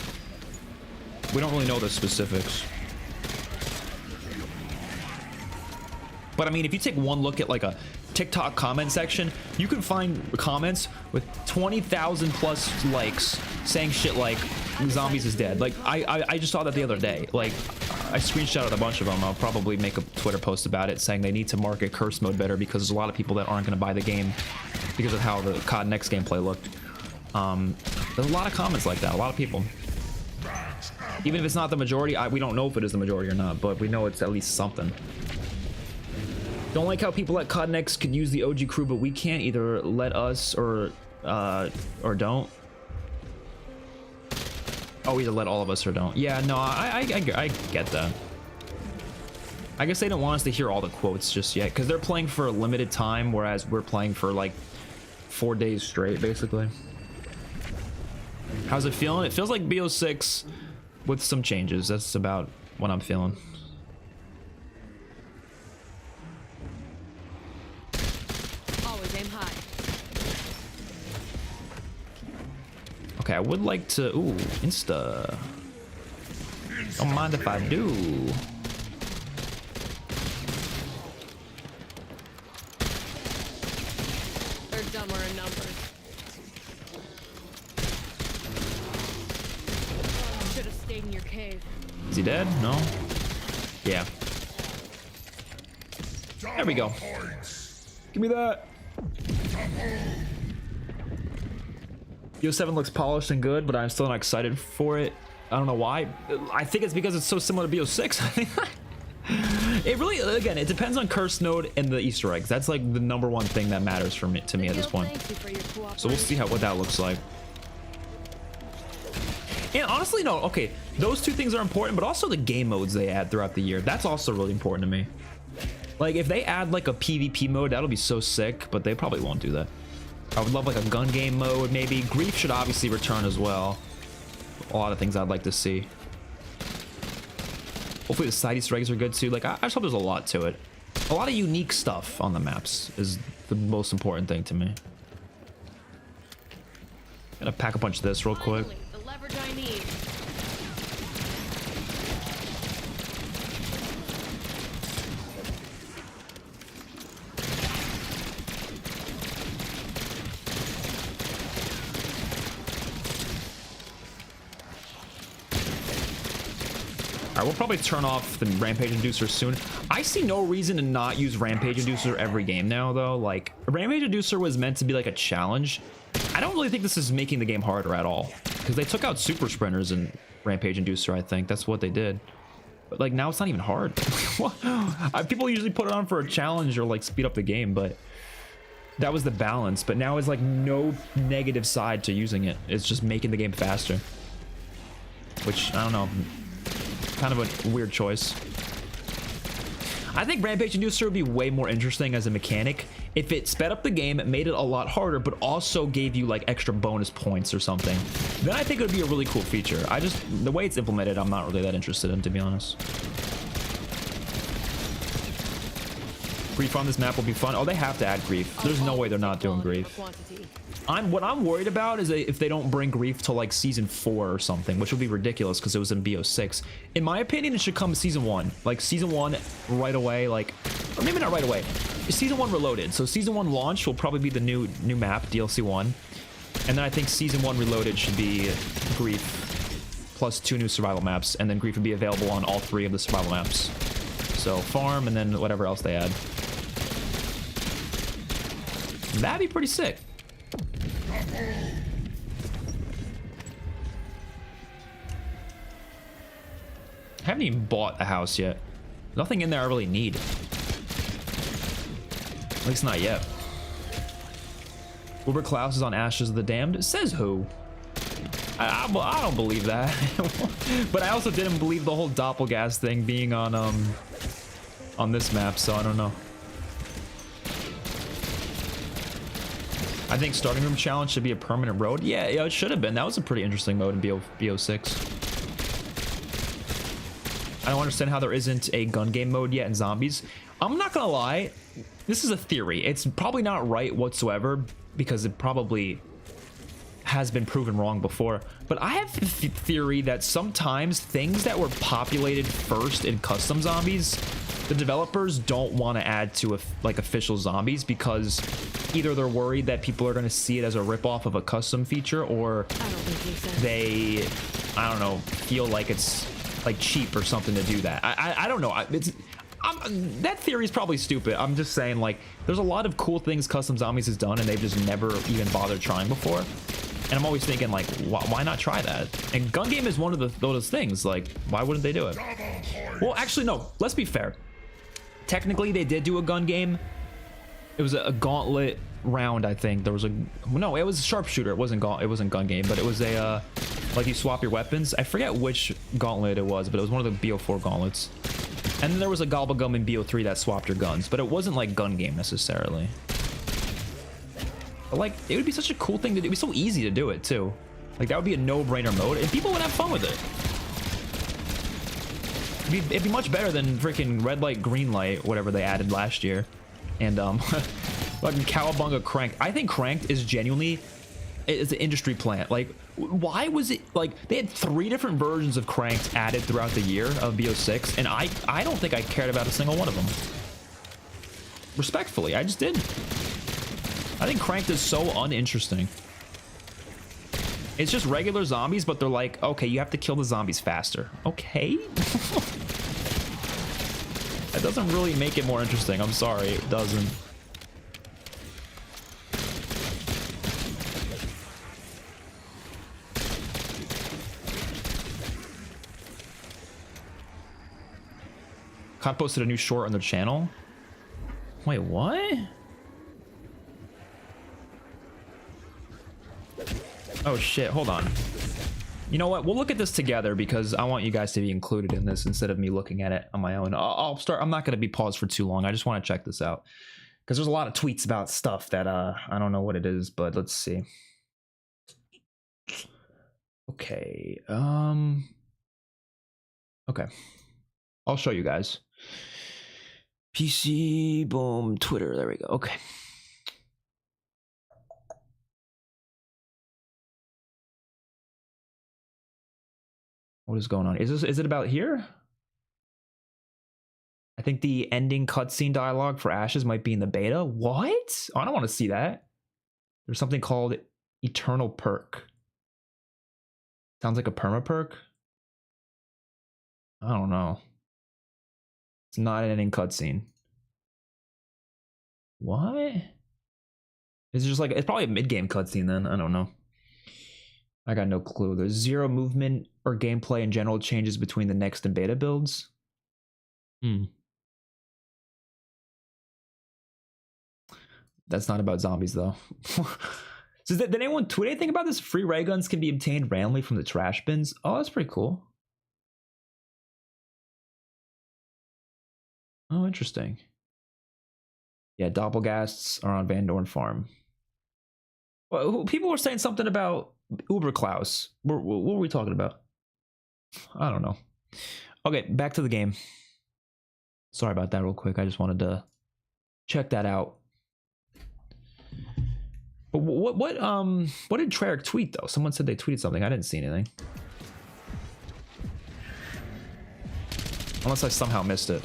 we don't really know the specifics. But I mean, if you take one look at like a TikTok comment section, you can find comments with 20,000 plus likes saying shit like zombies is dead. Like I just saw that the other day. Like I screenshotted a bunch of them. I'll probably make a Twitter post about it saying they need to market curse mode better because there's a lot of people that aren't going to buy the game because of how the COD Next gameplay looked. There's a lot of comments like that. A lot of people. Even if it's not the majority, we don't know if it is the majority or not, but we know it's at least something. Don't like how people at COD Next could use the OG crew, but we can't. Either let us or don't. Oh, either let all of us or don't. Yeah, no, I get that. I guess they don't want us to hear all the quotes just yet because they're playing for a limited time, whereas we're playing for like 4 days straight, basically. How's it feeling? It feels like BO6 with some changes. That's about what I'm feeling. Always aim high. Okay, I would like to... Ooh, Insta. Don't mind if I do. They're dumber in numbers. Should have stayed in your cave. Is he dead? No? Yeah. There we go. Give me that. BO7 looks polished and good, but I'm still not excited for it. I don't know why. I think it's because it's so similar to BO6. It really, again, it depends on Curse Node and the Easter eggs. That's like the #1 thing that matters for me, to me at this point. So we'll see what that looks like. And honestly, no, okay, those two things are important, but also the game modes they add throughout the year. That's also really important to me. Like, if they add like a PvP mode, that'll be so sick, but they probably won't do that. I would love like a gun game mode, maybe. Grief should obviously return as well. A lot of things I'd like to see. Hopefully the side Easter eggs are good too. Like, I just hope there's a lot to it. A lot of unique stuff on the maps is the most important thing to me. Gonna pack a bunch of this real quick. Finally, the leverage I need. Alright, we'll probably turn off the Rampage Inducer soon. I see no reason to not use Rampage Inducer every game now, though. Like, Rampage Inducer was meant to be like a challenge. I don't really think this is making the game harder at all, because they took out Super Sprinters in Rampage Inducer, I think. That's what they did. But, like, now it's not even hard. People usually put it on for a challenge or, like, speed up the game, but that was the balance. But now it's, like, no negative side to using it. It's just making the game faster. Which, I don't know. Kind of a weird choice. I think Rampage Inducer would be way more interesting as a mechanic if it sped up the game, made it a lot harder, but also gave you like extra bonus points or something. Then I think it would be a really cool feature. The way it's implemented, I'm not really that interested in, to be honest. Grief on this map will be fun. Oh, they have to add Grief. There's no way they're not doing Grief. What I'm worried about is if they don't bring Grief to like season 4 or something, which would be ridiculous because it was in BO6. In my opinion, it should come season 1. Like season 1 right away, like, or maybe not right away. Season 1 Reloaded. So season 1 launch will probably be the new map, DLC 1. And then I think season 1 Reloaded should be Grief plus 2 new survival maps, and then Grief would be available on all 3 of the survival maps. So farm and then whatever else they add. That'd be pretty sick. I haven't even bought a house yet. Nothing in there I really need. At least not yet. Wilbur Klaus is on Ashes of the Damned. Says who? I don't believe that. But I also didn't believe the whole Doppelgas thing being on this map, so I don't know. I think starting room challenge should be a permanent road. Yeah, it should have been. That was a pretty interesting mode in BO6. I don't understand how there isn't a gun game mode yet in zombies. I'm not gonna lie, this is a theory. It's probably not right whatsoever because it probably has been proven wrong before. But I have the theory that sometimes things that were populated first in custom zombies, the developers don't want to add to like official zombies because either they're worried that people are going to see it as a ripoff of a custom feature, or they, I don't know, feel like it's like cheap or something to do that. I don't know. That theory is probably stupid. I'm just saying, like, there's a lot of cool things Custom Zombies has done and they've just never even bothered trying before. And I'm always thinking, like, why not try that? And gun game is one of those things. Like, why wouldn't they do it? Well, actually, no. Let's be fair. Technically, they did do a gun game. It was a gauntlet round, I think. There was no, it was a sharpshooter. It wasn't gun game, but it was a like you swap your weapons. I forget which gauntlet it was, but it was one of the BO4 gauntlets. And then there was a Gobblegum in BO3 that swapped your guns, but it wasn't like gun game necessarily. But like, it would be such a cool thing to do. It'd be so easy to do it too. Like, that would be a no-brainer mode, and people would have fun with it. It'd be much better than freaking red light, green light, whatever they added last year. And, fucking Cowabunga Cranked. I think Cranked is genuinely, it's an industry plant. Like, why was it, like, they had 3 different versions of Cranked added throughout the year of BO6, and I don't think I cared about a single one of them. Respectfully, I just didn't. I think Cranked is so uninteresting. It's just regular zombies, but they're like, okay, you have to kill the zombies faster. Okay? That doesn't really make it more interesting. I'm sorry, it doesn't. COD posted a new short on their channel. Wait, what? Oh shit, hold on. You know what? We'll look at this together because I want you guys to be included in this instead of me looking at it on my own. I'll start. I'm not going to be paused for too long. I just want to check this out because there's a lot of tweets about stuff that I don't know what it is, but let's see. Okay. Okay. I'll show you guys. PC, boom, Twitter. There we go. Okay. What is going on? Is it about here? I think the ending cutscene dialogue for Ashes might be in the beta. What? Oh, I don't want to see that. There's something called Eternal Perk. Sounds like a perma perk. I don't know. It's not an ending cutscene. What? It's just like, it's probably a mid-game cutscene then. I don't know. I got no clue. There's 0 movement or gameplay in general changes between the next and beta builds. That's not about zombies though. So did anyone tweet anything about this? Free ray guns can be obtained randomly from the trash bins. Oh, that's pretty cool. Oh, interesting. Yeah, doppelgasts are on Van Dorn Farm. Well, people were saying something about Uber Klaus. What were we talking about? I don't know. Okay, back to the game. Sorry about that real quick. I just wanted to check that out. But what did Treyarch tweet though? Someone said they tweeted something. I didn't see anything. Unless I somehow missed it.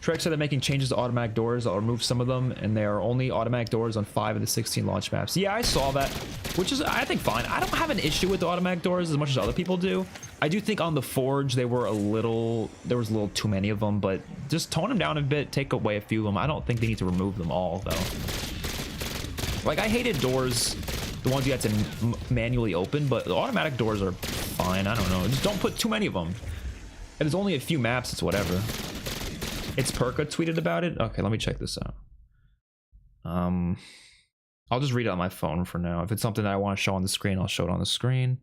Treyarch said they're making changes to automatic doors. I'll remove some of them, and they are only automatic doors on 5 of the 16 launch maps. Yeah, I saw that, which is, I think, fine. I don't have an issue with the automatic doors as much as other people do. I do think on the Forge, there was a little too many of them, but just tone them down a bit, take away a few of them. I don't think they need to remove them all, though. Like, I hated doors, the ones you had to manually open, but the automatic doors are fine. I don't know. Just don't put too many of them. And there's only a few maps, it's whatever. It's Perka tweeted about it. Okay, let me check this out. I'll just read it on my phone for now. If it's something that I want to show on the screen, I'll show it on the screen.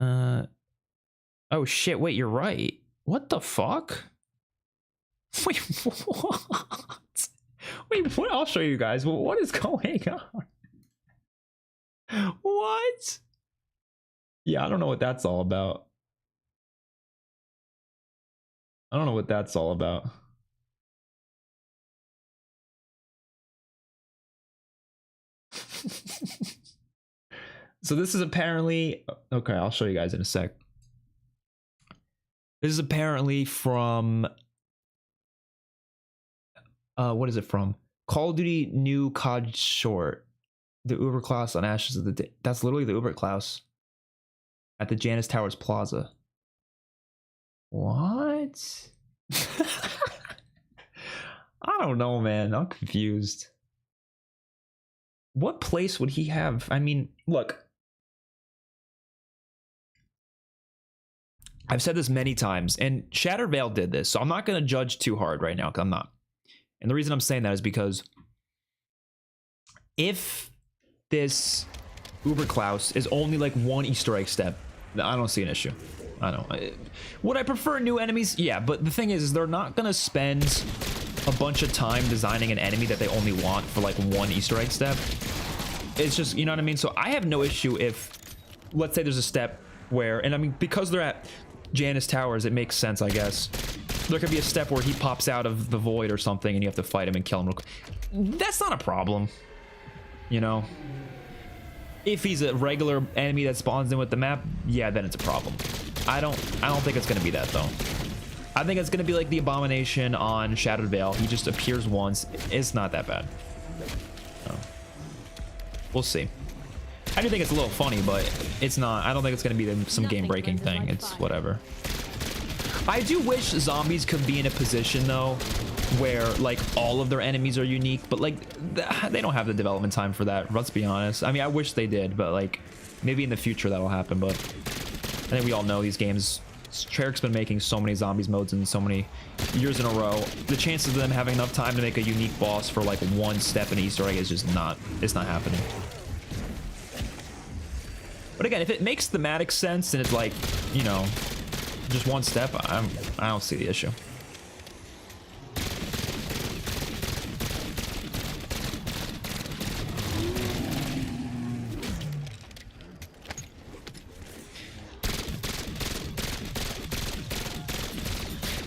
Oh shit, wait, you're right. What the fuck? Wait, what? Wait, what? I'll show you guys. What is going on? What? Yeah, I don't know what that's all about. I don't know what that's all about. So this is apparently, okay, I'll show you guys in a sec. This is apparently from, what is it from? Call of Duty new COD short. The Uber Klaus on Ashes of the Day. That's literally the Uber Klaus at the Janus Towers Plaza. What? I don't know, man. I'm confused. What place would he have? I mean, look. I've said this many times, and Shattervale did this, so I'm not going to judge too hard right now, because I'm not. And the reason I'm saying that is because if this Uber Klaus is only like one Easter egg step, I don't see an issue. I don't know. Would I prefer new enemies? Yeah, but the thing is they're not gonna spend a bunch of time designing an enemy that they only want for like one Easter egg step. It's just, you know what I mean? So I have no issue if, let's say there's a step where, and I mean, because they're at Janus Towers, it makes sense, I guess. There could be a step where he pops out of the void or something and you have to fight him and kill him real quick. That's not a problem, you know? If he's a regular enemy that spawns in with the map, yeah, then it's a problem. I don't think it's gonna be that though. I think it's gonna be like the Abomination on Shadowed Vale. He just appears once. It's not that bad. So, we'll see. I do think it's a little funny, but it's not. I don't think it's gonna be some game-breaking thing. It's whatever. I do wish zombies could be in a position though where like all of their enemies are unique, but like they don't have the development time for that, let's be honest. I mean, I wish they did, but like maybe in the future that'll happen. But I think we all know these games, Treyarch's been making so many zombies modes in so many years in a row. The chances of them having enough time to make a unique boss for like one step in Easter egg is just not, it's not happening. But again, if it makes thematic sense and it's like, you know, just one step, I don't see the issue.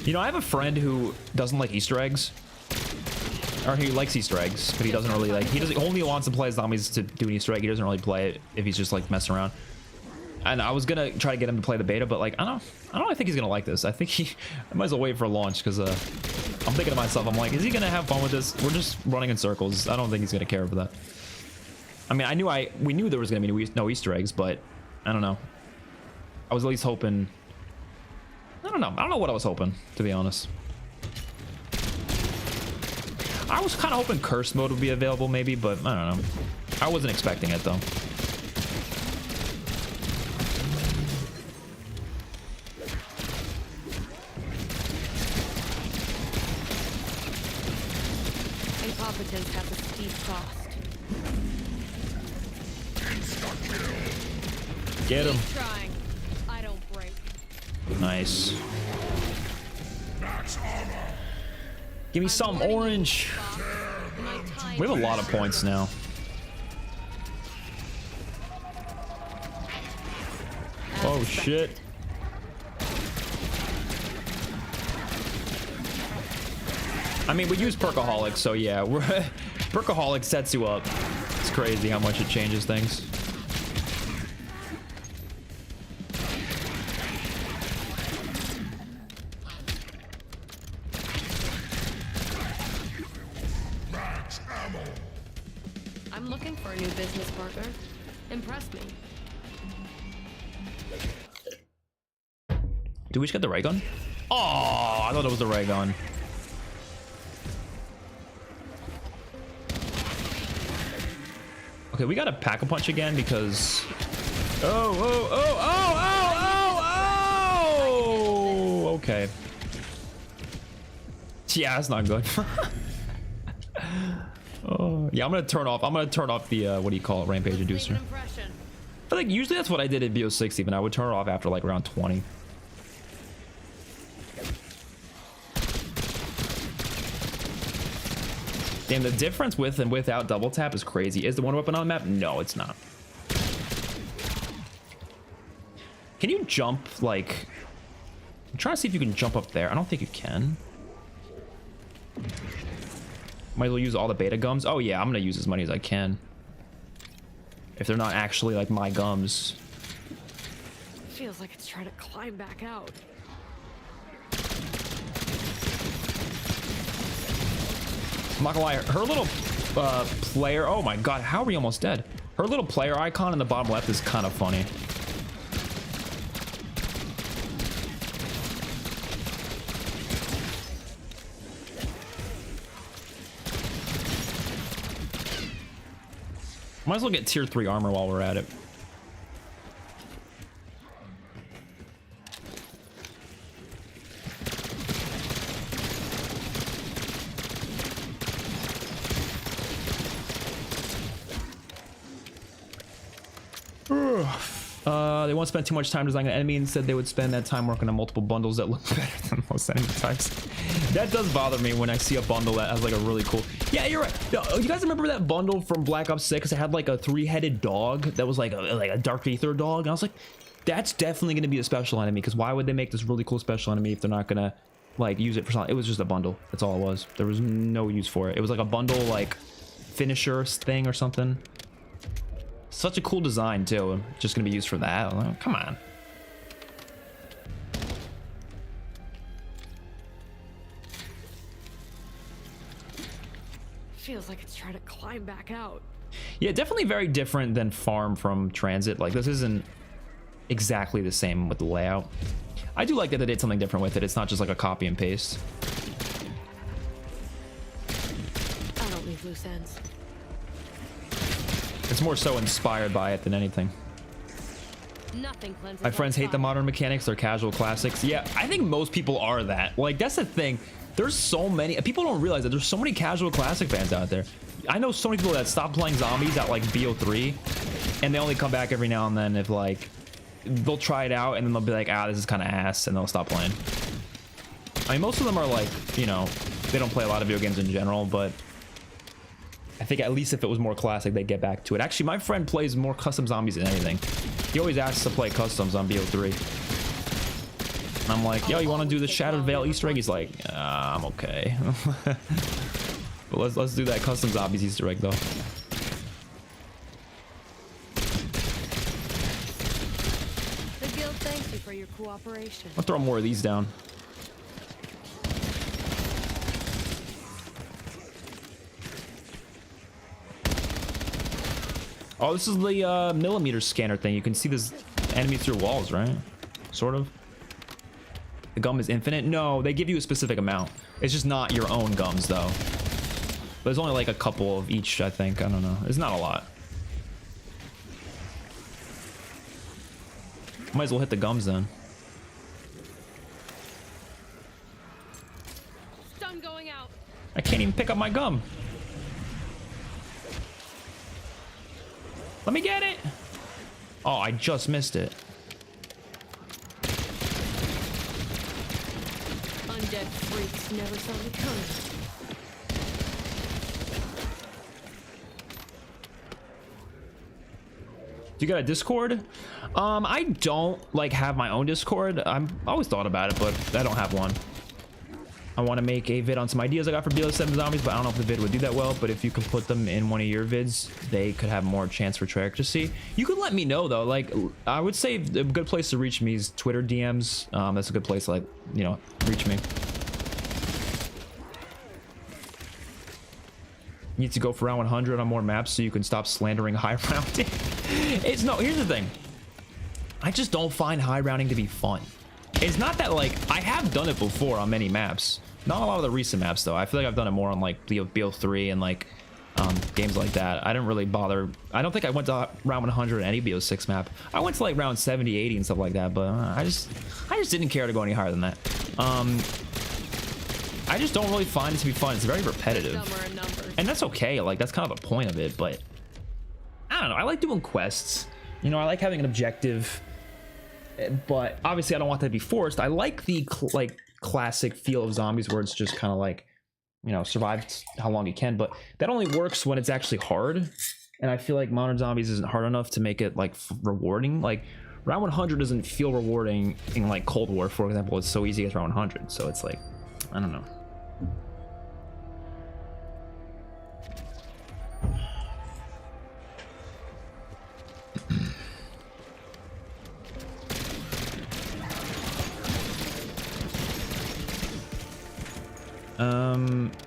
You know, I have a friend who doesn't like Easter eggs. Or he likes Easter eggs, but he doesn't really like, he only wants to play zombies to do an Easter egg. He doesn't really play it if he's just like messing around. And I was gonna try to get him to play the beta, but like, I don't think he's gonna like this. I think I might as well wait for launch, because I'm thinking to myself, I'm like, is he gonna have fun with this? We're just running in circles. I don't think he's gonna care for that. I mean, we knew there was gonna be no Easter eggs, but I don't know. I was at least hoping. I don't know what I was hoping, to be honest. I was kind of hoping curse mode would be available maybe, but I don't know. I wasn't expecting it though. Incompetence has a steep cost. Get him. Keep trying. I don't break. Nice. Give me some orange. We have a lot of points now. Oh shit. I mean, we use Perkaholic, so yeah, Perkaholic sets you up. It's crazy how much it changes things. I'm looking for a new business partner. Impress me. Did we just get the ray gun? Oh, I thought it was the ray gun. Okay, we gotta pack-a-punch again because... Oh! Okay. Yeah, that's not good. Oh, yeah, I'm gonna turn off the, what do you call it, Rampage Inducer. I think usually that's what I did at BO6 even. I would turn it off after like around 20. Damn, the difference with and without double tap is crazy. Is the one weapon on the map? No, it's not. Can you jump, like... I'm trying to see if you can jump up there. I don't think you can. Might as well use all the beta gums. Oh yeah, I'm gonna use as many as I can. If they're not actually like my gums. Feels like it's trying to climb back out. I'm not gonna lie, her little player, oh my god, how are we almost dead? Her little player icon in the bottom left is kind of funny. Might as well get tier 3 armor while we're at it. They won't spend too much time designing an enemy. Instead, they would spend that time working on multiple bundles that look better than most enemy types. That does bother me when I see a bundle that has like a really cool... Yeah, you're right. You guys remember that bundle from Black Ops 6? It had like a 3-headed dog that was like a Dark Aether dog. And I was like, that's definitely going to be a special enemy, because why would they make this really cool special enemy if they're not going to like use it for something? It was just a bundle. That's all it was. There was no use for it. It was like a bundle like finisher thing or something. Such a cool design too. Just gonna be used for that. Like, come on. Feels like it's trying to climb back out. Yeah, definitely very different than Farm from Transit. Like, this isn't exactly the same with the layout. I do like that they did something different with it. It's not just like a copy and paste. I don't leave loose ends. It's more so inspired by it than anything. Nothing cleanses. My friends hate the modern mechanics. They're casual classics. Yeah, I think most people are that. Like, that's the thing. There's so many... People don't realize that there's so many casual classic fans out there. I know so many people that stop playing zombies at like BO3, and they only come back every now and then if like... They'll try it out, and then they'll be like, ah, this is kind of ass, and they'll stop playing. I mean, most of them are like, you know, they don't play a lot of video games in general, but... I think at least if it was more classic, they'd get back to it. Actually, my friend plays more custom zombies than anything. He always asks to play customs on BO3. And I'm like, yo, you want to do the Shattered Veil Easter egg? He's like, I'm okay. But let's do that custom zombies Easter egg, though. The guild thanks you for your cooperation. I'll throw more of these down. Oh, this is the millimeter scanner thing. You can see this enemy through walls, right? Sort of. The gum is infinite. No, they give you a specific amount. It's just not your own gums, though. But there's only like a couple of each, I think. I don't know. It's not a lot. Might as well hit the gums then. Stun going out. I can't even pick up my gum. Let me get it. Oh, I just missed it. Undead freaks never saw me coming. You got a Discord? I don't like have my own Discord. I always thought about it, but I don't have one. I want to make a vid on some ideas I got for BO7 zombies, but I don't know if the vid would do that well. But if you could put them in one of your vids, they could have more chance for track to see. You could let me know though. Like, I would say a good place to reach me is Twitter DMs. That's a good place to, like, you know, reach me. You need to go for round 100 on more maps so you can stop slandering high rounding. It's no, here's the thing. I just don't find high rounding to be fun. It's not that, like, I have done it before on many maps. Not a lot of the recent maps, though. I feel like I've done it more on, like, BO3 and, like, games like that. I didn't really bother. I don't think I went to round 100 in any BO6 map. I went to, like, round 70, 80 and stuff like that, but I just didn't care to go any higher than that. I just don't really find it to be fun. It's very repetitive. And that's okay. Like, that's kind of the point of it, but I don't know. I like doing quests. You know, I like having an objective. But obviously I don't want that to be forced. I like the classic feel of zombies where it's just kind of like, you know, survive how long you can, but that only works when it's actually hard. And I feel like modern zombies isn't hard enough to make it like rewarding. Like round 100 doesn't feel rewarding in like Cold War, for example. It's so easy to get round 100. So it's like, I don't know.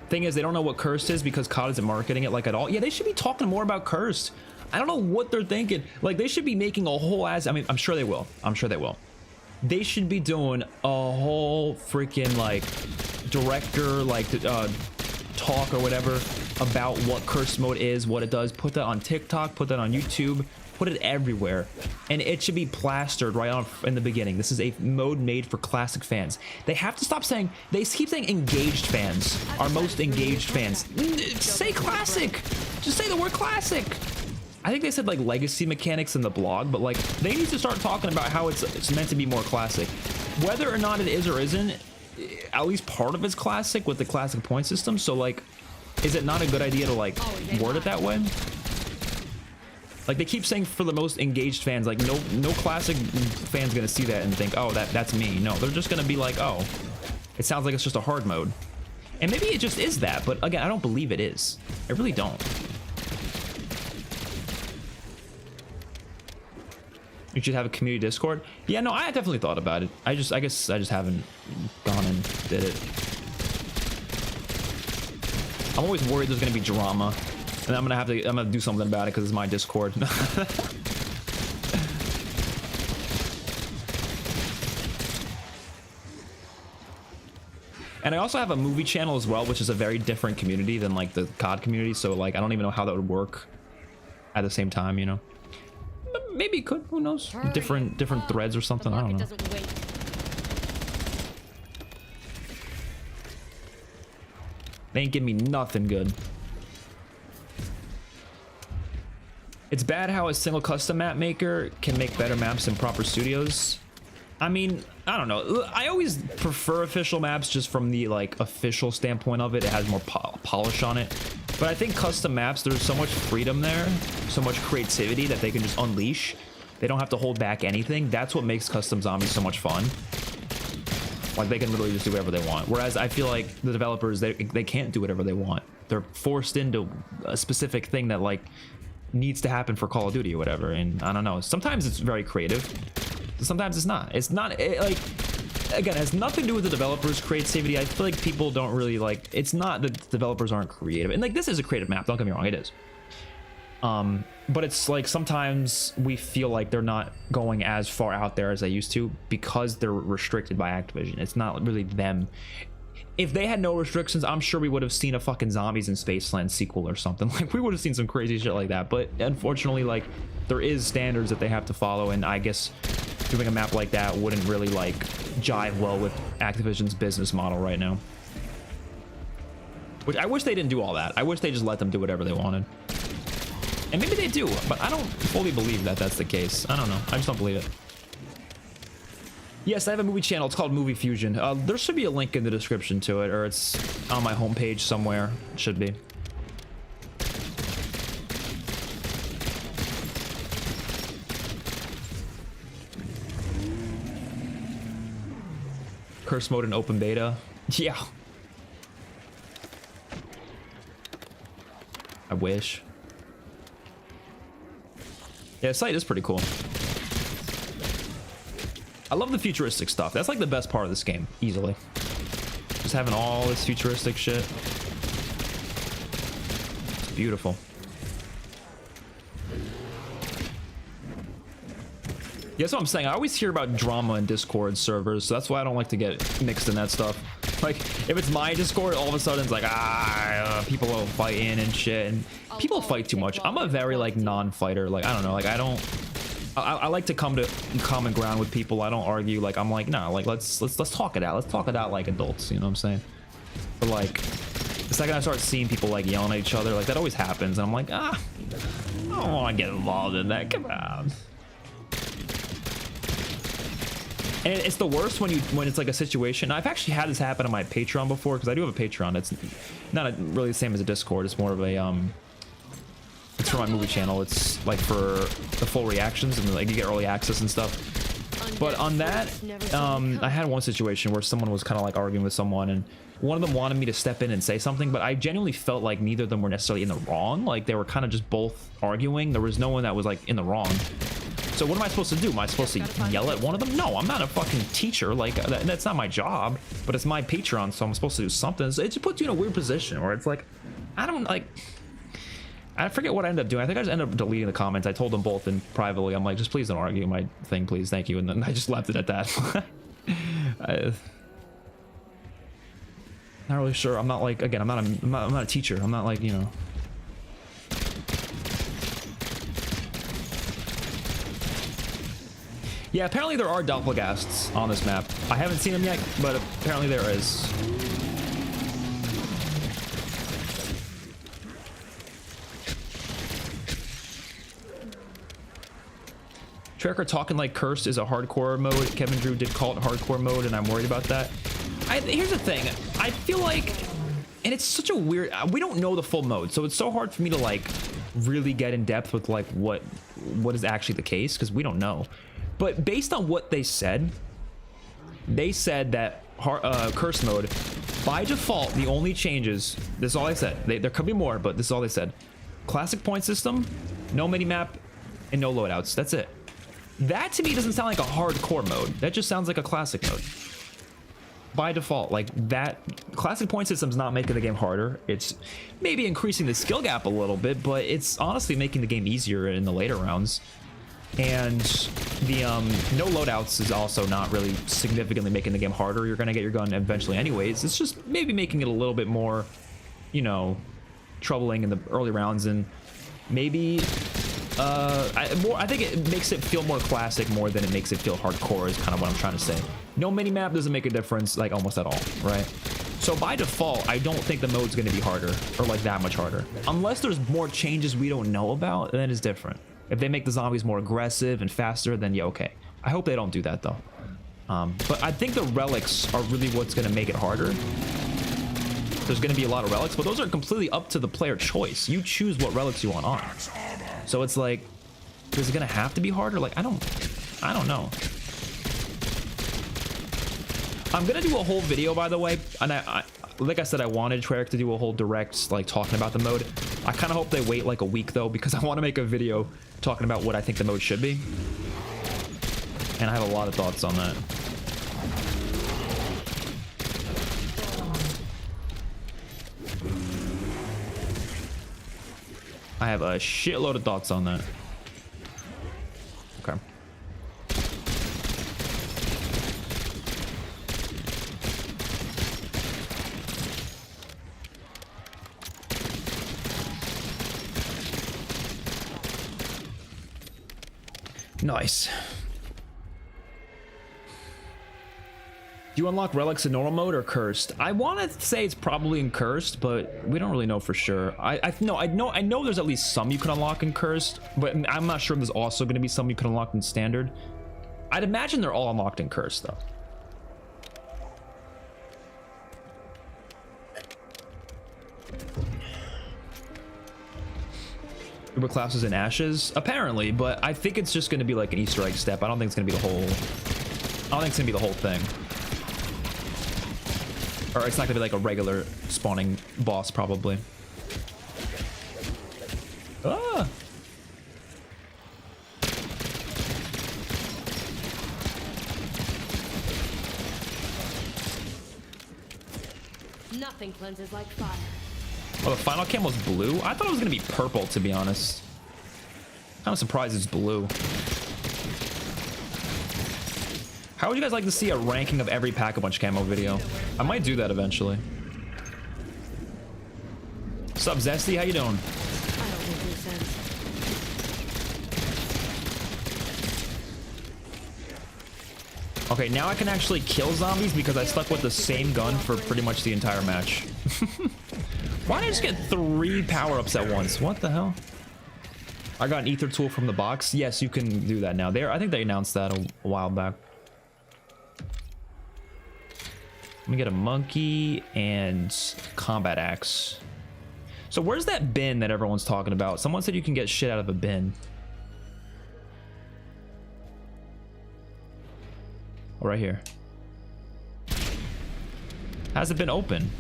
Thing is, they don't know what Cursed is because COD isn't marketing it like at all. Yeah, they should be talking more about Cursed. I don't know what they're thinking. Like, they should be making a whole ass. I mean, I'm sure they will. I'm sure they will. They should be doing a whole freaking like director like talk or whatever about what Cursed mode is, what it does. Put that on TikTok. Put that on YouTube. Put it everywhere, and it should be plastered right on in the beginning. This is a mode made for classic fans. They have to stop saying, they keep saying engaged fans, our most engaged fans. Say classic, just say the word classic. I think they said like legacy mechanics in the blog, but like they need to start talking about how it's meant to be more classic. Whether or not it is or isn't, at least part of it's classic with the classic point system. So like, is it not a good idea to like word it that way? Like they keep saying for the most engaged fans, like no classic fan's gonna see that and think, oh, that's me. No, they're just gonna be like, oh, it sounds like it's just a hard mode. And maybe it just is that, but again, I don't believe it is. I really don't. You should have a community Discord. Yeah, no, I definitely thought about it. I guess I just haven't gone and did it. I'm always worried there's gonna be drama, and I'm gonna do something about it because it's my Discord. And I also have a movie channel as well, which is a very different community than like the COD community. So like, I don't even know how that would work at the same time, you know? But maybe it could, who knows? Different threads or something, I don't know. They ain't give me nothing good. It's bad how a single custom map maker can make better maps than proper studios. I mean, I don't know. I always prefer official maps just from the like official standpoint of it. It has more polish on it. But I think custom maps, there's so much freedom there, so much creativity that they can just unleash. They don't have to hold back anything. That's what makes custom zombies so much fun. Like they can literally just do whatever they want. Whereas I feel like the developers, they can't do whatever they want. They're forced into a specific thing that like needs to happen for Call of Duty or whatever. And I don't know. Sometimes it's very creative. Sometimes it's not. It's not like, again, it has nothing to do with the developers' creativity. I feel like people don't really like, it's not that developers aren't creative. And like, this is a creative map, don't get me wrong, it is. But it's like sometimes we feel like they're not going as far out there as they used to because they're restricted by Activision. It's not really them. If they had no restrictions, I'm sure we would have seen a fucking Zombies in Spaceland sequel or something. Like we would have seen some crazy shit like that. But unfortunately, like there is standards that they have to follow, and I guess doing a map like that wouldn't really like jive well with Activision's business model right now. Which I wish they didn't do all that. I wish they just let them do whatever they wanted. And maybe they do, but I don't fully believe that that's the case. I don't know. I just don't believe it. Yes, I have a movie channel. It's called Movie Fusion. There should be a link in the description to it, or it's on my homepage somewhere. It should be. Curse mode in open beta. Yeah. I wish. Yeah, the site is pretty cool. I love the futuristic stuff. That's like the best part of this game, easily. Just having all this futuristic shit. It's beautiful. Yeah, that's what I'm saying. I always hear about drama in Discord servers, so that's why I don't like to get mixed in that stuff. Like, if it's my Discord, all of a sudden it's like, people will fight in and shit, and people fight too much. I'm a very, like, non-fighter. Like, I don't know, like, I like to come to common ground with people. I don't argue. Like, I'm like, nah, like, let's talk it out. Let's talk it out like adults, you know what I'm saying? But, like, the second I start seeing people, like, yelling at each other, like, that always happens, and I'm like, I don't want to get involved in that. Come on. And it's the worst when it's like a situation. I've actually had this happen on my Patreon before, because I do have a Patreon. It's not really the same as a Discord. It's more of a it's for my movie channel. It's like for the full reactions and like you get early access and stuff. But on that, I had one situation where someone was kind of like arguing with someone, and one of them wanted me to step in and say something, but I genuinely felt like neither of them were necessarily in the wrong. Like they were kind of just both arguing. There was no one that was like in the wrong. So what am I supposed to do? Am I supposed to yell at one of them? No, I'm not a fucking teacher. Like, that's not my job, but it's my Patreon, so I'm supposed to do something. So it just puts you in a weird position where it's like, I forget what I ended up doing. I think I just ended up deleting the comments. I told them both in privately. I'm like, just please don't argue my thing, please. Thank you. And then I just left it at that. Not really sure. I'm not like, again, I'm not a teacher. I'm not like, you know. Yeah, apparently there are doppelgasts on this map. I haven't seen them yet, but apparently there is. Tracker talking like cursed is a hardcore mode. Kevin Drew did call it hardcore mode, and I'm worried about that. Here's the thing. I feel like, and it's such a weird, we don't know the full mode, so it's so hard for me to like really get in depth with like what is actually the case, because we don't know. But based on what they said that curse mode, by default, the only changes, this is all they said. There could be more, but this is all they said. Classic point system, no minimap, and no loadouts. That's it. That to me doesn't sound like a hardcore mode. That just sounds like a classic mode. By default, like that, classic point system's not making the game harder. It's maybe increasing the skill gap a little bit, but it's honestly making the game easier in the later rounds. And the no loadouts is also not really significantly making the game harder. You're gonna get your gun eventually anyways. It's just maybe making it a little bit more, you know, troubling in the early rounds, and maybe I think it makes it feel more classic more than it makes it feel hardcore, is kind of what I'm trying to say. No minimap doesn't make a difference, like, almost at all, right? So by default, I don't think the mode's going to be harder, or like that much harder, unless there's more changes we don't know about. Then it's different. If they make the zombies more aggressive and faster, then yeah, okay. I hope they don't do that though. But I think the relics are really what's going to make it harder. There's going to be a lot of relics, but those are completely up to the player choice. You choose what relics you want on. So it's like, is it going to have to be harder? Like, I don't know. I'm going to do a whole video, by the way. And I like I said, I wanted Treyarch to do a whole direct, like, talking about the mode. I kind of hope they wait like a week though, because I want to make a video talking about what I think the mode should be. And I have a lot of thoughts on that. I have a shitload of thoughts on that. Okay. Nice. Do you unlock relics in normal mode or cursed? I want to say it's probably in cursed, but we don't really know for sure. I know there's at least some you can unlock in cursed, but I'm not sure if there's also going to be some you can unlock in standard. I'd imagine they're all unlocked in cursed though. Uber collapses in ashes, apparently, but I think it's just going to be like an Easter egg step. I don't think it's going to be the whole. I don't think it's going to be the whole thing. Or it's not gonna be like a regular spawning boss, probably. Ah! Nothing cleanses like fire. Oh, the final cam was blue? I thought it was gonna be purple, to be honest. Kind of surprised it's blue. How would you guys like to see a ranking of every Pack-a-Punch camo video? I might do that eventually. What's up, Zesty? How you doing? I don't think makes sense. Okay, now I can actually kill zombies because I stuck with the same gun for pretty much the entire match. Why did I just get 3 power-ups at once? What the hell? I got an ether tool from the box. Yes, you can do that now. I think they announced that a while back. Let me get a monkey and combat axe. So where's that bin that everyone's talking about? Someone said you can get shit out of a bin. Oh, right here. How's it been open?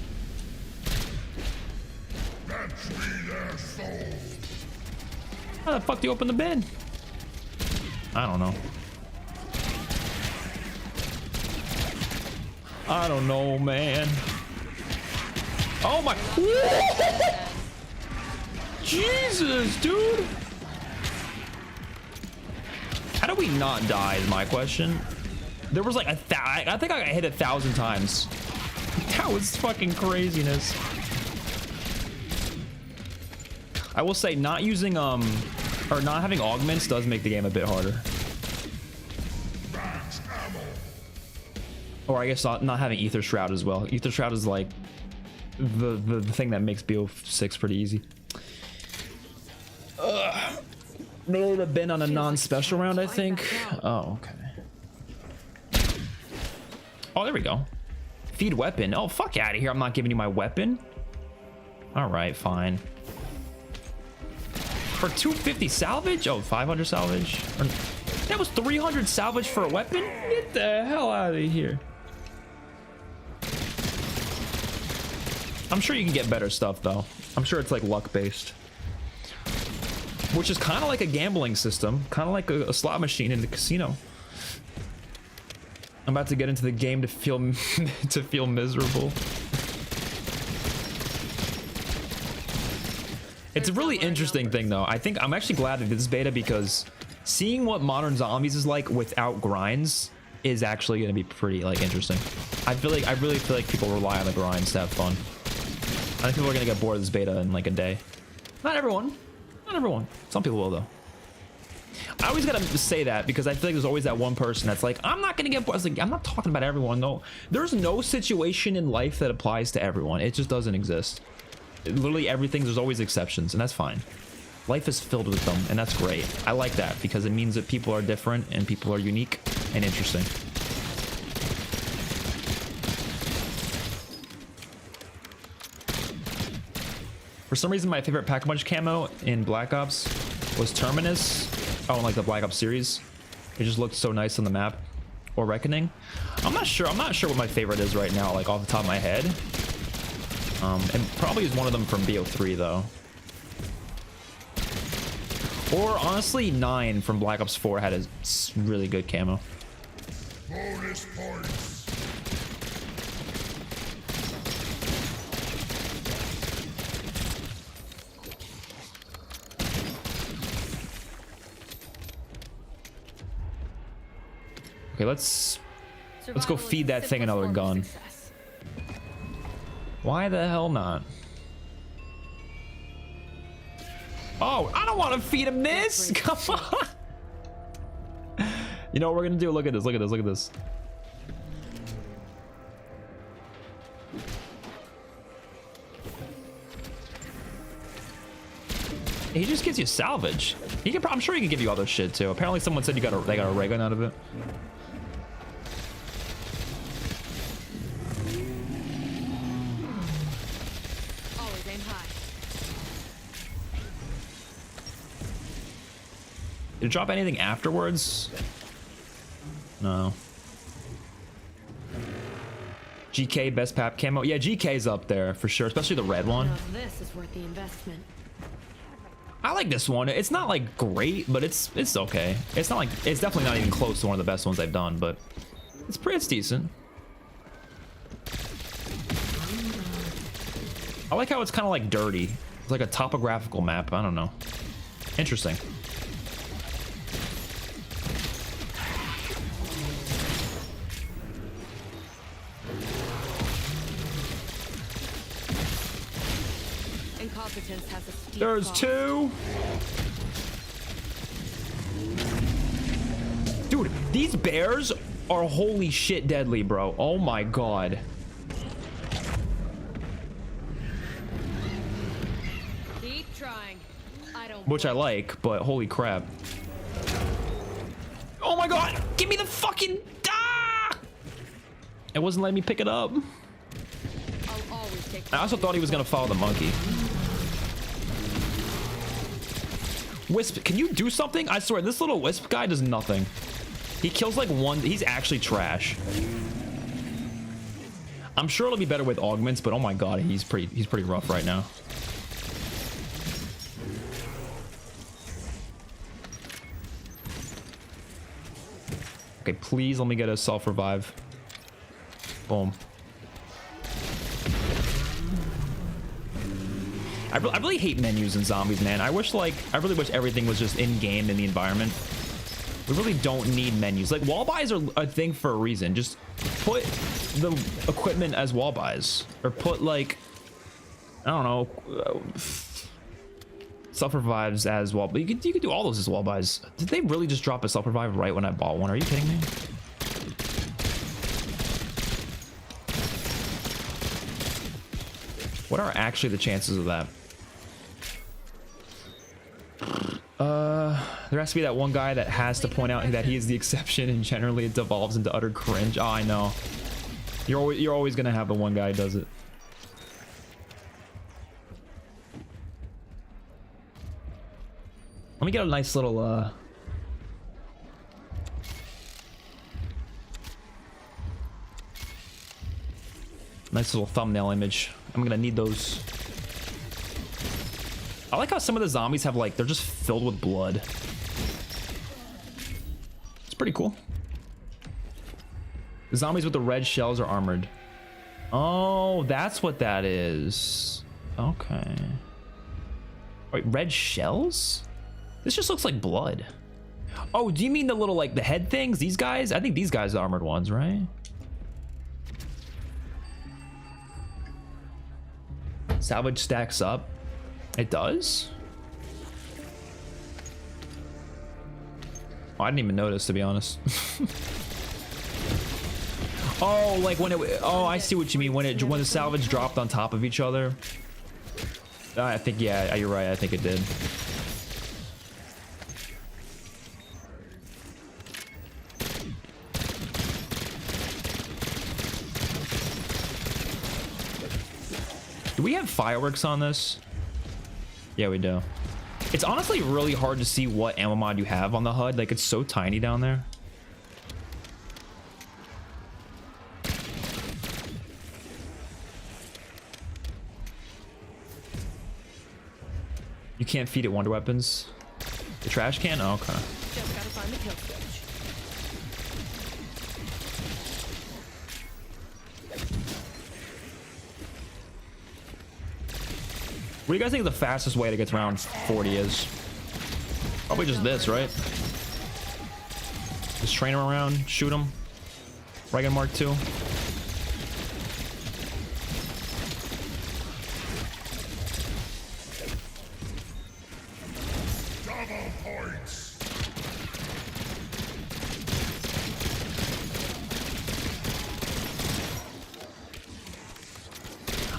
How the fuck do you open the bin? I don't know. I don't know, man. Oh my. Jesus, dude. How do we not die is my question. There was like I think I hit 1,000 times. That was fucking craziness. I will say not using or not having augments does make the game a bit harder. Or I guess not having Ether Shroud as well. Ether Shroud is like the thing that makes BO6 pretty easy. They would have been on a non-special round, I think. Oh, okay. Oh, there we go. Feed weapon. Oh, fuck out of here. I'm not giving you my weapon. All right, fine. For 250 salvage? Oh, 500 salvage? That was 300 salvage for a weapon? Get the hell out of here. I'm sure you can get better stuff, though. I'm sure it's like luck-based. Which is kind of like a gambling system. Kind of like a slot machine in the casino. I'm about to get into the game to feel to feel miserable. It's a really interesting thing, though. I think I'm actually glad that this beta, because seeing what modern zombies is like without grinds is actually going to be pretty like interesting. I really feel like people rely on the grinds to have fun. I think people are going to get bored of this beta in like a day. Not everyone. Not everyone. Some people will, though. I always gotta say that because I feel like there's always that one person that's like, I'm not gonna get bored. Like, I'm not talking about everyone, though. There's no situation in life that applies to everyone. It just doesn't exist. Literally everything, there's always exceptions, and that's fine. Life is filled with them, and that's great. I like that because it means that people are different and people are unique and interesting. For some reason, my favorite Pack-a-Punch camo in Black Ops was Terminus. Oh, in like the Black Ops series. It just looked so nice on the map. Or Reckoning. I'm not sure what my favorite is right now, like off the top of my head. And probably is one of them from BO3 though. Or honestly, 9 from Black Ops 4 had a really good camo. Bonus points. Okay, let's go feed that thing another gun. Why the hell not? Oh, I don't want to feed him this. Come on. You know what we're gonna do? Look at this. Look at this. Look at this. He just gives you salvage. He can. I'm sure he can give you other shit too. Apparently, someone said they got a ray gun out of it. Did it drop anything afterwards? No. GK best pap camo. Yeah, GK's up there for sure, especially the red one. This is worth the investment. I like this one. It's not like great, but it's okay. It's not like, it's definitely not even close to one of the best ones I've done, but it's decent. I like how it's kind of like dirty. It's like a topographical map. I don't know. Interesting. There's two. Dude, these bears are holy shit deadly, bro. Oh my god. Keep trying. Which I like, but holy crap. Oh my god! Give me the fucking... Ah! It wasn't letting me pick it up. I also thought he was gonna follow the monkey. Wisp, can you do something? I swear, this little Wisp guy does nothing. He kills like one. He's actually trash. I'm sure it'll be better with augments, but oh my god, he's pretty rough right now. Okay, please let me get a self-revive. Boom. I really hate menus in zombies, man. I really wish everything was just in-game in the environment. We really don't need menus. Like, wall buys are a thing for a reason. Just put the equipment as wall buys. Or put, like, I don't know, self-revives as wall. But you could do all those as wall buys. Did they really just drop a self-revive right when I bought one? Are you kidding me? What are actually the chances of that? There has to be that one guy that has to point out that he is the exception, and generally it devolves into utter cringe. Oh, I know. You're always gonna have the one guy who does it. Let me get a nice little nice little thumbnail image. I'm gonna need those. I like how some of the zombies have like, they're just filled with blood. It's pretty cool. The zombies with the red shells are armored. Oh, that's what that is. Okay. Wait, red shells? This just looks like blood. Oh, do you mean the little, like, the head things? These guys? I think these guys are armored ones, right? Salvage stacks up. It does? Oh, I didn't even notice, to be honest. Oh, like when it... Oh, I see what you mean. When the salvage dropped on top of each other. I think, yeah, you're right. I think it did. Do we have fireworks on this? Yeah, we do. It's honestly really hard to see what ammo mod you have on the HUD. Like, it's so tiny down there. You can't feed it wonder weapons. The trash can? Oh, okay. Just gotta find the kill switch. What do you guys think the fastest way to get to round 40 is? Probably just this, right? Just train him around, shoot him. Reagan Mark II. Double points.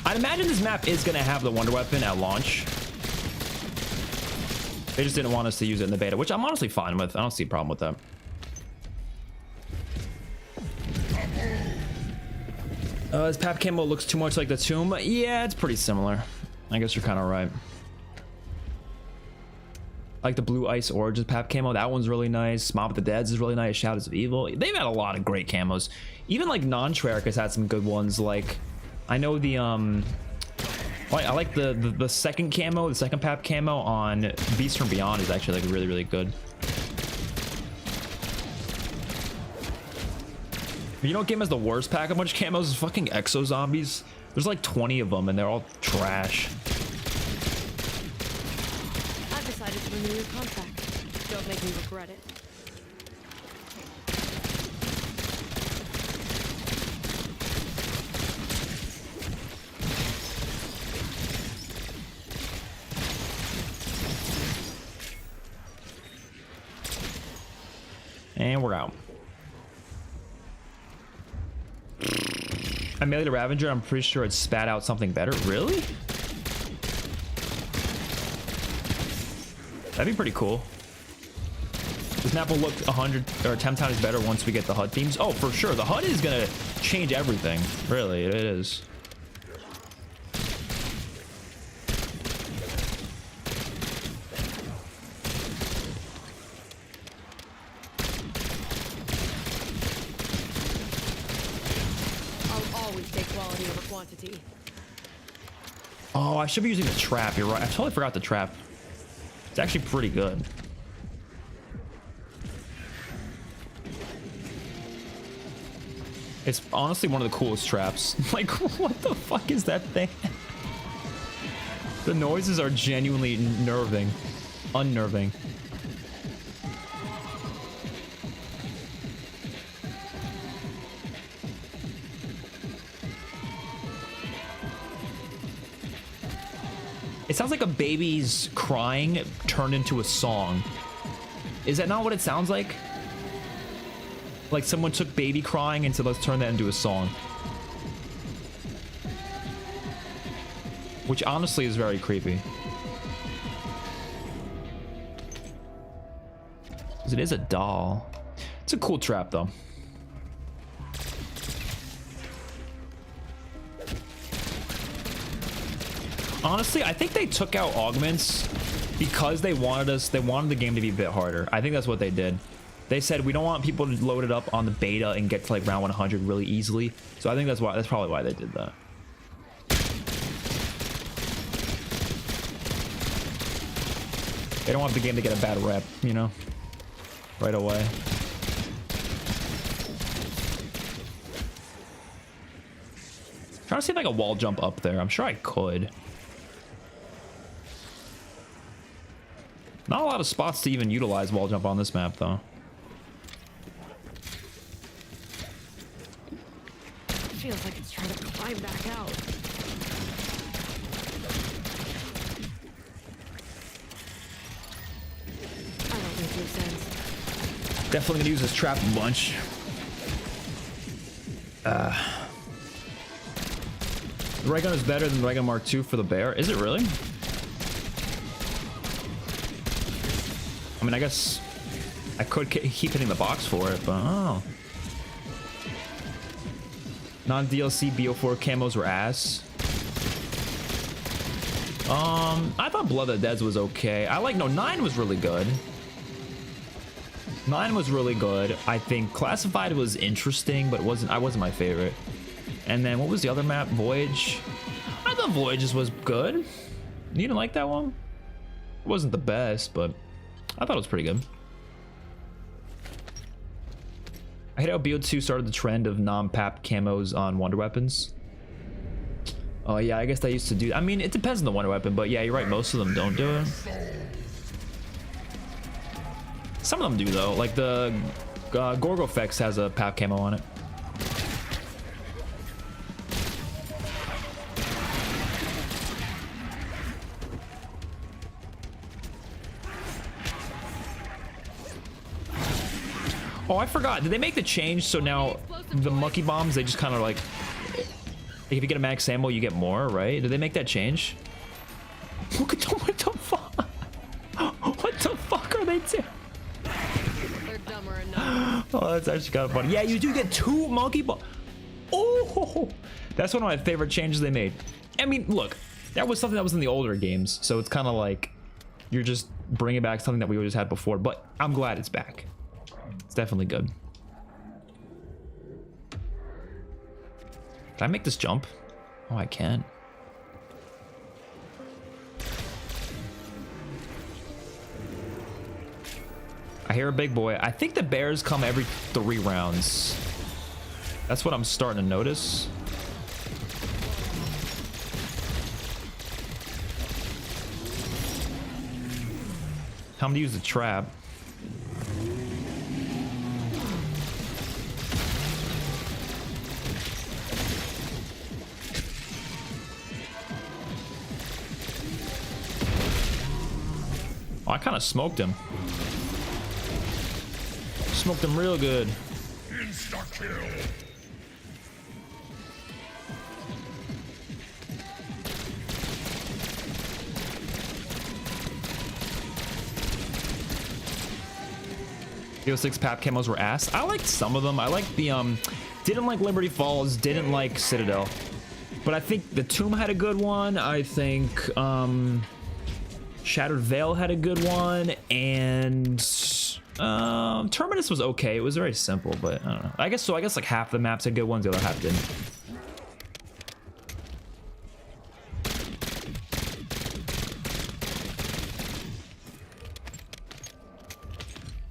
I'd imagine this map is going to have the wonder weapon at launch. They just didn't want us to use it in the beta, which I'm honestly fine with. I don't see a problem with that. This pap camo looks too much like the tomb. Yeah, it's pretty similar. I guess you're kind of right. Like the Blue Ice Origins pap camo, that one's really nice. Mob of the Deads is really nice. Shadows of Evil. They've had a lot of great camos. Even like non-Treyarch has had some good ones. Like, I know the I like the second camo, the second pap camo on Beast from Beyond is actually like really, really good. You know what game has the worst pack a bunch of camos is fucking Exo Zombies. There's like 20 of them and they're all trash. I've decided to renew your contract. Don't make me regret it. And we're out. I melee the Ravager. I'm pretty sure it spat out something better. Really? That'd be pretty cool. This map will look 100 or 10 times better once we get the HUD themes. Oh, for sure. The HUD is gonna change everything. Really, it is. Quantity. Oh, I should be using the trap. You're right. I totally forgot the trap. It's actually pretty good. It's honestly one of the coolest traps. Like, what the fuck is that thing? The noises are genuinely unnerving. It sounds like a baby's crying turned into a song. Is that not what it sounds like? Like someone took baby crying and said, let's turn that into a song. Which honestly is very creepy. Because it is a doll. It's a cool trap, though. Honestly, I think they took out augments because they wanted the game to be a bit harder. I think that's what they did. They said we don't want people to load it up on the beta and get to like round 100 really easily. So I think that's probably why they did that. They don't want the game to get a bad rep, you know, right away. Trying to see if I can wall jump up there. I'm sure I could. Not a lot of spots to even utilize wall jump on this map, though. Feels like it's trying to climb back out. I don't make no sense. Definitely gonna use this trap a bunch. The ray gun is better than the ray gun Mark II for the bear. Is it really? I mean, I guess I could keep hitting the box for it, but oh. Non-DLC BO4 camos were ass. I thought Blood of the Dead was okay. 9 was really good. 9 was really good. I think Classified was interesting, but I wasn't my favorite. And then what was the other map? Voyage. I thought Voyages was good. You didn't like that one? It wasn't the best, but I thought it was pretty good. I hate how BO2 started the trend of non-pap camos on wonder weapons. Oh yeah, I guess they used to do. I mean, it depends on the wonder weapon, but yeah, you're right. Most of them don't do it. Some of them do though. Like the Gorgofex has a pap camo on it. Oh, I forgot. Did they make the change so now the monkey bombs, they just kind of like if you get a max ammo, you get more, right? Did they make that change? Look at them. What the fuck? What the fuck are they doing? They're dumber enough. Oh, that's actually kind of funny. Yeah, you do get 2 monkey bombs. Oh, that's one of my favorite changes they made. I mean, look, that was something that was in the older games, so it's kind of like you're just bringing back something that we always had before, but I'm glad it's back. It's definitely good. Can I make this jump? Oh, I can. I hear a big boy. I think the bears come every 3 rounds. That's what I'm starting to notice. Time to use the trap. Oh, I kind of smoked him. Smoked him real good. Insta-kill. BO6 pap camos were ass. I liked some of them. I liked the didn't like Liberty Falls, didn't like Citadel. But I think the Tomb had a good one. I think Shattered Veil had a good one, and Terminus was okay. It was very simple, but I don't know. I guess like half the maps had good ones, the other half didn't.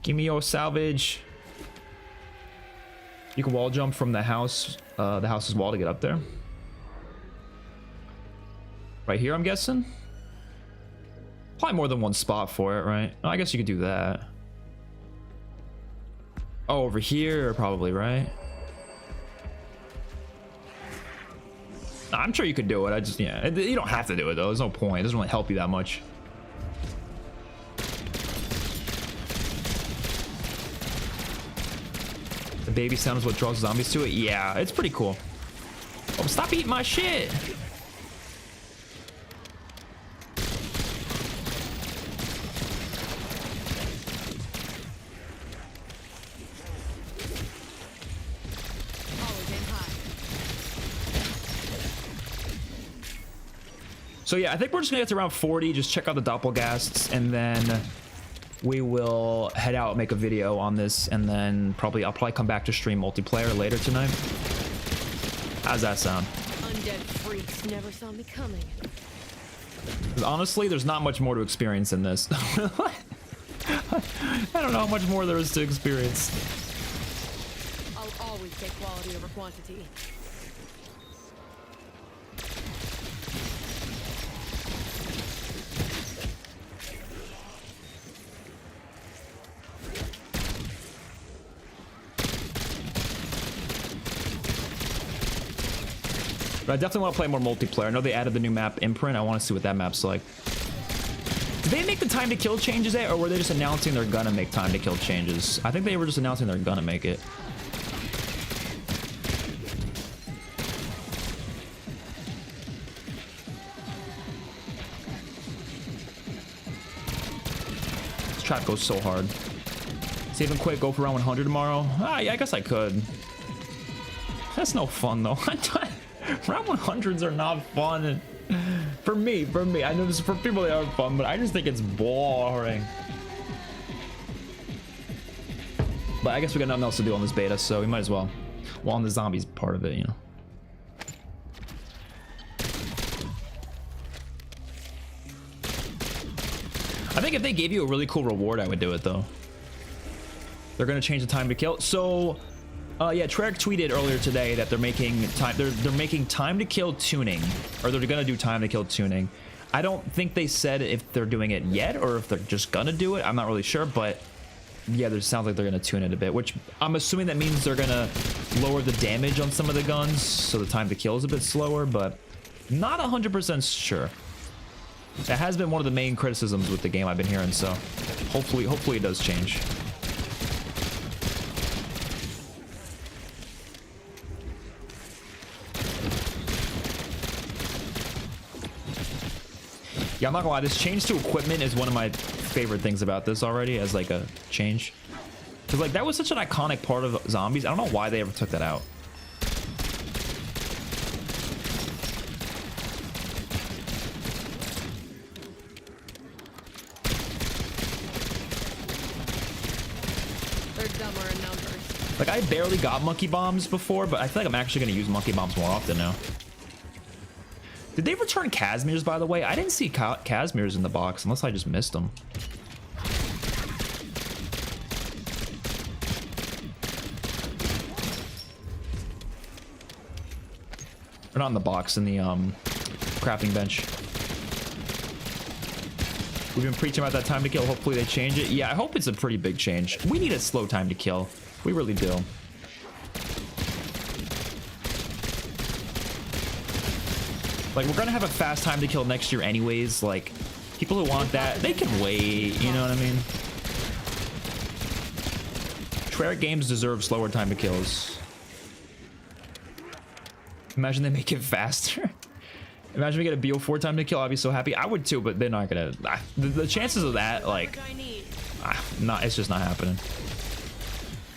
Give me your salvage. You can wall jump from the house's wall to get up there. Right here, I'm guessing. Probably more than one spot for it, right? Oh, I guess you could do that. Oh, over here, probably, right? I'm sure you could do it. Yeah, you don't have to do it though. There's no point. It doesn't really help you that much. The baby sound is what draws zombies to it. Yeah, it's pretty cool. Oh, stop eating my shit. So yeah, I think we're just gonna get to around 40, just check out the doppelgasts, and then we will head out and make a video on this, and then I'll probably come back to stream multiplayer later tonight. How's that sound? Undead freaks never saw me coming. 'Cause honestly, there's not much more to experience in this. I don't know how much more there is to experience. I'll always take quality over quantity. But I definitely want to play more multiplayer. I know they added the new map Imprint. I want to see what that map's like. Did they make the time to kill changes yet, or were they just announcing they're gonna make time to kill changes? I think they were just announcing they're gonna make it. This trap goes so hard. Save and quit, go for around 100 tomorrow. Ah, yeah, I guess I could. That's no fun though. Round 100s are not fun. For me. I know this for people they are fun, but I just think it's boring. But I guess we got nothing else to do on this beta, so we might as well. Well, on the zombies part of it, you know. I think if they gave you a really cool reward, I would do it though. They're gonna change the time to kill. So yeah, Treyarch tweeted earlier today that they're making time. They're making time to kill tuning, or they're gonna do time to kill tuning. I don't think they said if they're doing it yet or if they're just gonna do it. I'm not really sure, but yeah, there sounds like they're gonna tune it a bit, which I'm assuming that means they're gonna lower the damage on some of the guns, so the time to kill is a bit slower. But not 100% sure. That has been one of the main criticisms with the game I've been hearing. So hopefully it does change. Yeah, I'm not gonna lie, this change to equipment is one of my favorite things about this already as like a change. Because like that was such an iconic part of zombies. I don't know why they ever took that out. They're dumber in numbers. Like I barely got monkey bombs before, but I feel like I'm actually gonna use monkey bombs more often now. Did they return Casimirs, by the way? I didn't see Casimirs in the box, unless I just missed them. They're not in the box, in the crafting bench. We've been preaching about that time to kill. Hopefully they change it. Yeah, I hope it's a pretty big change. We need a slow time to kill. We really do. Like, we're gonna have a fast time to kill next year anyways. Like, people who want that, they can wait, you know what I mean? Treyarch games deserve slower time to kills. Imagine they make it faster. Imagine we get a BO4 time to kill, I'd be so happy. I would too, but they're not gonna... The chances of that, like... it's just not happening.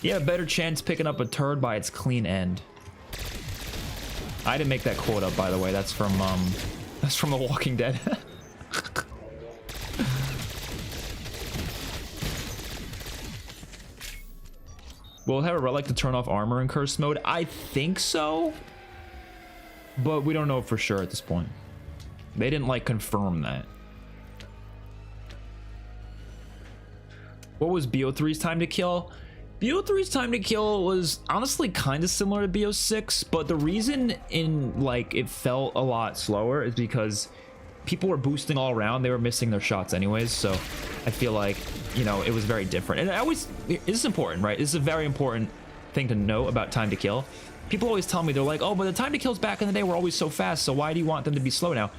You have a better chance picking up a turd by its clean end. I didn't make that quote up, by the way. That's from The Walking Dead. Will it have a relic to turn off armor in curse mode? I think so, but we don't know for sure at this point. They didn't like confirm that. What was BO3's time to kill? BO3's time to kill was honestly kind of similar to BO6, but the reason it felt a lot slower is because people were boosting all around. They were missing their shots anyways, so I feel like, you know, it was very different. And this is important, right? This is a very important thing to know about time to kill. People always tell me, they're like, oh, but the time to kills back in the day were always so fast, so why do you want them to be slow now?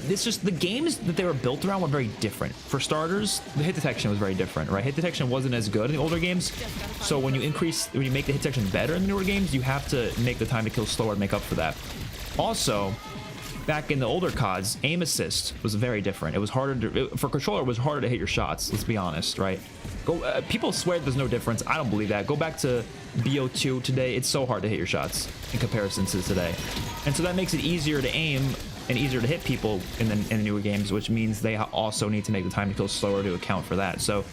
It's just the games that they were built around were very different. For starters, the hit detection was very different, right? Hit detection wasn't as good in the older games, so when you make the hit detection better in the newer games, you have to make the time to kill slower to make up for that. Also, back in the older CODs, aim assist was very different. It was harder to, for controller, it was harder to hit your shots. Let's be honest, right? People swear there's no difference. I don't believe that. Go back to BO2 today. It's so hard to hit your shots in comparison to today, and so that makes it easier to aim and easier to hit people in the newer games, which means they also need to make the time to kill slower to account for that. So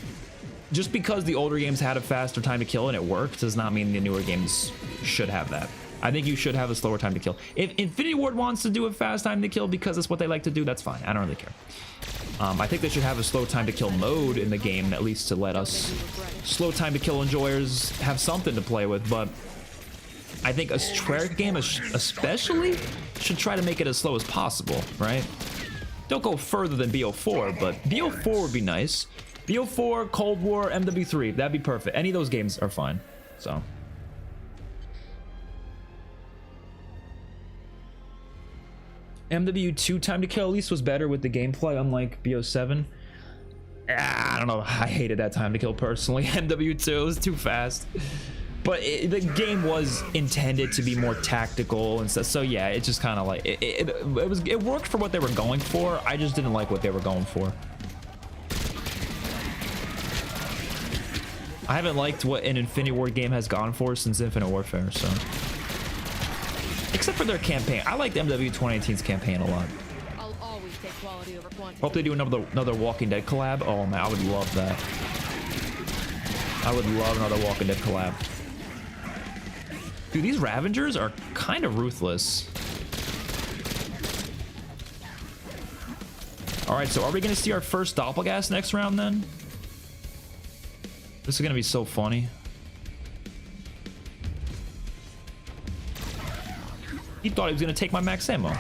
just because the older games had a faster time to kill and it worked does not mean the newer games should have that. I think you should have a slower time to kill. If Infinity Ward wants to do a fast time to kill because it's what they like to do, that's fine. I don't really care. I think they should have a slow time to kill mode in the game, at least to let us slow time to kill enjoyers have something to play with. But I think a Treyarch game especially should try to make it as slow as possible, right? Don't go further than BO4, but BO4 would be nice. BO4, Cold War, MW3, that'd be perfect. Any of those games are fine. So MW2 time to kill at least was better with the gameplay, unlike BO7. I don't know. I hated that time to kill personally. MW2 was too fast. But the game was intended to be more tactical and stuff. So yeah, it just kind of like it worked for what they were going for. I just didn't like what they were going for. I haven't liked what an Infinity Ward game has gone for since Infinite Warfare, so. Except for their campaign. I liked MW 2018's campaign a lot. I'll always take quality over quantity. Hope they do another Walking Dead collab. Oh man, I would love that. I would love another Walking Dead collab. Dude, these Ravengers are kind of ruthless. All right, so are we gonna see our first Doppelgas next round then? This is gonna be so funny. He thought he was gonna take my max ammo.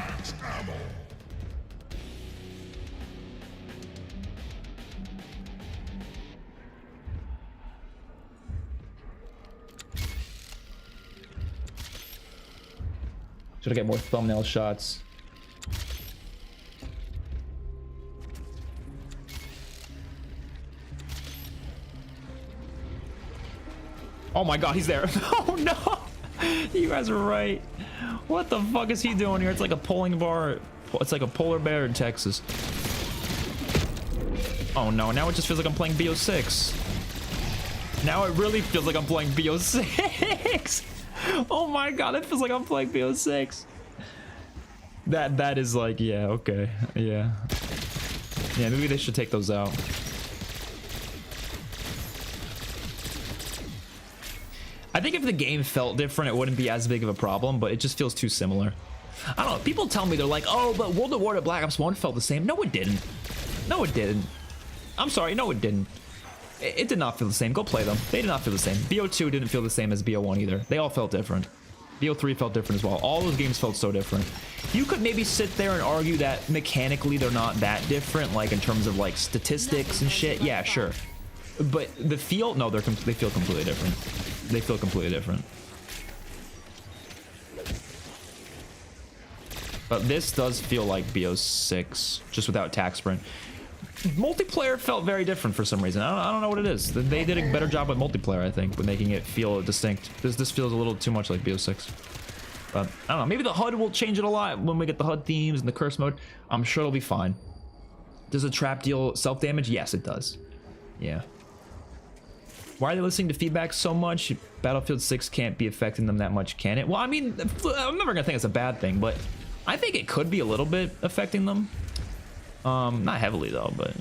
Should I get more thumbnail shots? Oh my god, he's there. Oh no! You guys are right. What the fuck is he doing here? It's like a polling bar. It's like a polar bear in Texas. Oh no, now it just feels like I'm playing BO6. Now it really feels like I'm playing BO6. Oh my god, it feels like I'm playing BO6. That is like, yeah, okay. Yeah. Yeah, maybe they should take those out. I think if the game felt different, it wouldn't be as big of a problem, but it just feels too similar. I don't know. People tell me, they're like, oh, but World at War to Black Ops 1 felt the same. No, it didn't. No, it didn't. I'm sorry. No, it didn't. It did not feel the same. Go play them. They did not feel the same. BO2 didn't feel the same as BO1 either. They all felt different. BO3 felt different as well. All those games felt so different. You could maybe sit there and argue that mechanically they're not that different, like in terms of like statistics and shit. Yeah, sure. But the feel, no, they feel completely different. They feel completely different. But this does feel like BO6, just without tac sprint. Multiplayer felt very different for some reason. I don't know what it is. They did a better job with multiplayer, I think, with making it feel distinct. This feels a little too much like BO6. But I don't know. Maybe the HUD will change it a lot when we get the HUD themes and the curse mode. I'm sure it'll be fine. Does a trap deal self-damage? Yes, it does. Yeah. Why are they listening to feedback so much? Battlefield 6 can't be affecting them that much, can it? Well, I mean, I'm never gonna think it's a bad thing, but I think it could be a little bit affecting them. Not heavily though, but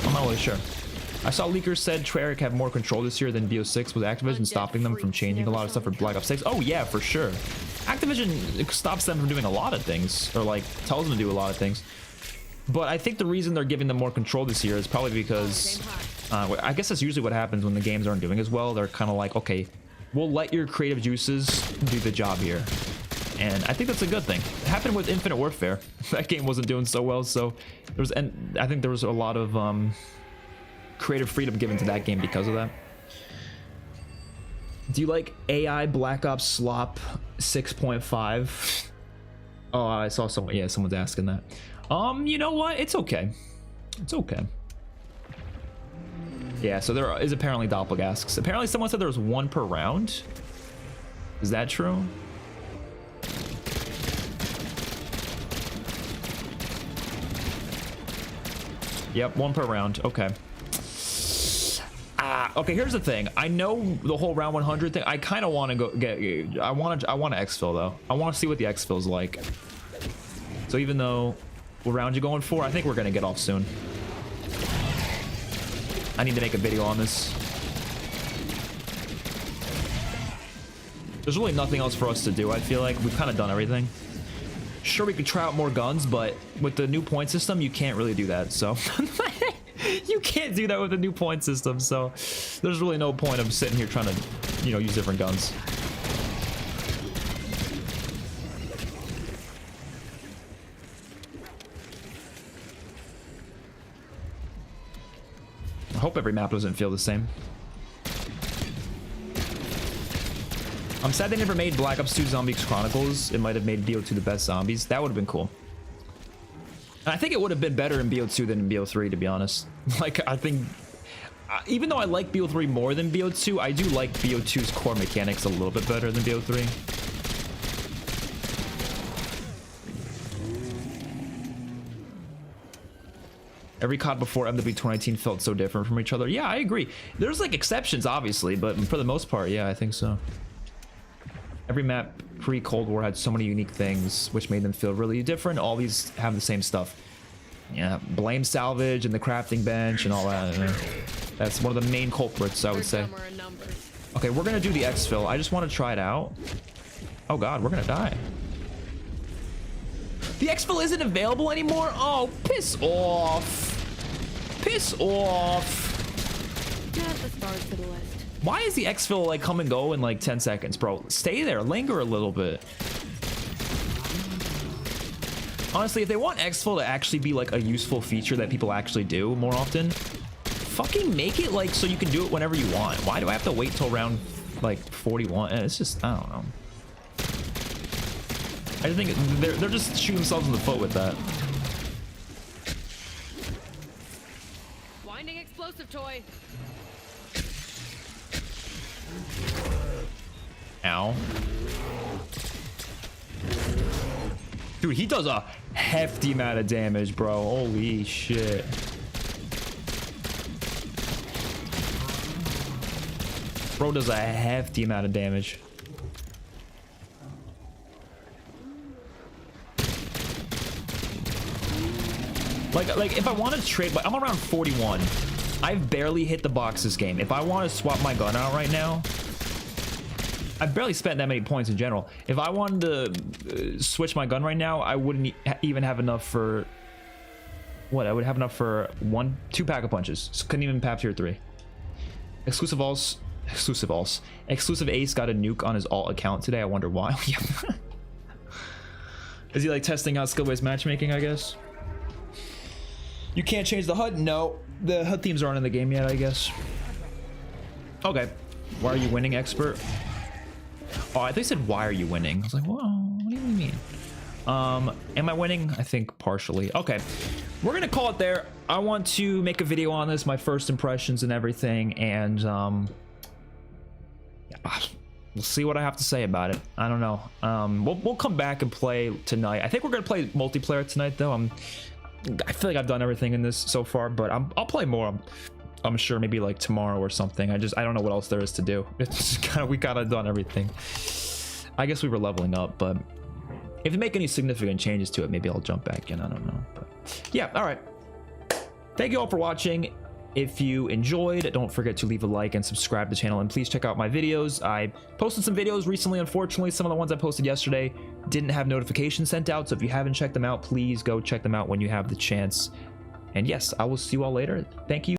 I'm not really sure. I saw leakers said Treyarch had more control this year than BO6 with Activision stopping them from changing a lot of stuff for Black Ops 6. Oh yeah, for sure. Activision stops them from doing a lot of things, or like tells them to do a lot of things. But I think the reason they're giving them more control this year is probably because I guess that's usually what happens when the games aren't doing as well. They're kind of like, okay, we'll let your creative juices do the job here. And I think that's a good thing. It happened with Infinite Warfare. That game wasn't doing so well, so there was, and I think there was a lot of creative freedom given to that game because of that. Do you like AI Black Ops Slop 6.5? Oh, I saw someone. Yeah, someone's asking that. You know what? It's okay. It's okay. Yeah, so there is apparently doppelgasks. Apparently someone said there was one per round. Is that true? Yep, one per round. Okay. Okay, here's the thing. I know the whole round 100 thing. I kind of want to go get. I want to exfil though. I want to see what the exfil is like. So even though what round you going for, I think we're gonna get off soon. I need to make a video on this. There's really nothing else for us to do. I feel like we've kind of done everything. Sure, we could try out more guns, but with the new point system, you can't really do that. So you can't do that with the new point system. So there's really no point of sitting here trying to, you know, use different guns. I hope every map doesn't feel the same. I'm sad they never made Black Ops 2 Zombies Chronicles. It might have made BO2 the best zombies. That would have been cool. And I think it would have been better in BO2 than in BO3, to be honest. Like, I think... even though I like BO3 more than BO2, I do like BO2's core mechanics a little bit better than BO3. Every COD before MW 2019 felt so different from each other. Yeah, I agree. There's like exceptions, obviously, but for the most part, yeah, I think so. Every map pre-Cold War had so many unique things, which made them feel really different. All these have the same stuff. Yeah, blame salvage and the crafting bench and all that. That's one of the main culprits, I would say. Okay, we're gonna do the exfil. I just want to try it out. Oh god, we're gonna die. The exfil isn't available anymore? Oh, piss off. Piss off. Add the stars to the list. Why is the exfil like come and go in like 10 seconds, bro? Stay there, linger a little bit. Honestly, if they want exfil to actually be like a useful feature that people actually do more often, fucking make it like so you can do it whenever you want. Why do I have to wait till round like 41? It's just, I don't know. I just think they're just shooting themselves in the foot with that. Winding explosive toy. Ow. Dude, he does a hefty amount of damage, bro. Holy shit. Bro does a hefty amount of damage. Like if I want to trade, but I'm around 41. I've barely hit the box this game. If I want to swap my gun out right now, I've barely spent that many points in general. If I wanted to switch my gun right now, I wouldn't even have enough for what? I would have enough for 2 pack of punches. So couldn't even pap tier 3. Exclusive Ace got a nuke on his alt account today. I wonder why. Is he like testing out skill-based matchmaking, I guess? You can't change the HUD? No. The HUD themes aren't in the game yet, I guess. Okay. Why are you winning, Expert? Oh, I think they said, why are you winning? I was like, whoa, what do you mean? Am I winning? I think partially. Okay. We're going to call it there. I want to make a video on this, my first impressions and everything, and we'll see what I have to say about it. I don't know. We'll come back and play tonight. I think we're going to play multiplayer tonight, though. I feel like I've done everything in this so far, but I'll play more. I'm sure maybe like tomorrow or something. I don't know what else there is to do. It's kind of, we kind of done everything. I guess we were leveling up, but if you make any significant changes to it, maybe I'll jump back in. I don't know. But yeah, all right. Thank you all for watching. If you enjoyed, don't forget to leave a like and subscribe to the channel, and please check out my videos. I posted some videos recently. Unfortunately, some of the ones I posted yesterday didn't have notifications sent out, so if you haven't checked them out, please go check them out when you have the chance. And yes, I will see you all later. Thank you.